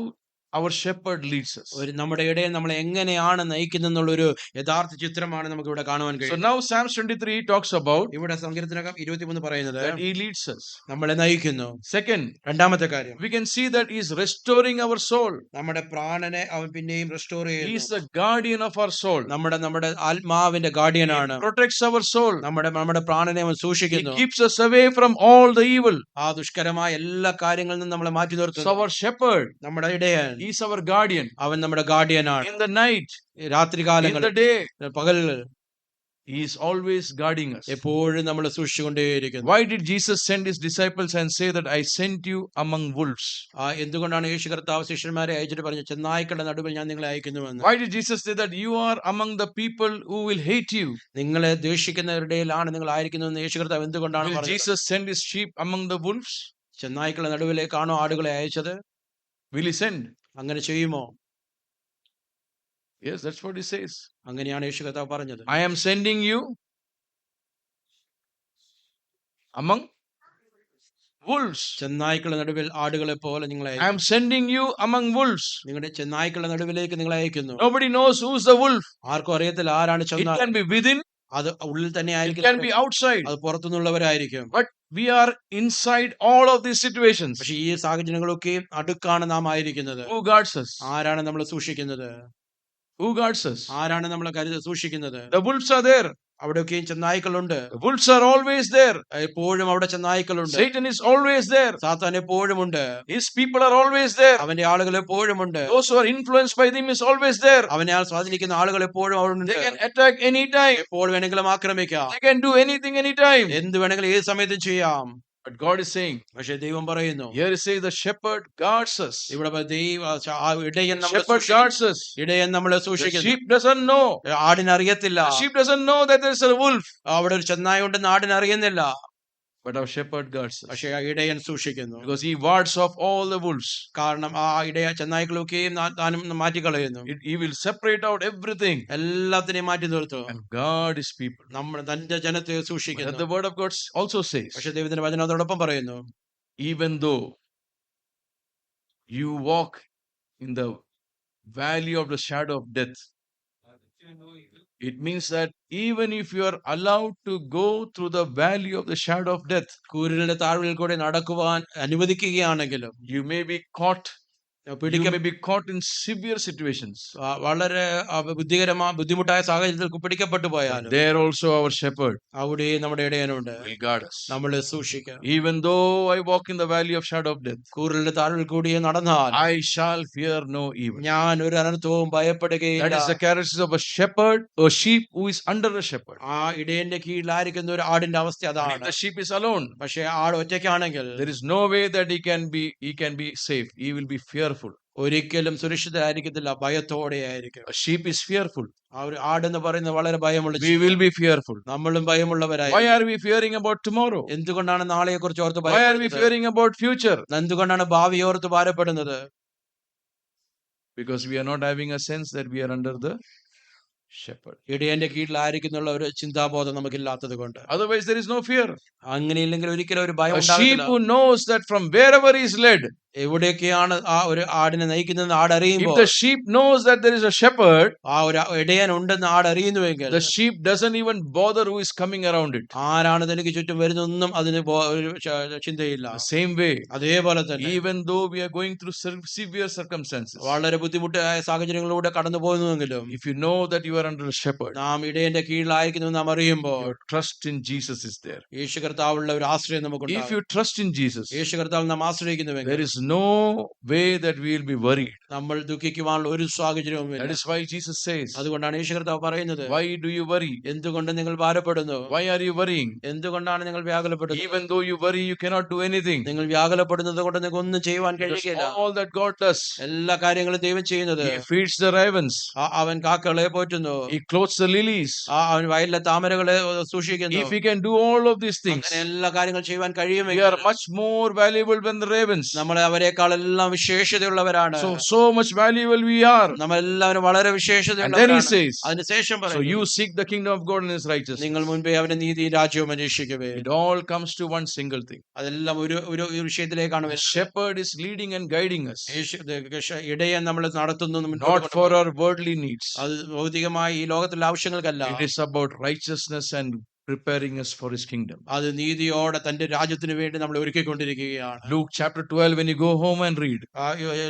our shepherd leads us. നമ്മുടെ ഇടയൻ നമ്മളെ എങ്ങനെയാണ് നയിക്കുന്നെന്നുള്ളൊരു യഥാർത്ഥ ചിത്രമാണ് നമുക്ക് ഇവിടെ കാണുവാൻ So കഴിയും. now Psalms 23 talks about ഇവിടെ സങ്കീർത്തനം 23 പറയുന്നത് that he leads us. നമ്മളെ നയിക്കുന്നു. Second, രണ്ടാമത്തെ കാര്യം, we can see that he is restoring our soul. നമ്മുടെ പ്രാണനെ അവൻ പിന്നെയും റെസ്റ്റോർ He is ചെയ്യുന്നു. the guardian of our soul. നമ്മുടെ ആത്മാവിന്റെ ഗാർഡിയനാണ്. He protects our soul. നമ്മുടെ പ്രാണനെ അവൻ He സൂക്ഷിക്കുന്നു. keeps us away from all the evil. ആ ദുഷ്കരമായ എല്ലാ കാര്യങ്ങളിൽ നിന്നും നമ്മളെ മാറ്റി So നിർത്തുന്നു. our shepherd, നമ്മുടെ ഇടയൻ he is our guardian. അവൻ നമ്മുടെ ഗാർഡിയനാണ്. In the night, രാത്രി in കാലങ്ങളിൽ, the day, പകലിൽ he is always guarding us. എപ്പോഴും നമ്മൾ സൂക്ഷിച്ചുകൊണ്ടേയിരിക്കുന്നു. Why did Jesus send his disciples and say that I sent you among wolves? എന്തുകൊണ്ടാണ് യേശു കർത്താവ് ശിഷ്യന്മാരെ അയച്ചിട്ട് പറഞ്ഞു, ചെന്നായ്ക്കളുടെ നടുവിൽ ഞാൻ നിങ്ങളെ അയക്കുന്നുവെന്ന്? Why did Jesus say that you are among the people who will hate you? നിങ്ങളെ ദ്വേഷിക്കുന്നവരുടെ ഇടയിലാണ് നിങ്ങൾ ആയിരിക്കുന്നതെന്ന് യേശു കർത്താവ് എന്തുകൊണ്ടാണ് Will പറഞ്ഞത്? Jesus send his sheep among the wolves? ചെന്നായ്ക്കളുടെ നടുവിലേക്കാണോ ആടുകളെ അയച്ചത്? Will he send? അങ്ങനെ ചെയ്യുമോ? Yes, that's what he says. അങ്ങനെയാണ് യേശു കർത്താവ് പറഞ്ഞത്. I am sending you among wolves. ചെന്നായ്ക്കളുടെ നടുവിൽ ആടുകളെ പോലെ നിങ്ങളെ I am sending you among wolves. നിങ്ങളുടെ ചെന്നായ്ക്കളുടെ നടുവിലേക്ക് നിങ്ങളെ അയക്കുന്നു. Nobody knows who's the wolf. ആർക്കും അറിയത്തില്ല ആരാണ് It ചെന്നായ്. can be within, അത് ഉള്ളിൽ തന്നെ it ആയിരിക്കും, can be outside. അത് പുറത്തുനിന്നുള്ളവരായിരിക്കും. But we are inside all of these situations. പക്ഷെ ഈ സാഹചര്യങ്ങളൊക്കെ അടുക്കാണ് നാം ആയിരിക്കുന്നത്. Who guards us? ആരാണ് നമ്മളെ സൂക്ഷിക്കുന്നത്? Who guards us? ആരാണ് നമ്മളെ സൂക്ഷിക്കുന്നത്? The wolves are there. അവിടെയൊക്കെയും ചെന്നായ്ക്കളുണ്ട്. The wolves are always there. എപ്പോഴും അവിടെ ചെന്നായ്ക്കളുണ്ട്. Satan is always there. സാത്താൻ എപ്പോഴും ഉണ്ട്. His people are always there. അവന്റെ ആളുകൾ എപ്പോഴും ഉണ്ട്. Those who are influenced by him is always there. അവനെ സ്വാധീനിക്കുന്ന ആളുകൾ എപ്പോഴും അവിടെ ഉണ്ട്. They can attack anytime. എപ്പോൾ വേണമെങ്കിലും ആക്രമിക്കാം. They can do anything anytime. എന്ത് വേണമെങ്കിലും ഏത് സമയത്തും ചെയ്യാം. But God is saying, പക്ഷെ ദൈവം പറയുന്നു, here it says the shepherd guards us. ഇവിടെ ഇടയൻ നമ്മളെ Shepherd സൂക്ഷിക്കുന്നു. guards us. ഇടയൻ നമ്മളെ The സൂക്ഷിക്കുന്നു. sheep doesn't know. ആടിനറിയത്തില്ല. The sheep doesn't know that there's a wolf. അവിടെ ഒരു ചെന്നായ ഉണ്ടെന്ന് ആടിനറിയുന്നില്ല. But our shepherd guards us. പക്ഷെ ആ ഇടയൻ സൂക്ഷിക്കുന്നു. Because he wards off all the wolves. കാരണം ആ ചെന്നായ്ക്കളൊക്കെയും താനും മാറ്റിക്കളയുന്നു. He will separate out everything എല്ലാത്തിനെയും മാറ്റി നിർത്തും. and guard his people. നമ്മുടെ തന്റെ ജനത്തെ But സൂക്ഷിക്കുന്നു. the word of God also says, പക്ഷെ ദൈവത്തിന്റെ വചനം അതോടൊപ്പം പറയുന്നു, even though you walk in the valley of the shadow of death, Fear no evil. it means that even if you are allowed to go through the valley of the shadow of death, കൂരിരുളിന്റെ താഴ്വരയിൽ കൂടെ നടക്കുവാൻ അനുവദിക്കുകയാണെങ്കിലും you may be caught You may be caught in severe situations. വളരെ ബുദ്ധിമുട്ടായ സാഹചര്യത്തിൽ പിടിക്കപ്പെട്ടു പോയാലും There also our shepherd അവിടെ നമ്മുടെ ഇടയനുണ്ട്, will guard us. നമ്മളെ സൂക്ഷിക്കാം. Even though I walk in the valley of shadow of death, കൂരിന്റെ താഴ്വരയിൽ കൂടി നടന്നാൽ I shall fear no evil. ഞാൻ ഒരു അനർത്ഥവും That ഭയപ്പെടുകയില്ല. is the characteristic of a shepherd, a sheep who is under a shepherd. ആ ഇടയന്റെ കീഴിലായിരിക്കുന്ന ഒരു ആടിന്റെ അവസ്ഥ And if അതാണ്. the sheep is alone, പക്ഷെ ആട് ഒറ്റയ്ക്കാണെങ്കിൽ there is no way that he can be safe. He will be fearful. ഒരിക്കലും സുരക്ഷിതരായിരിക്കത്തില്ല, ഭയത്തോടെ ആയിരിക്കും. A sheep is fearful. ആ ഒരു ആടെന്ന് പറയുന്നത് വളരെ ഭയമുള്ള We will be fearful. നമ്മളും ഭയമുള്ളവരായി. Why are we fearing about tomorrow? എന്തുകൊണ്ടാണ് നാളെയെ കുറിച്ച് ഓർത്ത് Why are we ഭയപ്പെടുന്നത്? fearing about future? എന്തുകൊണ്ടാണ് ഭാവി ഓർത്ത് ഭാരപ്പെടുന്നത്? Because we are not having a sense that we are under the shepherd. ഇടയന്റെ കീഴിലായിരിക്കുന്നുള്ള ഒരു ചിന്താബോധം നമുക്കില്ലാത്തത് കൊണ്ട്. Otherwise, there is no fear. അങ്ങനെയില്ലെങ്കിൽ ഒരിക്കലും ഒരു ഭയം A sheep ഉണ്ടാകില്ല. who knows that from wherever he is led, എവിടെയൊക്കെയാണ് ആ ഒരു ആടിനെ നയിക്കുന്നത് ആട് if അറിയുമ്പോൾ, the sheep knows that there is a shepherd, ആ ഒരു ഇടയൻ ഉണ്ടെന്ന് ആട് അറിയുന്നുവെങ്കിൽ the sheep doesn't even bother who is coming around it. ആരാണ് തനിക്ക് ചുറ്റും വരുന്നൊന്നും അതിന് ഒരു ചിന്തയില്ല. The same way, അതേപോലെ തന്നെ even though we are going through severe circumstances, വളരെ ബുദ്ധിമുട്ടായ സാഹചര്യങ്ങളിലൂടെ കടന്നു പോകുന്നുവെങ്കിലും if you know that you are under a shepherd, നാം ഇടയന്റെ കീഴിലായിരിക്കുന്നു നാം അറിയുമ്പോൾ your trust in Jesus is there. യേശു കർത്താവുള്ള ഒരു ആശ്രയം If നമുക്കുണ്ടാകും. you trust in Jesus, യേശു കർത്താവ് നാം there ആശ്രയിക്കുന്നുവെങ്കിൽ is no way that we will be worried. നമ്മൾ ദുഃഖിക്കുവാനുള്ള ഒരു സാഹചര്യവും That ഇല്ല. is why Jesus says, അതുകൊണ്ടാണ് യേശു കർത്താവ് പറയുന്നത്, why do you worry? എന്തുകൊണ്ട് നിങ്ങൾ ഭാരപ്പെടുന്നു? Why are you worrying? എന്തുകൊണ്ടാണ് നിങ്ങൾ വ്യാകുലപ്പെടുന്നത്? Even though you worry, you cannot do anything. നിങ്ങൾ വ്യാകുലപ്പെടുന്നത് കൊണ്ട് നിങ്ങൾക്ക് ഒന്നും ചെയ്യുവാൻ Because കഴിയുകയില്ല. all that God does, എല്ലാ കാര്യങ്ങളും ദൈവം ചെയ്യുന്നത്, He feeds the ravens, അവൻ കാക്കകളെ പോറ്റുന്നു, He clothes the lilies. അവൻ വയലിലെ താമരകളെ സൂക്ഷിക്കുന്നു. If He can do all of these things, അങ്ങനെ എല്ലാ കാര്യങ്ങളും ചെയ്യുവാൻ we കഴിയുമെങ്കിൽ are much more valuable than the ravens. നമ്മൾ അവരെക്കാളെല്ലാം വിശേഷതയുള്ളവരാണ്. So much valuable we are. നമ്മൾ എല്ലാവരും വളരെ And then He വിശേഷതയുള്ളവരാണ്. says, അതിനുശേഷം so പറയുന്നു, you seek the kingdom of God and His righteousness. നിങ്ങൾ മുൻപേ അവന്റെ നീതിയും രാജ്യവും അന്വേഷിക്കവേ. It all comes to one single thing. അതെല്ലാം ഒരു ഒരു ഒരു വിഷയത്തിലേക്കാണ് The വരുന്നത്. shepherd is leading and guiding us, ഇടയൻ നമ്മളെ നടത്തുന്നു, മുൻപോട്ട് not for കൊണ്ടുപോകുന്നു. our worldly needs. അത് ഭൗതികമായി ഈ ലോകത്തിലെ ആവശ്യങ്ങൾക്കല്ല, It is about righteousness and preparing us for His kingdom. അത് നീതിയോടെ തന്റെ രാജ്യത്തിന് വേണ്ടി നമ്മളെ ഒരുക്കിക്കൊണ്ടിരിക്കുകയാണ്. Luke chapter 12, when you go home and read,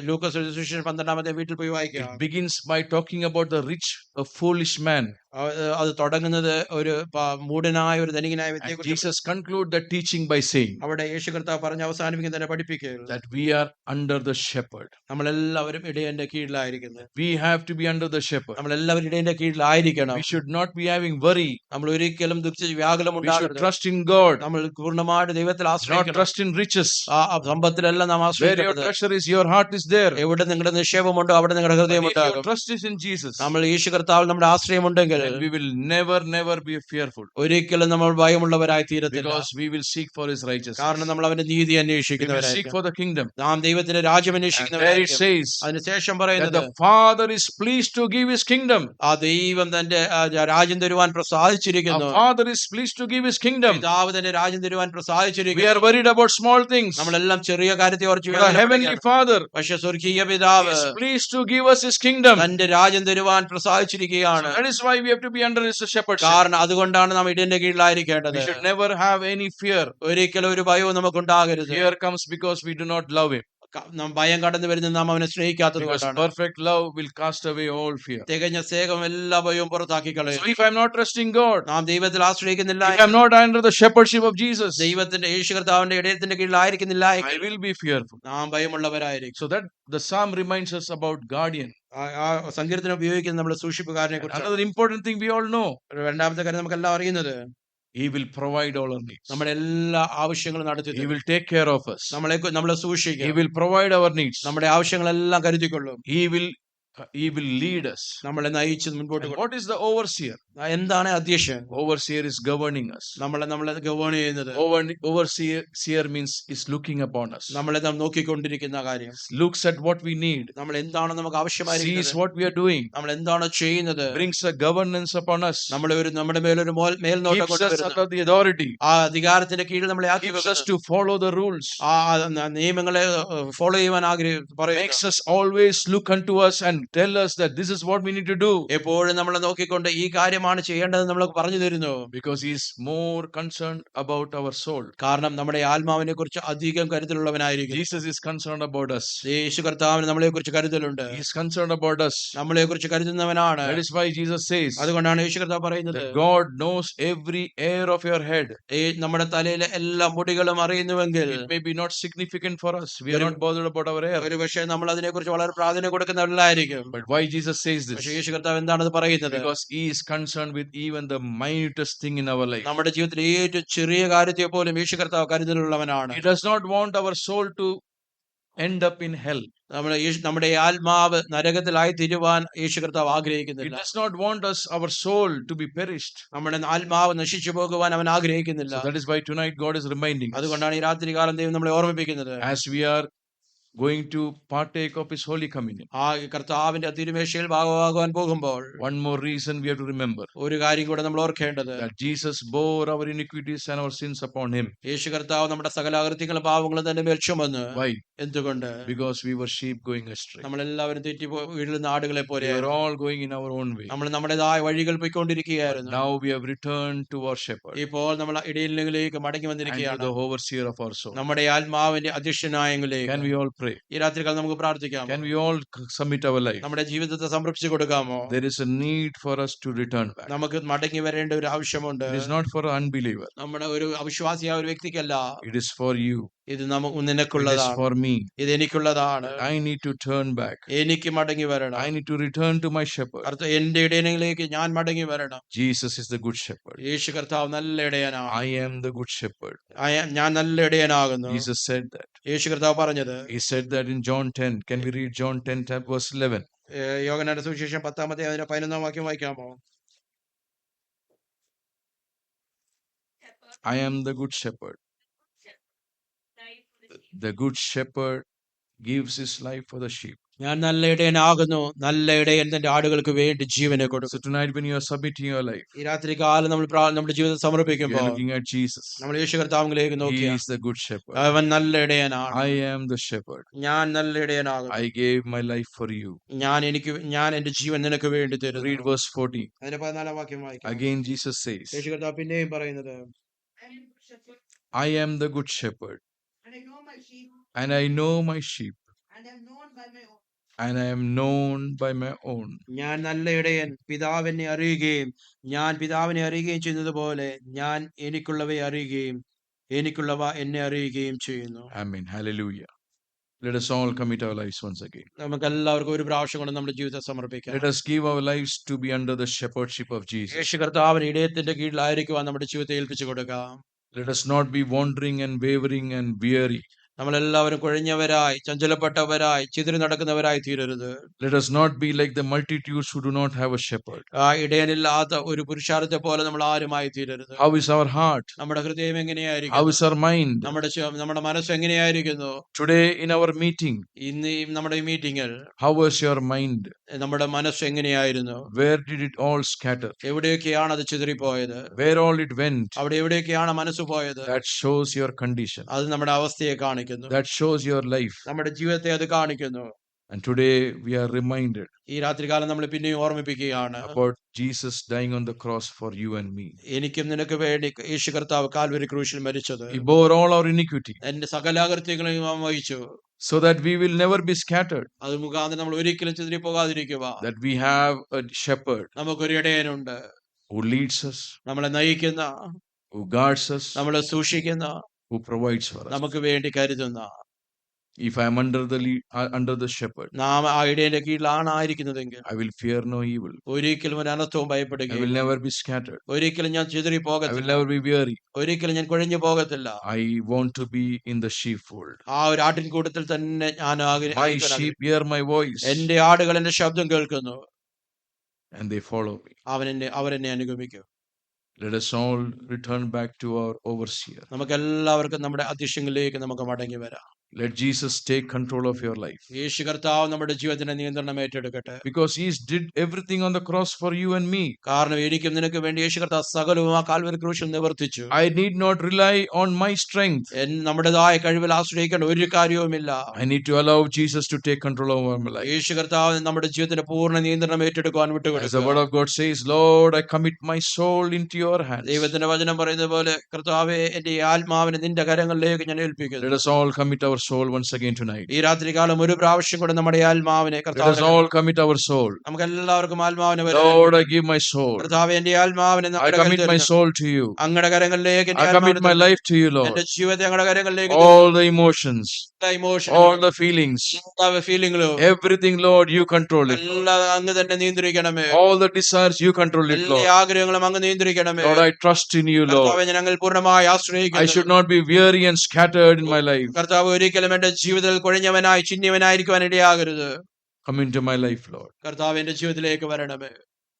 ലൂക്കോസ് സുവിശേഷം 12 വീട്ടിൽ പോയി വായിക്കുക. it begins by talking about the rich, a foolish man. അത് തുടങ്ങുന്നത് ഒരു മൂഢനായ ഒരു ധനികനായ വ്യക്തിയെ And കുറിച്ച്. Jesus conclude the teaching by saying അവിടെ യേശു കർത്താവ് പറഞ്ഞ് അവസാനിപ്പിക്കുന്ന തന്നെ പഠിപ്പിക്കുക, that we are under the shepherd. നമ്മളെല്ലാവരും ഇടയന്റെ കീഴിലായിരിക്കുന്നത്. We have to be under the shepherd. നമ്മളെല്ലാവരും ഇടയന്റെ കീഴിലായിരിക്കണം. We should not be having worry. നമ്മൾ ഒരിക്കലും വ്യാകുലം We should ഉണ്ടാകരുത്. trust in God, നമ്മൾ പൂർണ്ണമായിട്ട് ദൈവത്തിൽ not ആശ്രയിക്കണം. trust in riches. ആ സമ്പത്തിലെല്ലാം നാം Where your ആശ്രയിക്കുന്നത്. treasure is, your heart is there. എവിടെ നിങ്ങളുടെ നിക്ഷേപമുണ്ടോ അവിടെ നിങ്ങളുടെ But ഹൃദയം if your ഉണ്ടാകും. trust is in Jesus, നമ്മൾ യേശു കർത്താവിൽ നമ്മുടെ ആശ്രയമുണ്ടെങ്കിൽ then we will never be fearful, ഒരിക്കലും നമ്മൾ ഭയമുള്ളവരായി തീരത്തില്ല. because we will seek for His righteousness. കാരണം നമ്മൾ അവന്റെ നീതി We will seek അന്വേഷിക്കുന്നവരായിരിക്കും. for the kingdom. നാം ദൈവത്തിന്റെ രാജ്യം And there it അന്വേഷിക്കുന്നവരായിരിക്കും. says അതിനുശേഷം that പറയുന്നത്, the Father is pleased to give His kingdom. ആ ദൈവം തന്റെ രാജ്യം തരുവാൻ പ്രസാദിച്ചിരിക്കുന്നു. Our Father is pleased to give His kingdom. പിതാവ് തന്റെ രാജ്യം തരുവാൻ We പ്രസാദിച്ചിരിക്കുന്നു. are worried about small things. നമ്മളെല്ലാം ചെറിയ കാര്യത്തെ ഓർത്ത് But our Heavenly Father പക്ഷെ സ്വർഗീയ പിതാവ് is pleased to give us His kingdom. തന്റെ രാജ്യം തരുവാൻ So പ്രസാദിച്ചിരിക്കുകയാണ്. that is why we have to be under His shepherdship. കാരണം അതുകൊണ്ടാണ് നാം ഇടയന്റെ കീഴിലായിരിക്കേണ്ടത്. We should never have any fear. ഒരിക്കലും ഒരു ഭയവും നമുക്കുണ്ടാകരുത്. Fear comes because we do not love Him. നാം ഭയം കടന്നു വരുന്നത് നാം അവനെ സ്നേഹിക്കാത്തത് Because കൊണ്ടാണ്. perfect love will cast away all fear. തികഞ്ഞ സ്നേഹം എല്ലാ ഭയവും പുറത്താക്കി കളയും. So if I'm not trusting God, നാം ദൈവത്തിൽ ആശ്രയിക്കുന്നില്ല, if I'm not under the shepherdship of Jesus, ദൈവത്തിന്റെ യേശു കർത്താവിന്റെ ഇടയത്തിന്റെ കീഴിലായിരിക്കുന്നില്ല, I will be fearful. നാം ഭയമുള്ളവരായിരിക്കും. So that the psalm reminds us about guardian. ആ സങ്കീർത്തനം ഉപയോഗിക്കുന്ന നമ്മുടെ സൂക്ഷിപ്പുകാരനെ കുറിച്ച്. Another important thing we all know, രണ്ടാമത്തെ കാര്യം നമുക്കെല്ലാം അറിയുന്നത്, He will provide all our needs. നമ്മുടെ എല്ലാ ആവശ്യങ്ങളും നടത്തി He തരും. will take care of us. നമ്മളെ He സൂക്ഷിക്കും. will provide our needs. നമ്മുടെ ആവശ്യങ്ങളെല്ലാം കരുതിക്കൊള്ളും. He will lead us. നമ്മളെ നയിച്ച് മുൻപോട്ട് And കൊണ്ടുപോകും. what is the overseer? എന്താണ് അധ്യക്ഷൻ? Overseer is governing us. നമ്മളെ ഗവേൺ ചെയ്യുന്നത്. Overseer means is looking upon us. നമ്മളെ നാം നോക്കിക്കൊണ്ടിരിക്കുന്ന കാര്യം, Looks at what we need. നമ്മൾ എന്താണ് നമുക്ക് Sees ആവശ്യമായിരിക്കുന്നത്, what we are doing. നമ്മൾ എന്താണ് ചെയ്യുന്നത്, Brings a governance upon us. നമ്മുടെ മേലൊരു മേൽനോട്ടം Keeps us കൊണ്ടുവരുന്നു. under the authority. ആ അധികാരത്തിന്റെ കീഴിൽ നമ്മളെ ആക്കി Keeps us വെക്കുന്നു. to follow the rules. ആ നിയമങ്ങളെ ഫോളോ ചെയ്യുവാൻ Makes us always look unto us and tell us that this is what we need to do, എപ്പോഴും നമ്മളെ നോക്കിക്കൊണ്ട് ഈ കാര്യമാണ് ചെയ്യേണ്ടതെന്ന് നമ്മൾ പറഞ്ഞു തരുന്നു. because he is more concerned about our soul. കാരണം നമ്മുടെ ആത്മാവിനെ കുറിച്ച് അധികം കരുതലുള്ളവനായിരിക്കും. Jesus is concerned about us. യേശു കർത്താവിന് നമ്മളെ കുറിച്ച് കരുതലുണ്ട്. He is concerned about us. നമ്മളെ കുറിച്ച് കരുതുന്നവനാണ്. That is why Jesus says അതുകൊണ്ടാണ് യേശു കർത്താവ് പറയുന്നത്, that God knows every hair of your head. നമ്മുടെ തലയിലെ എല്ലാ മുടികളും അറിയുന്നുവെങ്കിൽ It may be not significant for us. We are not bothered about our hair. ഒരു പക്ഷേ നമ്മൾ അതിനെക്കുറിച്ച് വളരെ പ്രാധാന്യം കൊടുക്കുന്നവരിലായിരിക്കും. But why Jesus says this? പക്ഷേ യേശു കർത്താവ് എന്താണത് പറയുന്നത്? Because he is concerned with even the minutest thing in our life. നമ്മുടെ ജീവിതത്തിലെ ഏറ്റവും ചെറിയ കാര്യത്തെ പോലും യേശു കർത്താവ് കരുതലുള്ളവനാണ്. He does not want our soul to end up in hell. നമ്മുടെ ആത്മാവ് നരകത്തിലായി തീരുവാൻ യേശു കർത്താവ് He ആഗ്രഹിക്കുന്നില്ല. does not want us, our soul, to be perished. നമ്മുടെ ആത്മാവ് നശിച്ചു പോകുവാൻ അവൻ ആഗ്രഹിക്കുന്നില്ല. So that is why tonight God is reminding us, അതുകൊണ്ടാണ് ഈ രാത്രി കാലം ദൈവം നമ്മളെ ഓർമ്മിപ്പിക്കുന്നത്. as we are going to partake of his holy communion. ആ കർത്താവിന്റെ തിരുമേശയിൽ ഭാഗമാകുവാൻ പോകുമ്പോൾ One more reason we have to remember, ഒരു കാര്യം കൂടെ നമ്മൾ ഓർക്കേണ്ടത്, that Jesus bore our iniquities and our sins upon him. യേശു കർത്താവ് നമ്മുടെ സകല അകൃത്യങ്ങളും പാവങ്ങളും തന്നെ മേൽ ചുമന്ന്. Why? എന്തുകൊണ്ട്? Because we were sheep going astray. നമ്മളെല്ലാവരും തെറ്റി വീഴുന്ന ആടുകളെ We പോലെ are all going in our own way. നമ്മൾ നമ്മുടേതായ വഴികൾ പോയിക്കൊണ്ടിരിക്കുകയായിരുന്നു. Now we have returned to our shepherd ഇപ്പോൾ നമ്മൾ ഇടയിലേക്ക് മടങ്ങി and to വന്നിരിക്കുകയാണ്, the overseer of our soul. നമ്മുടെ ആത്മാവിന്റെ അധ്യക്ഷനായെങ്കിലേക്ക്. Can we all pray? ഈ രാത്രികാലം നമുക്ക് പ്രാർത്ഥിക്കാം. Can we all submit our life? നമ്മുടെ ജീവിതത്തെ സംരക്ഷിച്ചു കൊടുക്കാമോ? There is a need for us to return back. നമുക്ക് മടങ്ങി വരേണ്ട ഒരു ആവശ്യമുണ്ട്. It is not for an unbeliever. നമ്മുടെ ഒരു അവിശ്വാസിയായ ഒരു വ്യക്തിക്കല്ല, It is for you. ഇത് It is നിനക്കുള്ളതാണ്, for me. ഇത് എനിക്കുള്ളതാണ്. I need to turn back. എനിക്ക് മടങ്ങി വരണം. I need to return to my shepherd. എന്റെ ഇടയനിലേക്ക് ഞാൻ മടങ്ങി വരണം. Jesus is the good shepherd. യേശു കർത്താവ് നല്ല ഇടയനാണ്. I am the good shepherd. ഞാൻ നല്ല ഇടയനാകുന്നു. Jesus said that. യേശു കർത്താവ് പറഞ്ഞത്. He said that in John 10. Can we read John 10 verse 11? യോഹന്നാന്റെ സുവിശേഷം 10-11 വാക്യം വായിക്കാമോ? I am the good shepherd. The good shepherd gives his life for the sheep. ഞാൻ നല്ല ഇടയനാകുന്നു. നല്ല ഇടയൻ തന്റെ ആടുകൾക്ക് വേണ്ടി ജീവനെ കൊടുക്കും. So tonight when you are submitting your life, ഈ രാത്രി കാലം നമ്മൾ നമ്മുടെ ജീവിതം you സമർപ്പിക്കുമ്പോൾ are looking at Jesus. നമ്മൾ യേശു കർത്താവിലേക്ക് He നോക്കിയാൽ is the good shepherd. അവൻ നല്ല ഇടയനാണ്. I am the shepherd. ഞാൻ നല്ല ഇടയനാകുന്നു. I gave my life for you. ഞാൻ എന്റെ ജീവൻ നിനക്ക് വേണ്ടി തരുന്നു. Read verse 14. അതിന്റെ 14 വാക്യം വായിക്കാം. Again Jesus says, യേശു കർത്താവ് പിന്നെയും പറയുന്നത്, I am the good shepherd, and I know my sheep, and I know my sheep, and am known by my own. and I am known by my own. ഞാൻ നല്ല ഇടയൻ, പിതാവിനെ അറിയുകയും ഞാൻ പിതാവിനെ അറിയുകയും ചെയ്യുന്നത് പോലെ ഞാൻ എനിക്കുള്ളവയെ അറിയുകയും എനിക്കുള്ളവ എന്നെ അറിയുകയും ചെയ്യുന്നു. Amen. Hallelujah. Let us all commit our lives once again. നമുക്ക് എല്ലാവർക്കും ഒരു പ്രാവശ്യം കൊണ്ട് നമ്മുടെ ജീവിതത്തെ സമർപ്പിക്കാം. Let us give our lives to be under the shepherdship of Jesus. യേശു കർത്താവിന് ഇടയത്തിന്റെ കീഴിലായിരിക്കുവാൻ നമ്മുടെ ജീവിതത്തെ ഏൽപ്പിച്ചു കൊടുക്കാം. Let us not be wandering and wavering and weary. നമ്മളെല്ലാവരും കുഴഞ്ഞവരായി, ചഞ്ചലപ്പെട്ടവരായി, ചിതറി നടക്കുന്നവരായി തീരരുത്. Let us not be like the multitudes who do not have a shepherd. ആ ഇടയനില്ലാത്ത ഒരു പുരുഷാരത്തെ പോലെ നമ്മൾ ആരുമായി തീരരുത്. How is our heart? നമ്മുടെ ഹൃദയം How എങ്ങനെയായിരിക്കും? is our mind? നമ്മുടെ മനസ്സ് എങ്ങനെയായിരിക്കുന്നു? Today in our meeting, ഇന്ന് നമ്മുടെ ഈ മീറ്റിംഗിൽ how was your mind? നമ്മുടെ മനസ്സ് എങ്ങനെയായിരുന്നു? Where did it all scatter? എവിടെയൊക്കെയാണ് അത് ചിതറിപ്പോയത്? Where all it went? അവിടെ എവിടെയൊക്കെയാണ് മനസ്സ് പോയത്? That shows your condition. അത് നമ്മുടെ അവസ്ഥയെ കാണിക്കുന്നു. That shows your life. നമ്മുടെ ജീവിതത്തെ അത് കാണിക്കുന്നു. And today we are reminded ഈ രാത്രികാലം നമ്മൾ പിന്നെയും ഓർമ്മിപ്പിക്കുകയാണ് about Jesus dying on the cross for you and me. എനിക്കും നിനക്ക് വേണ്ടി യേശു കർത്താവ് കാൽവരി ക്രൂശിൽ മരിച്ചത്. He bore all our iniquity എന്റെ സകലാകൃത്യങ്ങളെയും അവൻ വഹിച്ചു. so that we will never be scattered. അത് മുഖാന്തരം നമ്മൾ ഒരിക്കലും ചിതറി പോകാതിരിക്കുക. That we have a shepherd നമുക്കൊരു ഇടയനുണ്ട്, who leads us, നമ്മളെ നയിക്കുന്ന, who guards us, നമ്മളെ സൂക്ഷിക്കുന്ന, who provides for us. നമുക്ക് വേണ്ടി കരുതുന്ന. If I am under the shepherd, നാം ആ ഇടയന്റെ കീഴിലാണ് ആയിരിക്കുന്നതെങ്കിൽ I will fear no evil. ഒരിക്കലും ഒരു അനർത്ഥവും I will ഭയപ്പെടുകയില്ല. never be scattered. ഒരിക്കലും ഞാൻ ചിതറി I will പോകത്തില്ല. never be weary. ഒരിക്കലും ഞാൻ കുഴഞ്ഞു പോകത്തില്ല. I want to be in the sheepfold. ആ ഒരു ആട്ടിൻകൂട്ടത്തിൽ തന്നെ ഞാൻ My sheep hear my voice എന്റെ ആടുകൾ എന്റെ ശബ്ദം കേൾക്കുന്നു, and they follow me. അവരെന്നെ അനുഗമിക്കും. Let us all return back to our overseer. നമുക്ക് എല്ലാവർക്കും നമ്മുടെ അധ്യക്ഷങ്ങളിലേക്ക് നമുക്ക് മടങ്ങി വരാം. Let Jesus take control of your life. യേശു കർത്താവ് നമ്മുടെ ജീവിതത്തിന്റെ നിയന്ത്രണം ഏറ്റെടുക്കട്ടെ. Because He did everything on the cross for you and me. കാരണം എനിക്കും നിനക്ക് വേണ്ടി യേശു കർത്താവ് സകലവും ആ കാൽവരി ക്രൂശിൽ നിവർത്തിച്ചു. I need not rely on my strength. നമ്മുടേതായ കഴിവിൽ ആശ്രയിക്കേണ്ട ഒരു കാര്യവുമില്ല. I need to allow Jesus to take control over my life. യേശു കർത്താവ് നമ്മുടെ ജീവിതത്തിന്റെ പൂർണ്ണ നിയന്ത്രണം ഏറ്റെടുക്കുവാൻ As the വിട്ടുകൊടുക്കുക. word of God says, Lord, I commit my soul into your hands. ദൈവത്തിന്റെ വചനം പറയുന്നത് പോലെ കർത്താവേ എന്റെ ഈ ആത്മാവിനെ നിന്റെ കരങ്ങളിലേക്ക് ഞാൻ ഏൽപ്പിക്കുന്നു. Let us all commit our soul once again tonight. ഈ രാത്രികാലം ഒരു പ്രാവശ്യം കൂടെ നമ്മുടെ ആത്മാവിനെ Let us കർത്താവിനെ all commit our soul. നമുക്ക് എല്ലാവർക്കും ആത്മാവിനെ Lord, I give my soul. കർത്താവേ എന്റെ ആത്മാവിനെ I commit my soul to you. അങ്ങയുടെ കരങ്ങളിലേക്ക് I commit my life to you, Lord. എന്റെ ജീവിതത്തെ അങ്ങയുടെ കരങ്ങളിലേക്ക് All the emotions, emotion all the feelings, ഫീലിംഗിലോ everything, Lord, you control it. എല്ലാം അങ്ങ് തന്നെ നിയന്ത്രിക്കണമേ. All the desires, you control it, എല്ലാ Lord. ആഗ്രഹങ്ങളും അങ്ങ് നിയന്ത്രിക്കണമേ. Lord, I trust in you, Lord. കർത്താവേ ഞങ്ങൾ പൂർണ്ണമായി I ആശ്രയിക്കുന്നു. should not be weary and scattered in my life. കർത്താവ് ഒരിക്കലും എന്റെ ജീവിതത്തിൽ കുഴഞ്ഞവനായി ചിഹ്നവനായിരിക്കുവാൻ ഇടയാകരുത്. Come into my life, Lord. കർത്താവ് എന്റെ ജീവിതത്തിലേക്ക് വരണമേ.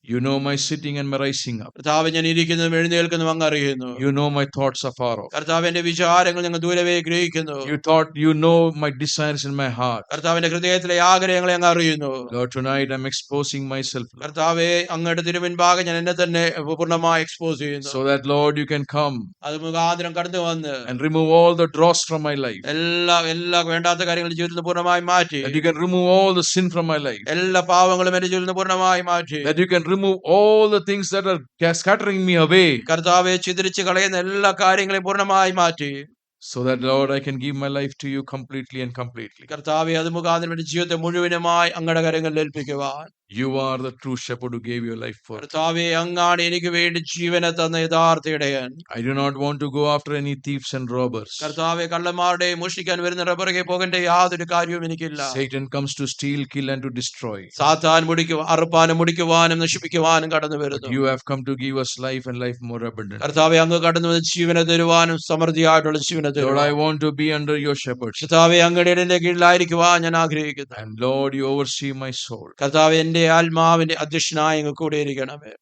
You know my sitting and my rising up. കർത്താവ് ഞാൻ ഇരിക്കുന്നതും എഴുന്നേൽക്കുന്നതും അങ്ങ് അറിയുന്നു. You know my thoughts afar off. കർത്താവ് എന്റെ വിചാരങ്ങൾ ഞങ്ങൾ ദൂരവേ ഗ്രഹിക്കുന്നു. You know my desires in my heart. കർത്താവിന്റെ ഹൃദയത്തിലെ ആഗ്രഹങ്ങളെ അങ്ങ് അറിയുന്നു. Lord, tonight I'm exposing myself, Lord, കർത്താവെ അങ്ങയുടെ തിരുമുൻപാകെ ഞാൻ എന്നെ തന്നെ പൂർണ്ണമായി എക്സ്പോസ് ചെയ്യുന്നു. so that, Lord, you can come അത് മുഖാന്തരം കടന്നു വന്ന് and remove all the dross from my life. എല്ലാ വേണ്ടാത്ത കാര്യങ്ങൾ ജീവിതത്തിൽ പൂർണ്ണമായി മാറ്റി, That you can remove all the sin from my life. എല്ലാ പാവങ്ങളും എന്റെ ജീവിതത്തിൽ പൂർണ്ണമായി മാറ്റി, That you can remove all the things that are scattering me away. കർത്താവെ ചിതറിച്ച് കളയുന്ന എല്ലാ കാര്യങ്ങളെയും പൂർണ്ണമായി മാറ്റി, So that, Lord, I can give my life to you completely and completely. കർത്താവെ അത് മുഖാന്തരം എന്റെ ജീവിതത്തെ മുഴുവനുമായി അങ്ങയുടെ കരങ്ങളിൽ ഏൽപ്പിക്കുവാൻ. You are the true shepherd who gave your life for us. കർത്താവെ അങ്ങാണ് എനിക്ക് വേണ്ടി ജീവനെ തന്ന യഥാർത്ഥ ഇടയൻ. I do not want to go after any thieves and robbers. കർത്താവെ കള്ളന്മാരുടെയും മോഷ്ടിക്കാൻ വരുന്ന പുറകെ പോകേണ്ട യാതൊരു കാര്യവും എനിക്കില്ല. Satan comes to steal, kill, and to destroy. സാത്താൻ അറുപ്പാനും മുടിക്കുവാനും നശിപ്പിക്കുവാനും കടന്നു വരുന്നു. You have come to give us life and life more abundant. കർത്താവെ അങ്ങ് കടന്നു വന്ന് ജീവനെ തരുവാനും സമൃദ്ധിയായിട്ടുള്ള ജീവനെ Lord, I തരുവാനും. want to be under your shepherdship. കർത്താവെ അങ്ങയുടെ ഇടലിന്റെ കീഴിലായിരിക്കുവാൻ ഞാൻ ആഗ്രഹിക്കുന്നു. And Lord, you oversee my soul. കർത്താവെ എന്റെ ആത്മാവിന്റെ അധ്യക്ഷനായി അങ്ങ് കൂടെ ഇരിക്കണമേ.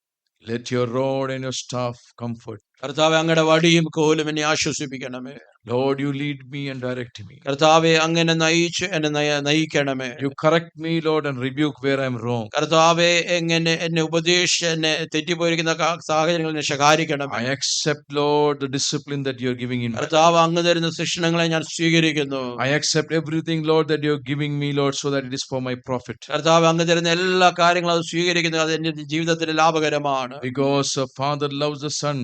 Let your rod and your staff comfort. കർത്താവെ അങ്ങയുടെ വടിയും കോലും എന്നെ ആശ്വസിപ്പിക്കണമേ. Lord, you lead me and direct me. കർത്താവെ അങ്ങനെ നയിച്ച് എന്നെ നയിക്കണമേ. You correct me, Lord, and rebuke where I am wrong. കർത്താവെ എന്നെ ഉപദേശിച്ച് എന്നെ തെറ്റിപ്പോയിരിക്കുന്ന സാഹചര്യങ്ങളിൽ എന്നെ ശകാരിക്കണമേ. I accept, Lord, the discipline that you are giving in my life. കർത്താവ് അങ്ങ് തരുന്ന ശിക്ഷണങ്ങളെ ഞാൻ സ്വീകരിക്കുന്നു. I accept everything, Lord, that you are giving me, Lord, so that it is for my profit. കർത്താവ് അങ്ങ് തരുന്ന എല്ലാ കാര്യങ്ങളും അത് സ്വീകരിക്കുന്നത് അത് എന്റെ ജീവിതത്തിന് ലാഭകരമാണ്. Because a father loves the son.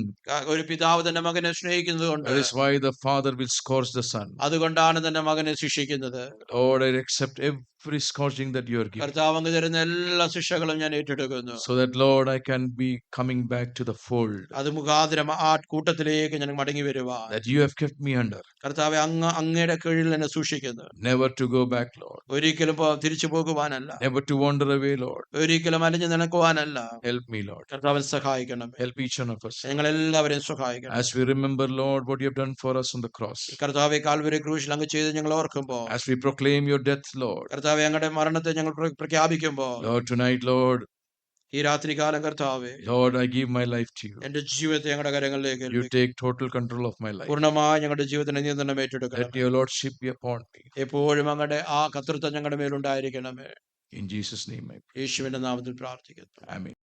ഒരു പിതാവ് തന്റെ മകനെ സ്നേഹിക്കുന്നത് കൊണ്ട് That is why the father will scourge the son. അതുകൊണ്ടാണ് തന്റെ മകനെ ശിക്ഷിക്കുന്നത്. Lord, I accept every scourging that you are giving. കർത്താവ് അങ്ങ് തരുന്ന എല്ലാ ശിക്ഷകളും ഞാൻ ഏറ്റെടുക്കുന്നു. So that, Lord, I can be coming back to the fold അത് മുഖാന്തരം ആ കൂട്ടത്തിലേക്ക് ഞാൻ മടങ്ങി വരുവാൻ. that you have kept me under. കർത്താവെ അങ്ങയുടെ കീഴിൽ എന്നെ സൂക്ഷിക്കുന്നു. Never to go back, Lord. ഒരിക്കലും തിരിച്ചു പോകുവാനല്ല, Never to wander away, Lord. ഒരിക്കലും അലഞ്ഞു നടക്കുവാനല്ല. Help me, Lord. കർത്താവിനെ സഹായിക്കണം. Help each one of us. ഞങ്ങൾ എല്ലാവരെയും സഹായിക്കണം. As we remember, Lord, what you have done for us on the cross. കർത്താവെ കാൽവരി ക്രൂശിൽ അങ്ങ് ചെയ്ത് ഞങ്ങൾ ഓർക്കുമ്പോൾ, As we proclaim your death, Lord. കർത്താവെ അങ്ങയുടെ മരണത്തെ ഞങ്ങൾ പ്രഖ്യാപിക്കുമ്പോൾ, Lord, tonight, Lord, ഈ രാത്രികാലം കർത്താവെ Lord, I give my life to you. എന്റെ ജീവിതത്തെ ഞങ്ങളുടെ കരങ്ങളിലേക്ക് You take total control of my life. പൂർണ്ണമായി ഞങ്ങളുടെ ജീവിതത്തിന്റെ നിയന്ത്രണം ഏറ്റെടുക്കണം. Let your Lordship be upon me. എപ്പോഴും അങ്ങയുടെ ആ കർത്തൃത്വം ഞങ്ങളുടെ മേലുണ്ടായിരിക്കണമേ. In Jesus' name I pray. യേശുവിന്റെ നാമത്തിൽ പ്രാർത്ഥിക്കുന്നു. Amen.